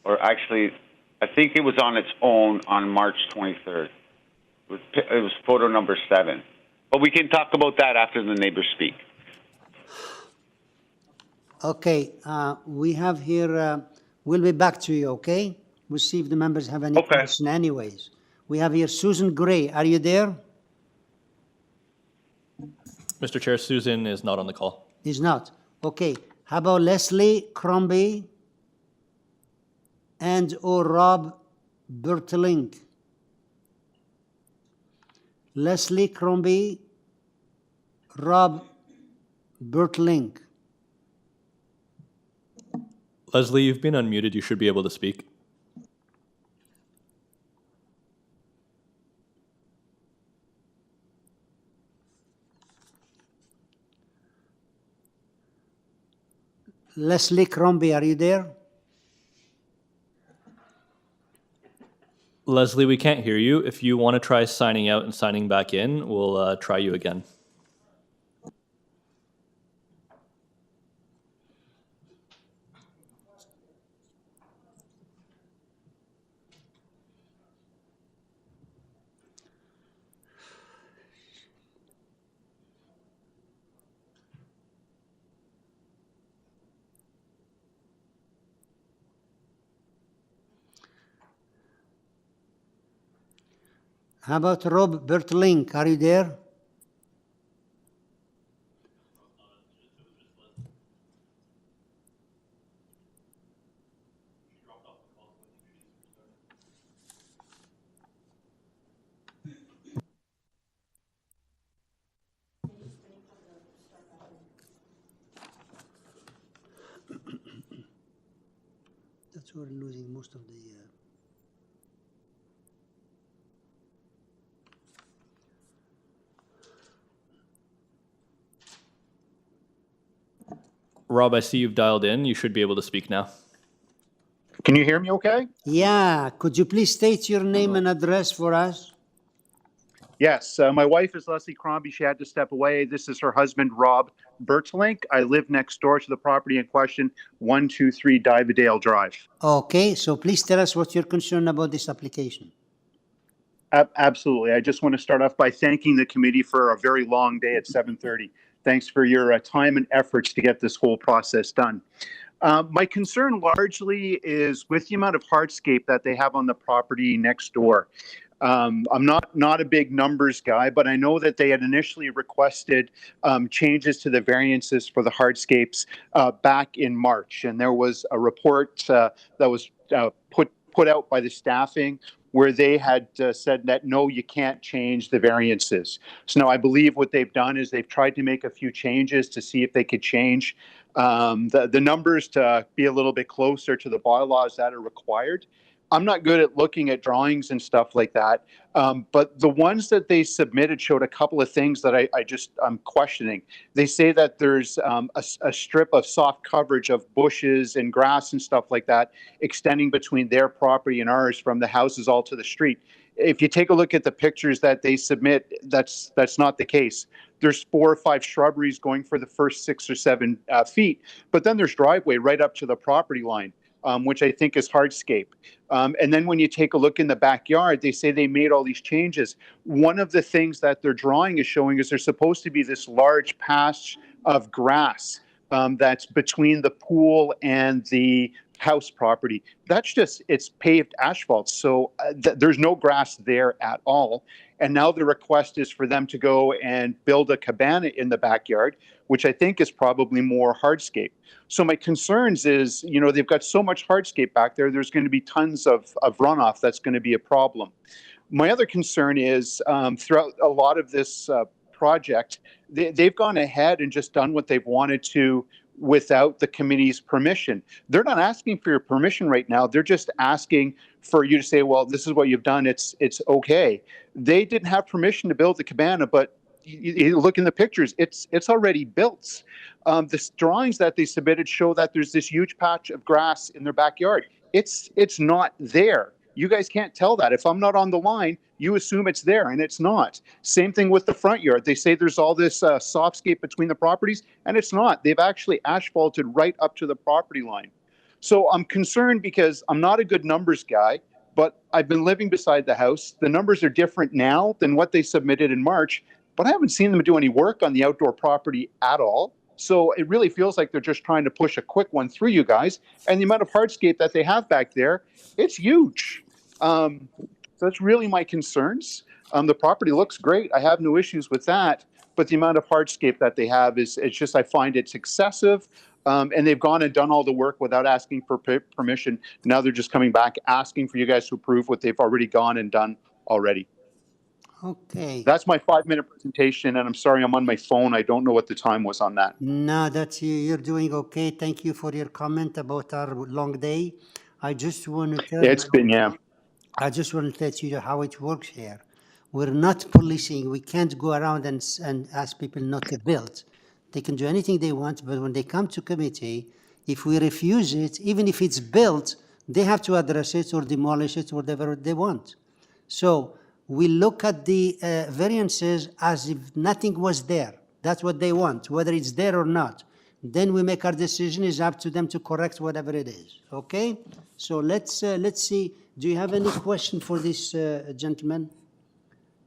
or actually, I think it was on its own on March 23rd. It was photo number 7. But we can talk about that after the neighbors speak. Okay, we have here, we'll be back to you, okay? We'll see if the members have any question anyways. We have here Susan Gray. Are you there? Mr. Chair, Susan is not on the call. Is not. Okay. How about Leslie Crombie and or Rob Bertelink? Leslie Crombie, Rob Bertelink. Leslie, you've been unmuted. You should be able to speak. Leslie Crombie, are you there? Leslie, we can't hear you. If you want to try signing out and signing back in, we'll try you again. How about Rob Bertelink? Are you there? That's where we're losing most of the Rob, I see you've dialed in. You should be able to speak now. Can you hear me okay? Yeah, could you please state your name and address for us? Yes, my wife is Leslie Crombie. She had to step away. This is her husband, Rob Bertlink. I live next door to the property in question, 123 Divadale Drive. Okay, so please tell us what you're concerned about this application. Absolutely. I just want to start off by thanking the committee for a very long day at 7:30. Thanks for your time and efforts to get this whole process done. My concern largely is with the amount of hardscape that they have on the property next door. I'm not a big numbers guy, but I know that they had initially requested changes to the variances for the hardscapes back in March, and there was a report that was put out by the staffing where they had said that no, you can't change the variances. So now I believe what they've done is they've tried to make a few changes to see if they could change the numbers to be a little bit closer to the bylaws that are required. I'm not good at looking at drawings and stuff like that, but the ones that they submitted showed a couple of things that I'm questioning. They say that there's a strip of soft coverage of bushes and grass and stuff like that extending between their property and ours from the houses all to the street. If you take a look at the pictures that they submit, that's not the case. There's 4 or 5 shrubberies going for the first 6 or 7 feet, but then there's driveway right up to the property line. Which I think is hardscape. And then when you take a look in the backyard, they say they made all these changes. One of the things that their drawing is showing is there's supposed to be this large patch of grass that's between the pool and the house property. That's just, it's paved asphalt. So there's no grass there at all. And now the request is for them to go and build a cabana in the backyard, which I think is probably more hardscape. So my concerns is, you know, they've got so much hardscape back there, there's going to be tons of runoff that's going to be a problem. My other concern is throughout a lot of this project, they've gone ahead and just done what they've wanted to without the committee's permission. They're not asking for your permission right now. They're just asking for you to say, well, this is what you've done. It's okay. They didn't have permission to build the cabana, but you look in the pictures, it's already built. The drawings that they submitted show that there's this huge patch of grass in their backyard. It's not there. You guys can't tell that. If I'm not on the line, you assume it's there, and it's not. Same thing with the front yard. They say there's all this softscape between the properties, and it's not. They've actually asphalted right up to the property line. So I'm concerned because I'm not a good numbers guy, but I've been living beside the house. The numbers are different now than what they submitted in March, but I haven't seen them do any work on the outdoor property at all. So it really feels like they're just trying to push a quick one through you guys. And the amount of hardscape that they have back there, it's huge. So that's really my concerns. The property looks great. I have no issues with that. But the amount of hardscape that they have it's just, I find it's excessive. And they've gone and done all the work without asking for permission. Now they're just coming back asking for you guys to approve what they've already gone and done already. Okay. That's my 5-minute presentation, and I'm sorry I'm on my phone. I don't know what the time was on that. No, that's you're doing okay. Thank you for your comment about our long day. I just want to tell It's been, yeah. I just want to let you know how it works here. We're not policing. We can't go around and ask people not to build. They can do anything they want, but when they come to committee, if we refuse it, even if it's built, they have to address it or demolish it, whatever they want. So we look at the variances as if nothing was there. That's what they want, whether it's there or not. Then we make our decision. It's up to them to correct whatever it is. Okay? So let's see. Do you have any question for this gentleman?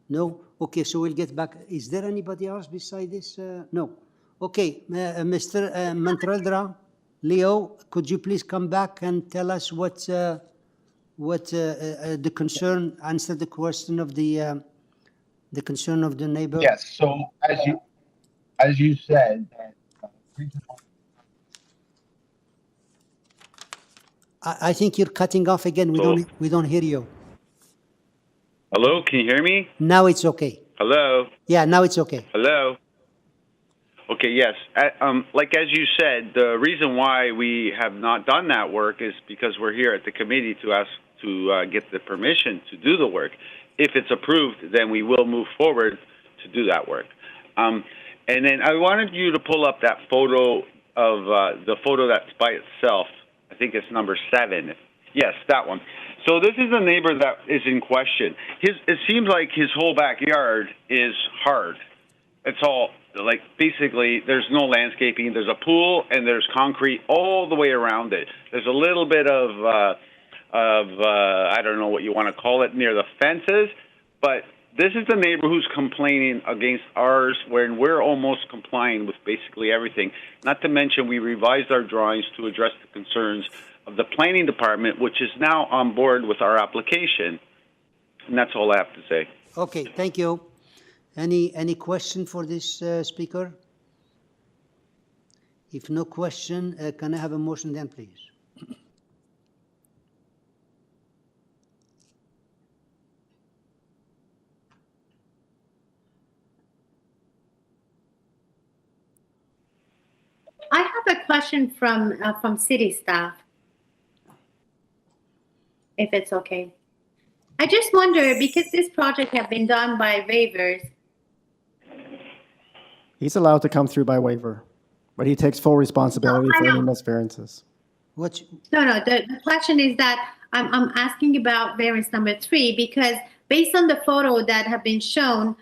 No? Okay, so we'll get back. Is there anybody else beside this? No. Okay, Mr. Mantraldra, Leo, could you please come back and tell us what the concern, answer the question of the concern of the neighbor? Yes, so as you said, I think you're cutting off again. We don't hear you. Hello, can you hear me? Now it's okay. Hello? Yeah, now it's okay. Hello? Okay, yes. Like as you said, the reason why we have not done that work is because we're here at the committee to ask to get the permission to do the work. If it's approved, then we will move forward to do that work. And then I wanted you to pull up that photo the photo that's by itself. I think it's number 7. Yes, that one. So this is a neighbor that is in question. It seems like his whole backyard is hard. It's all like basically there's no landscaping. There's a pool and there's concrete all the way around it. There's a little bit of I don't know what you want to call it near the fences, but this is the neighbor who's complaining against ours when we're almost complying with basically everything. Not to mention we revised our drawings to address the concerns of the planning department, which is now on board with our application. And that's all I have to say. Okay, thank you. Any question for this speaker? If no question, can I have a motion then, please? I have a question from city staff, if it's okay. I just wonder, because this project has been done by waivers. He's allowed to come through by waiver, but he takes full responsibility for any missed variances. No, the question is that I'm asking about variance number 3, because based on the photo that have been shown,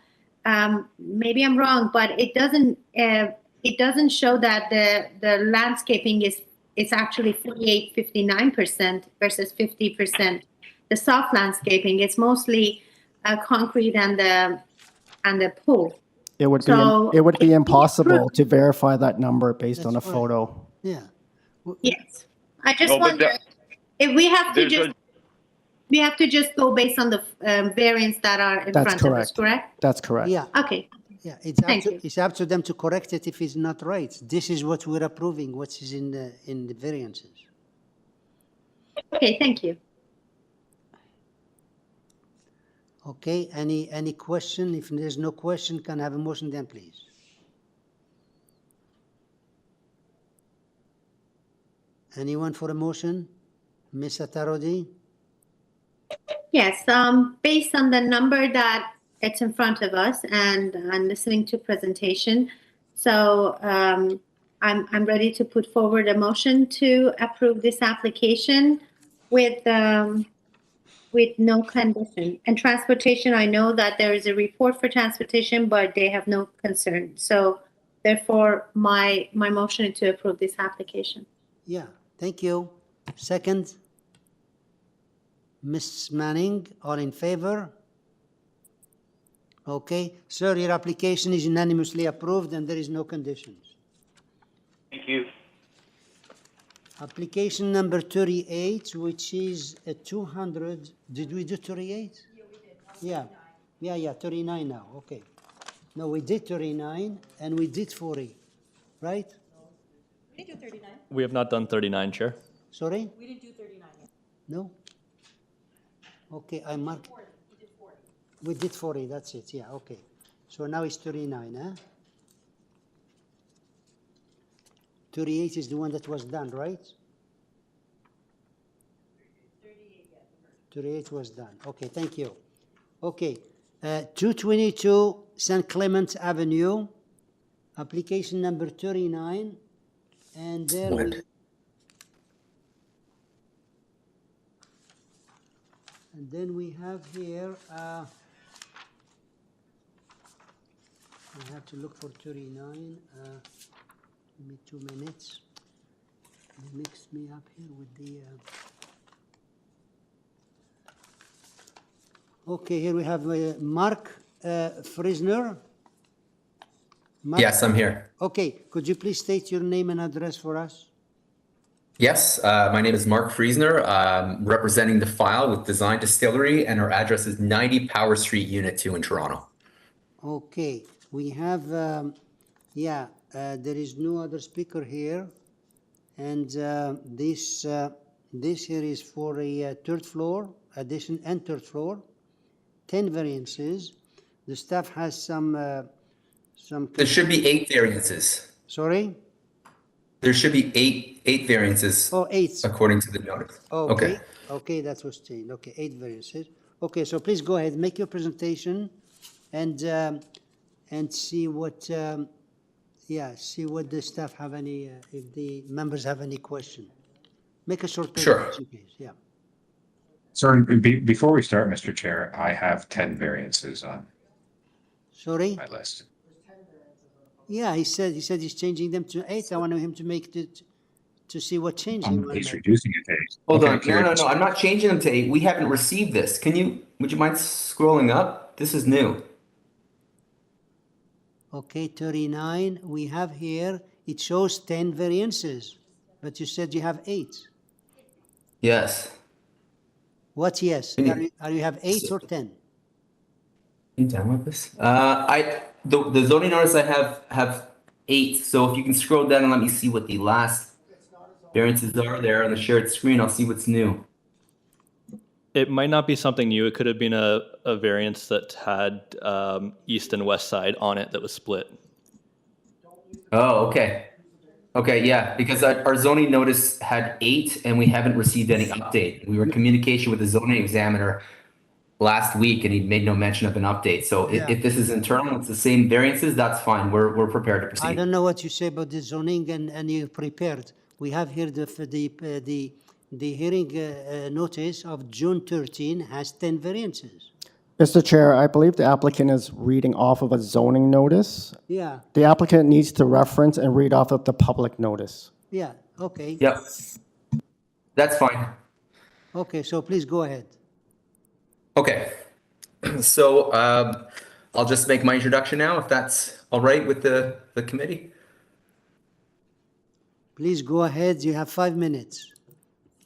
maybe I'm wrong, but it doesn't show that the landscaping is actually 59% versus 50%. The soft landscaping, it's mostly concrete and the pool. It would be impossible to verify that number based on a photo. Yeah. Yes. I just wonder if we have to just go based on the variants that are in front of us, correct? That's correct. Yeah. Okay. Yeah, it's up to them to correct it if it's not right. This is what we're approving, what is in the variances. Okay, thank you. Okay, any question? If there's no question, can I have a motion then, please? Anyone for a motion? Ms. Atarodi? Yes, based on the number that it's in front of us and I'm listening to presentation. So I'm ready to put forward a motion to approve this application with no condition. And transportation, I know that there is a report for transportation, but they have no concern. So therefore, my motion is to approve this application. Yeah, thank you. Second, Ms. Manning, all in favor? Okay, sir, your application is unanimously approved and there is no conditions. Thank you. Application number 38, which is a 200, did we do 38? Yeah, we did. Yeah, 39 now, okay. No, we did 39 and we did 40, right? We didn't do 39. We have not done 39, Chair. Sorry? We didn't do 39 yet. No? Okay, I marked. We did 40, that's it, yeah, okay. So now it's 39, huh? 38 is the one that was done, right? 38 was done, okay, thank you. Okay, 222 St Clements Avenue, application number 39, and there and then we have here, I have to look for 39. Give me 2 minutes. They mixed me up here with the. Okay, here we have Mark Friesner. Yes, I'm here. Okay, could you please state your name and address for us? Yes, my name is Mark Friesner, representing the file with Design Distillery, and our address is 90 Power Street, Unit 2 in Toronto. Okay, we have, there is no other speaker here, and this here is for a third floor, addition and third floor, 10 variances. The staff has some. There should be 8 variances. Sorry? There should be eight variances. Oh, 8. According to the notice. Okay. Okay, that was changed. Okay, 8 variances. Okay, so please go ahead, make your presentation, and see what. yeah, see what the staff have any, if the members have any question. Make a short Sure. presentation, please. Yeah. Sorry, before we start, Mr. Chair, I have 10 variances on Sorry? my list. Yeah, he said he's changing them to 8. I want him to make it, to see what change he want to He's make. reducing it to 8. Hold Okay, on. No. I'm not changing them to 8. We haven't received this. Would you mind scrolling up? This is new. Okay, 39, we have here, it shows 10 variances, but you said you have 8. Yes. What yes? Are you have 8 or 10? Can you download this? The zoning notice I have 8. So if you can scroll down and let me see what the last variances are there on the shared screen, I'll see what's new. It might not be something new. It could have been a variance that had east and west side on it that was split. Oh, okay. Okay, yeah, because our zoning notice had 8 and we haven't received any update. We were in communication with the zoning examiner last week and he made no mention of an update. So if this is internal, it's the same variances, that's fine. We're prepared to proceed. I don't know what you say about the zoning and you prepared. We have here the hearing notice of June 13 has 10 variances. Mr. Chair, I believe the applicant is reading off of a zoning notice. Yeah, The applicant needs to reference and read off of the public notice. yeah, okay. Yep. That's fine. Okay, so please go ahead. Okay. So I'll just make my introduction now, if that's all right with the committee. Please go ahead, you have 5 minutes.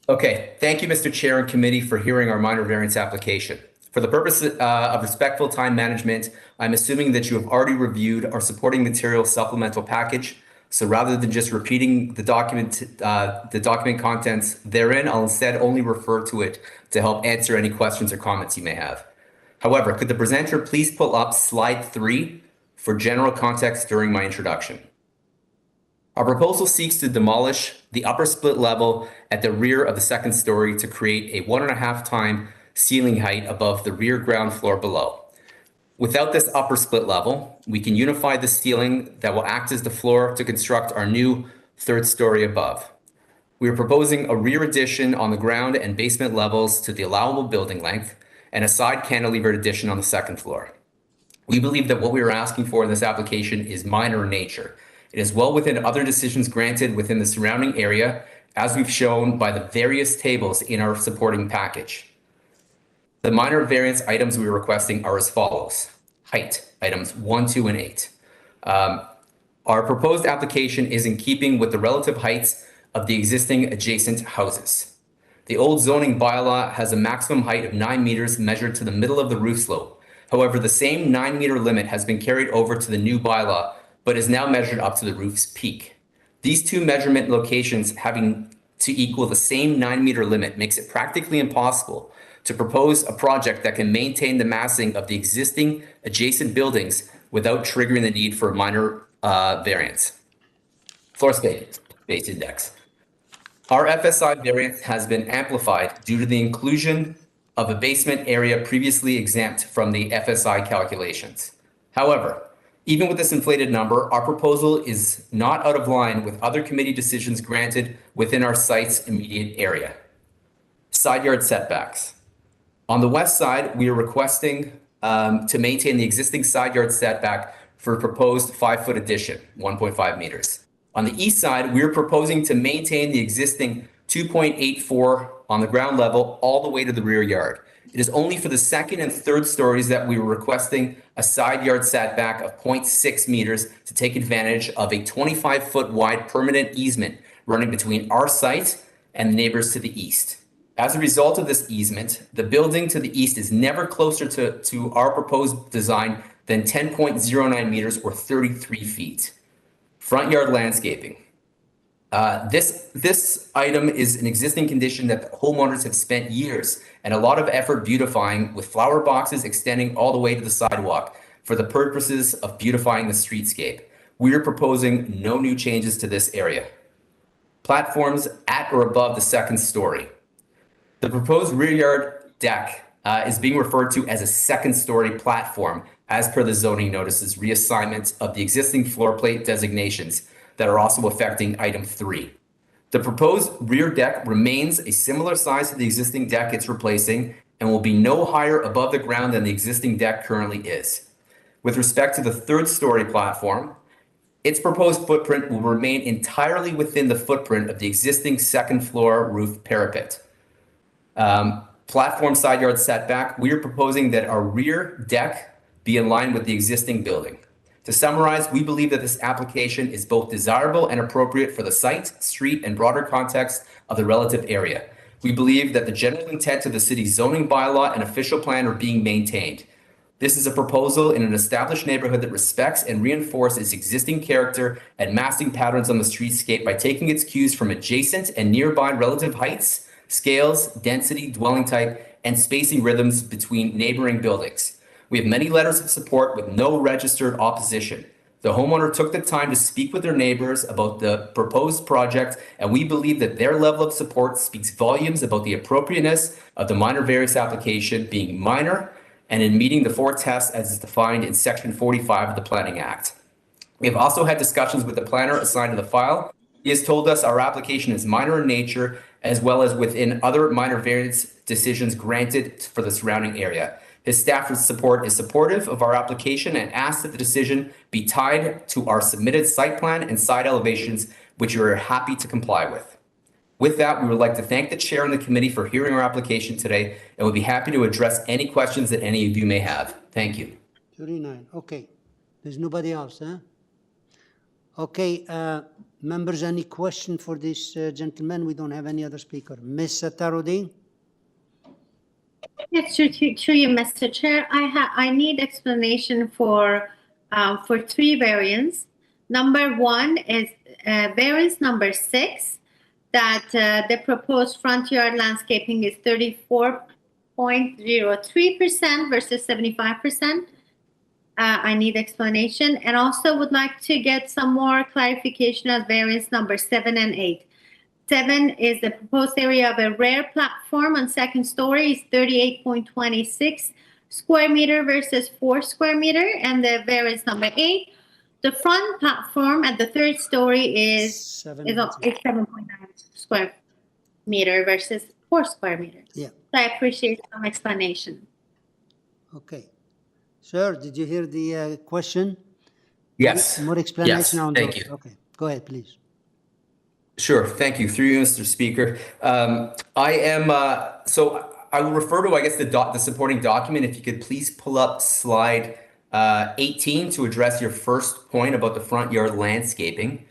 Okay, thank you, Mr. Chair and committee, for hearing our minor variance application. For the purpose of respectful time management, I'm assuming that you have already reviewed our supporting material supplemental package. So rather than just repeating the document contents therein, I'll instead only refer to it to help answer any questions or comments you may have. However, could the presenter please pull up slide 3 for general context during my introduction? Our proposal seeks to demolish the upper split level at the rear of the second story to create a 1.5 time ceiling height above the rear ground floor below. Without this upper split level, we can unify the ceiling that will act as the floor to construct our new third story above. We are proposing a rear addition on the ground and basement levels to the allowable building length and a side cantilevered addition on the second floor. We believe that what we are asking for in this application is minor in nature. It is well within other decisions granted within the surrounding area, as we've shown by the various tables in our supporting package. The minor variance items we are requesting are as follows. Height, items 1, 2, and 8. Our proposed application is in keeping with the relative heights of the existing adjacent houses. The old zoning bylaw has a maximum height of 9 meters measured to the middle of the roof slope. However, the same 9-meter limit has been carried over to the new bylaw, but is now measured up to the roof's peak. These two measurement locations having to equal the same 9-meter limit makes it practically impossible to propose a project that can maintain the massing of the existing adjacent buildings without triggering the need for a minor variance. Floor space index. Our FSI variance has been amplified due to the inclusion of a basement area previously exempt from the FSI calculations. However, even with this inflated number, our proposal is not out of line with other committee decisions granted within our site's immediate area. Side yard setbacks. On the west side, we are requesting to maintain the existing side yard setback for a proposed 5-foot addition, 1.5 meters. On the east side, we are proposing to maintain the existing 2.84 on the ground level all the way to the rear yard. It is only for the second and third stories that we were requesting a side yard setback of 0.6 meters to take advantage of a 25-foot wide permanent easement running between our site and the neighbors to the east. As a result of this easement, the building to the east is never closer to our proposed design than 10.09 meters or 33 feet. Front yard landscaping. This item is an existing condition that the homeowners have spent years and a lot of effort beautifying, with flower boxes extending all the way to the sidewalk for the purposes of beautifying the streetscape. We are proposing no new changes to this area. Platforms at or above the second story. The proposed rear yard deck is being referred to as a second story platform as per the zoning notice's reassignment of the existing floor plate designations that are also affecting item 3. The proposed rear deck remains a similar size to the existing deck it's replacing and will be no higher above the ground than the existing deck currently is. With respect to the third-story platform, its proposed footprint will remain entirely within the footprint of the existing second-floor roof parapet. Platform side yard setback, we are proposing that our rear deck be in line with the existing building. To summarize, we believe that this application is both desirable and appropriate for the site, street, and broader context of the relative area. We believe that the general intent of the city's zoning bylaw and official plan are being maintained. This is a proposal in an established neighborhood that respects and reinforces existing character and massing patterns on the streetscape by taking its cues from adjacent and nearby relative heights, scales, density, dwelling type, and spacing rhythms between neighboring buildings. We have many letters of support with no registered opposition. The homeowner took the time to speak with their neighbors about the proposed project, and we believe that their level of support speaks volumes about the appropriateness of the minor variance application being minor and in meeting the 4 tests as is defined in Section 45 of the Planning Act. We have also had discussions with the planner assigned to the file. He has told us our application is minor in nature, as well as within other minor variance decisions granted for the surrounding area. His staff support is supportive of our application and asks that the decision be tied to our submitted site plan and side elevations, which we are happy to comply with. With that, we would like to thank the chair and the committee for hearing our application today, and we'll be happy to address any questions that any of you may have. Thank you. 39, okay. There's nobody else, huh? Okay, members, any question for this gentleman? We don't have any other speaker. Ms. Tarudin? Yes, through you, Mr. Chair. I need explanation for 3 variants. Number 1 is variance number 6, that the proposed front yard landscaping is 34.03% versus 75%. I need explanation, and also would like to get some more clarification of variance number 7 and 8. 7 is the proposed area of a rear platform on second story is 38.26 square meter versus 4 square meter. And the variance number 8, the front platform at the third story is 7.9 square meter versus 4 square meters. Yeah. So I appreciate some explanation. Okay. Sir, did you hear the question? Yes. More explanation Yes, on thank those. you. Okay, go ahead, please. Sure, thank you. Through you, Mr. Speaker. So I will refer to, I guess, the supporting document. If you could please pull up slide 18 to address your first point about the front yard landscaping.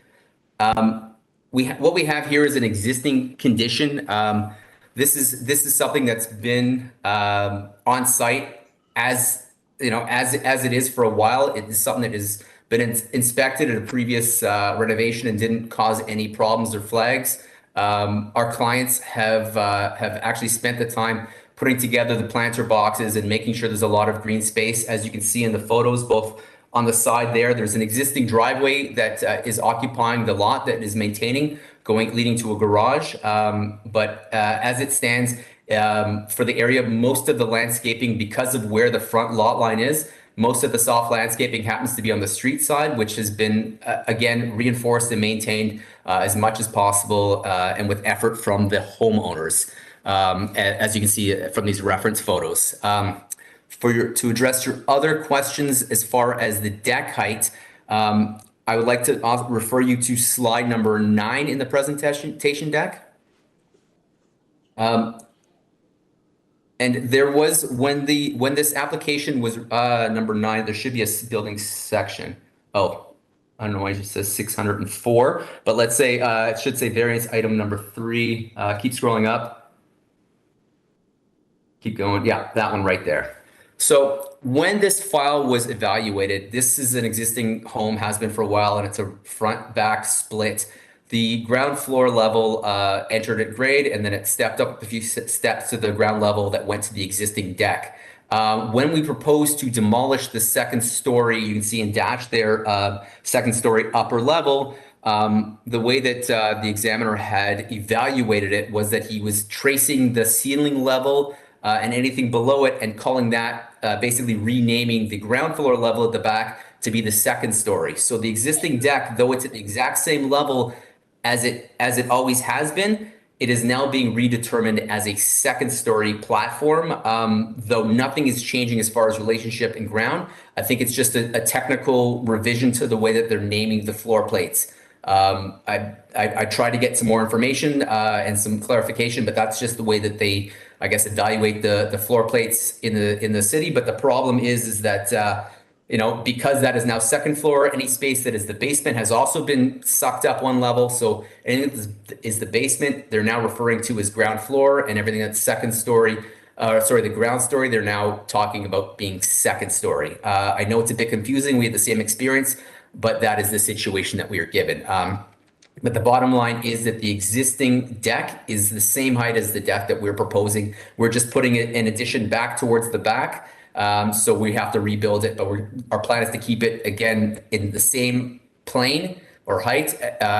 What we have here is an existing condition. This is something that's been on site as it is for a while. It is something that has been inspected at a previous renovation and didn't cause any problems or flags. Our clients have actually spent the time putting together the planter boxes and making sure there's a lot of green space. As you can see in the photos, both on the side there's an existing driveway that is occupying the lot that is maintaining, leading to a garage. But as it stands, for the area, most of the landscaping, because of where the front lot line is, most of the soft landscaping happens to be on the street side, which has been, again, reinforced and maintained as much as possible and with effort from the homeowners, as you can see from these reference photos. To address your other questions as far as the deck height, I would like to refer you to slide number 9 in the presentation deck. And there was, when this application was number 9, there should be a building section. Oh, I don't know why it just says 604, but let's say it should say variance item number 3. Keep scrolling up. Keep going. Yeah, that one right there. So when this file was evaluated, this is an existing home, has been for a while, and it's a front back split. The ground floor level entered at grade, and then it stepped up a few steps to the ground level that went to the existing deck. When we proposed to demolish the second story, you can see in dash there, second story upper level, the way that the examiner had evaluated it was that he was tracing the ceiling level and anything below it, and calling that basically renaming the ground floor level at the back to be the second story. So the existing deck, though it's at the exact same level as it always has been, it is now being redetermined as a second story platform, though nothing is changing as far as relationship and ground. I think it's just a technical revision to the way that they're naming the floor plates. I tried to get some more information and some clarification, but that's just the way that they, I guess, evaluate the floor plates in the city. But the problem is that because that is now second floor, any space that is the basement has also been sucked up one level. So anything that is the basement, they're now referring to as ground floor, and everything that's second story, the ground story, they're now talking about being second story. I know it's a bit confusing. We had the same experience, but that is the situation that we are given. But the bottom line is that the existing deck is the same height as the deck that we're proposing. We're just putting it in addition back towards the back. So we have to rebuild it, but our plan is to keep it again in the same plane or height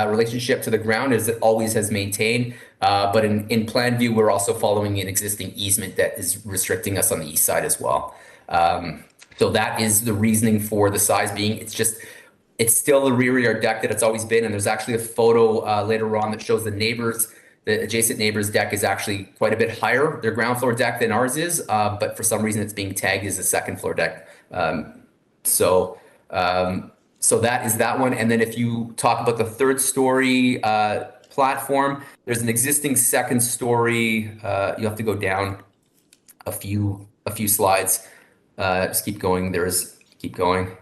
relationship to the ground as it always has maintained. But in plan view, we're also following an existing easement that is restricting us on the east side as well. So that is the reasoning for the size being, it's still the rear yard deck that it's always been. And there's actually a photo later on that shows the adjacent neighbor's deck is actually quite a bit higher, their ground floor deck, than ours is. But for some reason, it's being tagged as a second floor deck. So that is that one. And then if you talk about the third story platform, there's an existing second story. You have to go down a few slides. Just keep going. Keep going.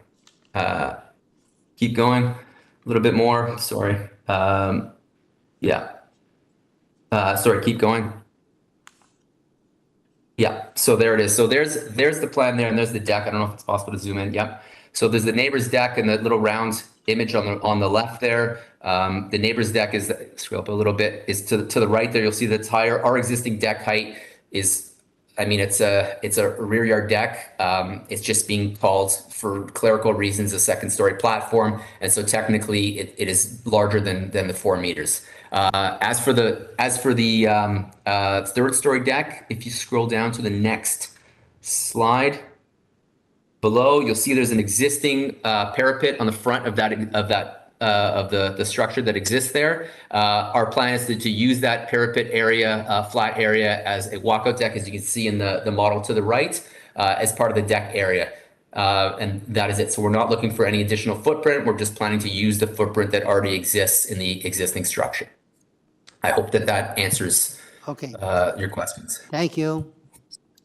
Keep going a little bit more. Sorry. Yeah. Sorry, keep going. Yeah, so there it is. So there's the plan there, and there's the deck. I don't know if it's possible to zoom in. Yep. So there's the neighbor's deck and the little round image on the left there. The neighbor's deck is, scroll up a little bit, is to the right there. You'll see that's higher. Our existing deck height is, it's a rear yard deck. It's just being called for clerical reasons a second story platform, and so technically it is larger than the 4 meters. As for the third story deck, if you scroll down to the next slide below, you'll see there's an existing parapet on the front of the structure that exists there. Our plan is to use that parapet area, flat area, as a walkout deck, as you can see in the model to the right, as part of the deck area. And that is it. So we're not looking for any additional footprint. We're just planning to use the footprint that already exists in the existing structure. I hope that answers your questions. Thank you.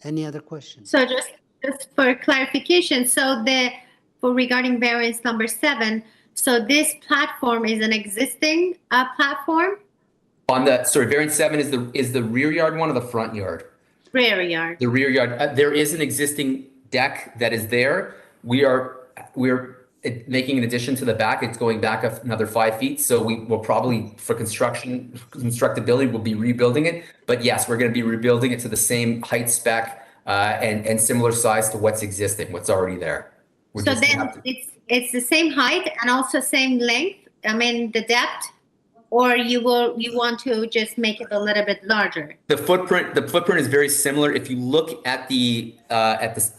Any other questions? So just for clarification, so regarding variance number 7, so this platform is an existing platform? Variance 7 is the rear yard one or the front yard? Rear yard. The rear yard. There is an existing deck that is there. We're making an addition to the back. It's going back another 5 feet. So we will probably, for constructability, we'll be rebuilding it. But yes, we're going to be rebuilding it to the same height spec and similar size to what's existing, what's already there. So then it's the same height and also same length. The depth, or you want to just make it a little bit larger? The footprint is very similar. If you look at the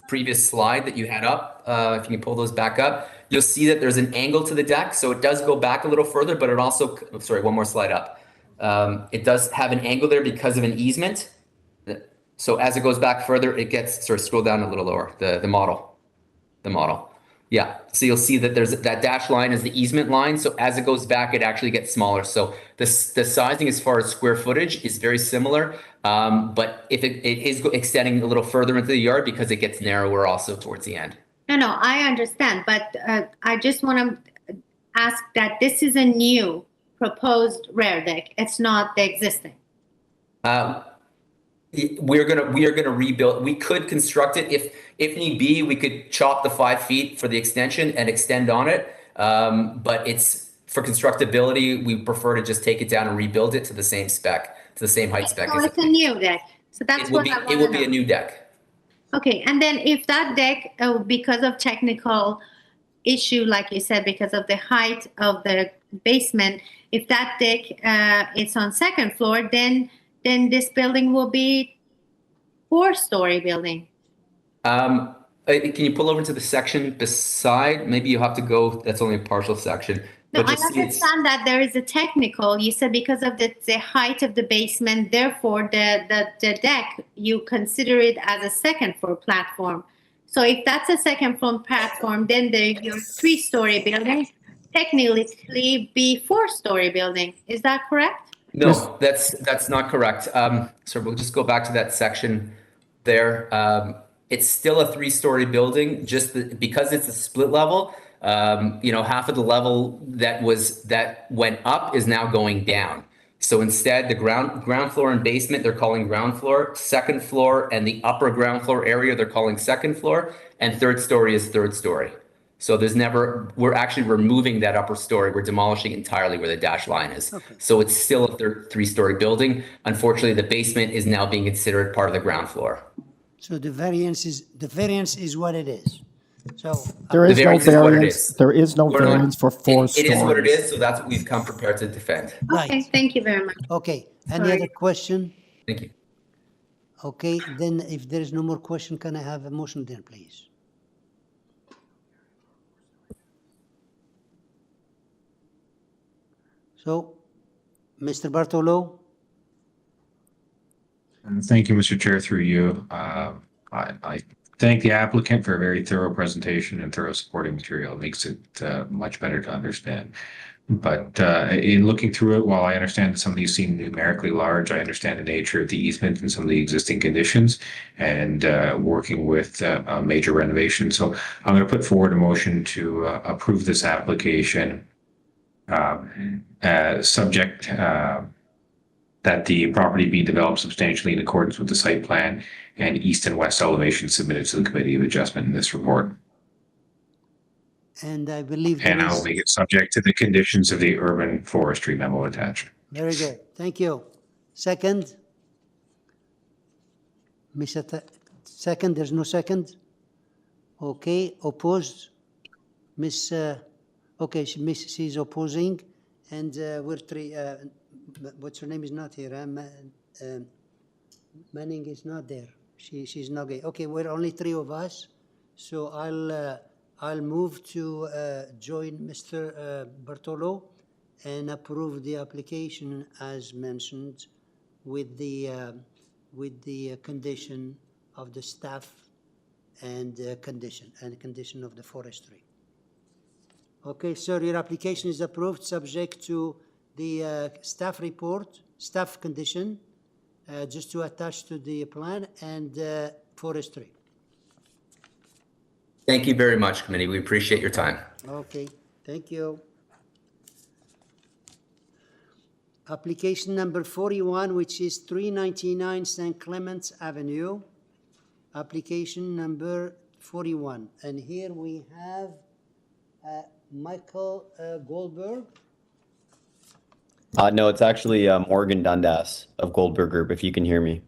previous slide that you had up, if you can pull those back up, you'll see that there's an angle to the deck. So it does go back a little further, but it also, one more slide up. It does have an angle there because of an easement. So as it goes back further, it gets, scroll down a little lower, the model. Yeah, so you'll see that there's that dashed line is the easement line. So as it goes back, it actually gets smaller. So the sizing as far as square footage is very similar. But if it is extending a little further into the yard because it gets narrower also towards the end. No, I understand. But I just want to ask that this is a new proposed rear deck. It's not the existing. We are gonna rebuild. We could construct it if need be. We could chop the 5 feet for the extension and extend on it. But it's for constructability. We prefer to just take it down and rebuild it to the same spec, to the same height spec. So it's a new deck. So that's what I want to know. It will be a new deck. Okay, and then if that deck, because of technical issue, like you said, because of the height of the basement, if that deck is on second floor, then this building will be four-story building. Can you pull over to the section beside? Maybe you have to go. That's only a partial section. No, But I you'll see it's- understand that there is a technical. You said because of the height of the basement, therefore the deck, you consider it as a second floor platform. So if that's a second floor platform, then your three-story building technically be four-story building. Is that correct? No, that's not correct. So we'll just go back to that section there. It's still a three-story building, because it's a split level. Half of the level that went up is now going down. So instead, the ground floor and basement, they're calling ground floor. Second floor and the upper ground floor area, they're calling second floor. And third story is third story. So we're actually removing that upper story. We're demolishing entirely where the dashed line is. Okay. So it's still a three-story building. Unfortunately, the basement is now being considered part of the ground floor. So the variance is what it is. So There is no variance is what it variance. is. There is no We're not- variance for four It stories. is what it is, so that's what we've come prepared to defend. Okay, thank you very much. Okay, any Sorry. other question? Thank you. Okay, then if there is no more question, can I have a motion then, please? So, Mr. Bartolo? And thank you, Mr. Chair, through you. I thank the applicant for a very thorough presentation and thorough supporting material. It makes it much better to understand. But in looking through it, while I understand that some of these seem numerically large, I understand the nature of the easement and some of the existing conditions and working with a major renovation. So I'm going to put forward a motion to approve this application subject that the property be developed substantially in accordance with the site plan and east and west elevation submitted to the Committee of Adjustment in this report. And I believe And there I will is, make it subject to the conditions of the urban forestry memo attached. very good, thank you. Second? Second, there's no second? Okay, opposed? Okay, she's opposing, and we're three, what's her name is not here, Manning is not there. She's not gay. Okay, we're only three of us, so I'll move to join Mr. Bartolo and approve the application as mentioned with the condition of the staff and condition of the forestry. Okay, sir, your application is approved subject to the staff report, staff condition, just to attach to the plan and forestry. Thank you very much, committee. We appreciate your time. Okay, thank you. Application number 41, which is 399 St. Clements Avenue. Application number 41. And here we have Michael Goldberg. No, it's actually Morgan Dundas of Goldberg Group, if you can hear me.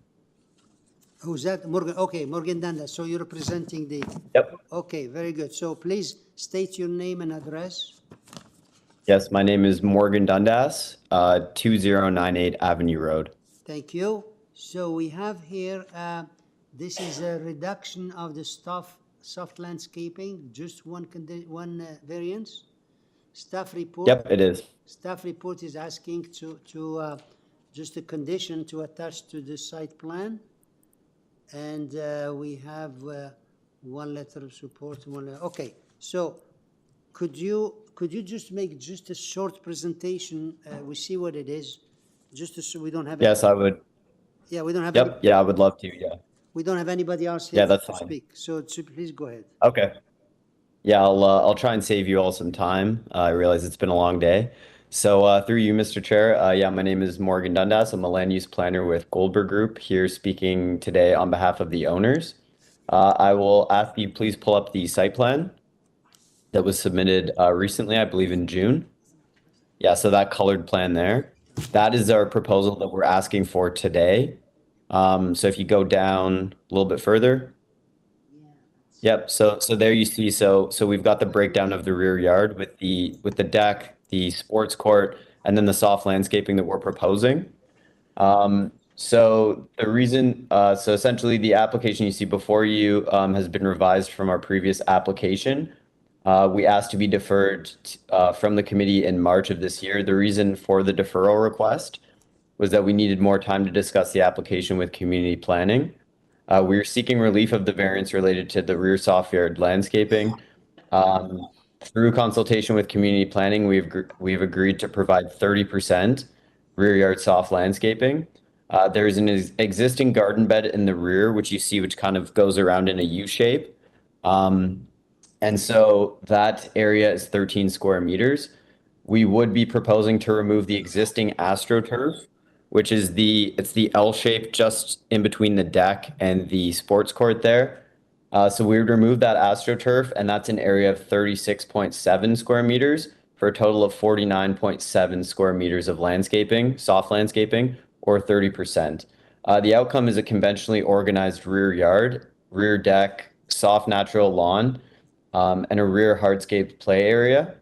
Who's that? Morgan. Okay, Morgan Dundas. So you're representing the... Yep. Okay, very good. So please state your name and address. Yes, my name is Morgan Dundas, 2098 Avenue Road. Thank you. So we have here, this is a reduction of the soft landscaping, just one variance. Staff report. Yep, it is. Staff report is asking to just a condition to attach to the site plan. And we have one letter of support, okay. So could you just make just a short presentation? We see what it is, just so we don't have. Yes, I would. Yeah, we don't have. Yep. Yeah, I would love to. Yeah. We don't have anybody else here. Yeah, that's to fine. speak. So please go ahead. Okay. Yeah, I'll try and save you all some time. I realize it's been a long day. So through you, Mr. Chair, yeah, my name is Morgan Dundas. I'm a land use planner with Goldberg Group, here speaking today on behalf of the owners. I will ask you please pull up the site plan that was submitted recently, I believe in June. Yeah, so that colored plan there, that is our proposal that we're asking for today. So if you go down a little bit further. Yep, so there you see, so we've got the breakdown of the rear yard with the deck, the sports court, and then the soft landscaping that we're proposing. So the reason, so essentially the application you see before you has been revised from our previous application. We asked to be deferred from the committee in March of this year. The reason for the deferral request was that we needed more time to discuss the application with community planning. We are seeking relief of the variance related to the rear soft yard landscaping. Through consultation with community planning, we've agreed to provide 30% rear yard soft landscaping. There is an existing garden bed in the rear, which you see, which kind of goes around in a U shape. And so that area is 13 square meters. We would be proposing to remove the existing AstroTurf, which is it's the L shape just in between the deck and the sports court there. So we would remove that AstroTurf, and that's an area of 36.7 square meters for a total of 49.7 square meters of landscaping, soft landscaping, or 30%. The outcome is a conventionally organized rear yard, rear deck, soft natural lawn, and a rear hardscape play area.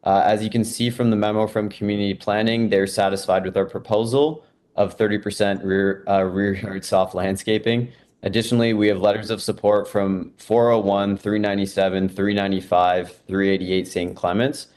As you can see from the memo from community planning, they're satisfied with our proposal of 30% rear yard soft landscaping. Additionally, we have letters of support from 401, 397, 395, 388 St. Clements,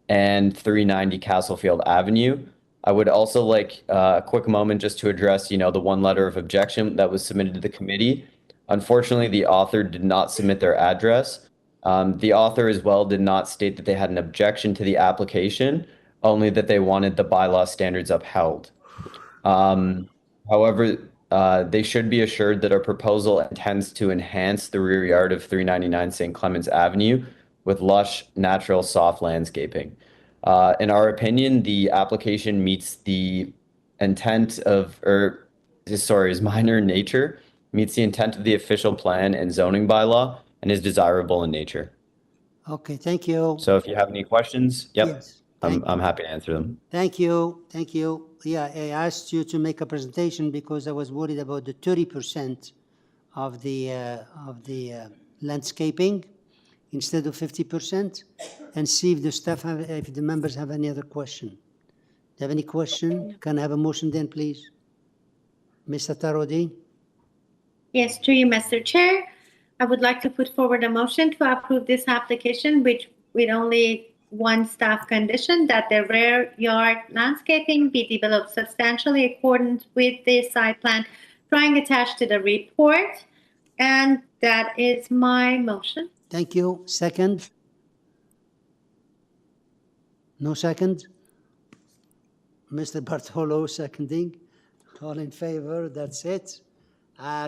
and 390 Castlefield Avenue. I would also like a quick moment just to address, the one letter of objection that was submitted to the committee. Unfortunately, the author did not submit their address. The author as well did not state that they had an objection to the application, only that they wanted the bylaw standards upheld. However, they should be assured that our proposal intends to enhance the rear yard of 399 St. Clements Avenue with lush, natural, soft landscaping. In our opinion, the application meets the intent of, is minor in nature, meets the intent of the official plan and zoning bylaw, and is desirable in nature. Okay, thank you. So if you have any questions, Yes. I'm happy to answer them. Thank you. Yeah, I asked you to make a presentation because I was worried about the 30% of the landscaping instead of 50%, and see if if the members have any other question. Do you have any question? Can I have a motion then, please? Mr. Tarodi? Yes, through you, Mr. Chair. I would like to put forward a motion to approve this application, which with only one staff condition, that the rear yard landscaping be developed substantially according with the site plan drawing attached to the report. And that is my motion. Thank you. Second? No second? Mr. Bartolo seconding. All in favor? That's it.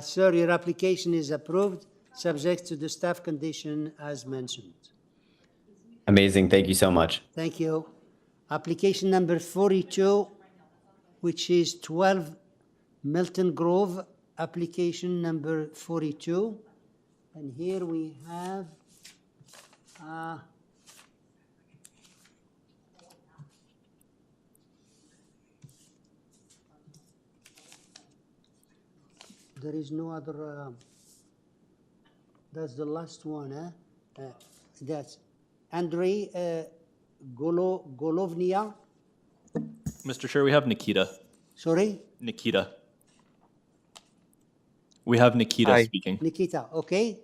Sir, your application is approved, subject to the staff condition as mentioned. Amazing. Thank you so much. Thank you. Application number 42, which is 12 Milton Grove, application number 42. And here we have there is no other, that's the last one, that's Andrei Golovnia. Mr. Chair, we have Nikita. Sorry? Nikita. We have Nikita Hi. speaking. Nikita, okay.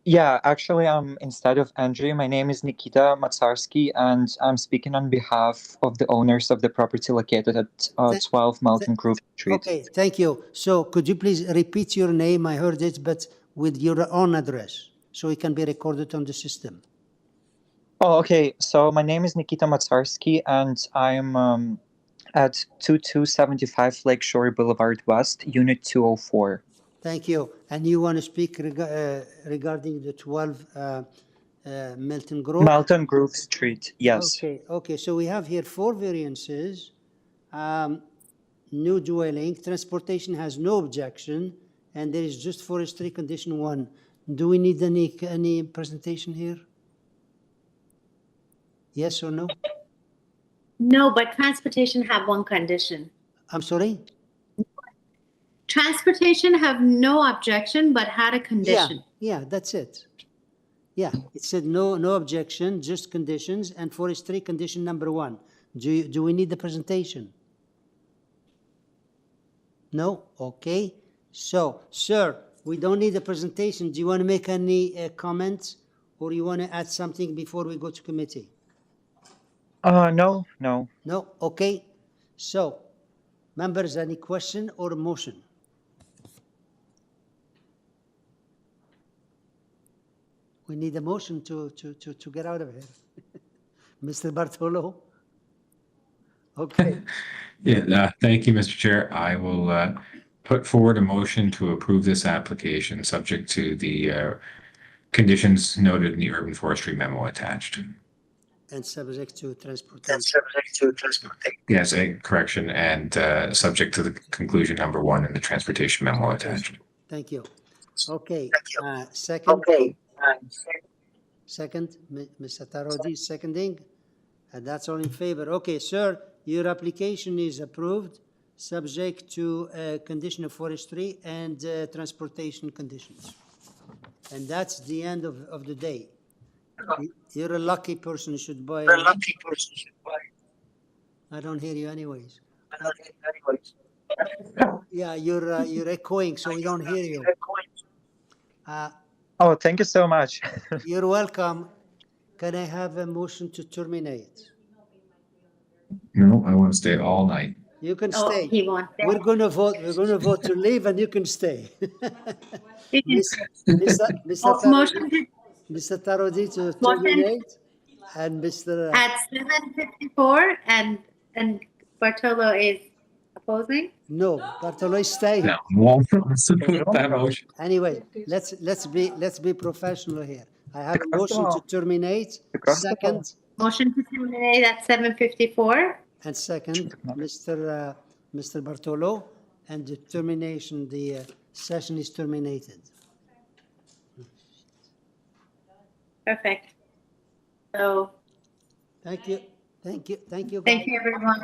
Yeah, actually, instead of Andrew, my name is Nikita Matsarsky, and I'm speaking on behalf of the owners of the property located at 12 Milton Grove Street. Okay, thank you. So could you please repeat your name? I heard it, but with your own address, so it can be recorded on the system. Oh, okay. So my name is Nikita Matsarsky, and I'm at 2275 Lakeshore Boulevard West, Unit 204. Thank you. And you want to speak regarding the 12 Milton Grove? Milton Grove Street, yes. Okay. So we have here 4 variances. New dwelling, transportation has no objection, and there is just forestry condition 1. Do we need any presentation here? Yes or no? No, but transportation have one condition. I'm sorry? Transportation have no objection, but had a condition. Yeah, that's it. Yeah, it said no objection, just conditions, and forestry condition number 1. Do we need the presentation? No? Okay. So, sir, we don't need a presentation. Do you want to make any comments, or you want to add something before we go to committee? No. No? Okay. So, members, any question or motion? We need a motion to get out of here. Mr. Bartolo? Okay. Yeah, thank you, Mr. Chair. I will put forward a motion to approve this application subject to the conditions noted in the urban forestry memo attached. And subject to transportation. Yes, a correction, and subject to the conclusion number 1 in the transportation memo attached. Thank you. Okay. Second. Second, Mr. Tarodi is seconding. And that's all in favor. Okay, sir, your application is approved, subject to condition of forestry and transportation conditions. And that's the end of the day. You're a lucky person. You should buy. I don't hear you anyways. Yeah, you're echoing, so we don't hear you. Oh, thank you so much. You're welcome. Can I have a motion to terminate? No, I want to stay all night. You can stay. He wants that. We're going to vote. We're going to vote to leave, and you can stay. Mr. Tarodi to terminate, and Mr. At 7:54, and Bartolo is opposing. No, Bartolo is staying. No, won't support that motion. Anyway, let's be professional here. I have a motion to terminate. Second. Motion to terminate at 7:54. And second, Mr. Bartolo, and the termination. The session is terminated. Perfect. So. Thank you. Thank you. Thank you. Thank you, everyone.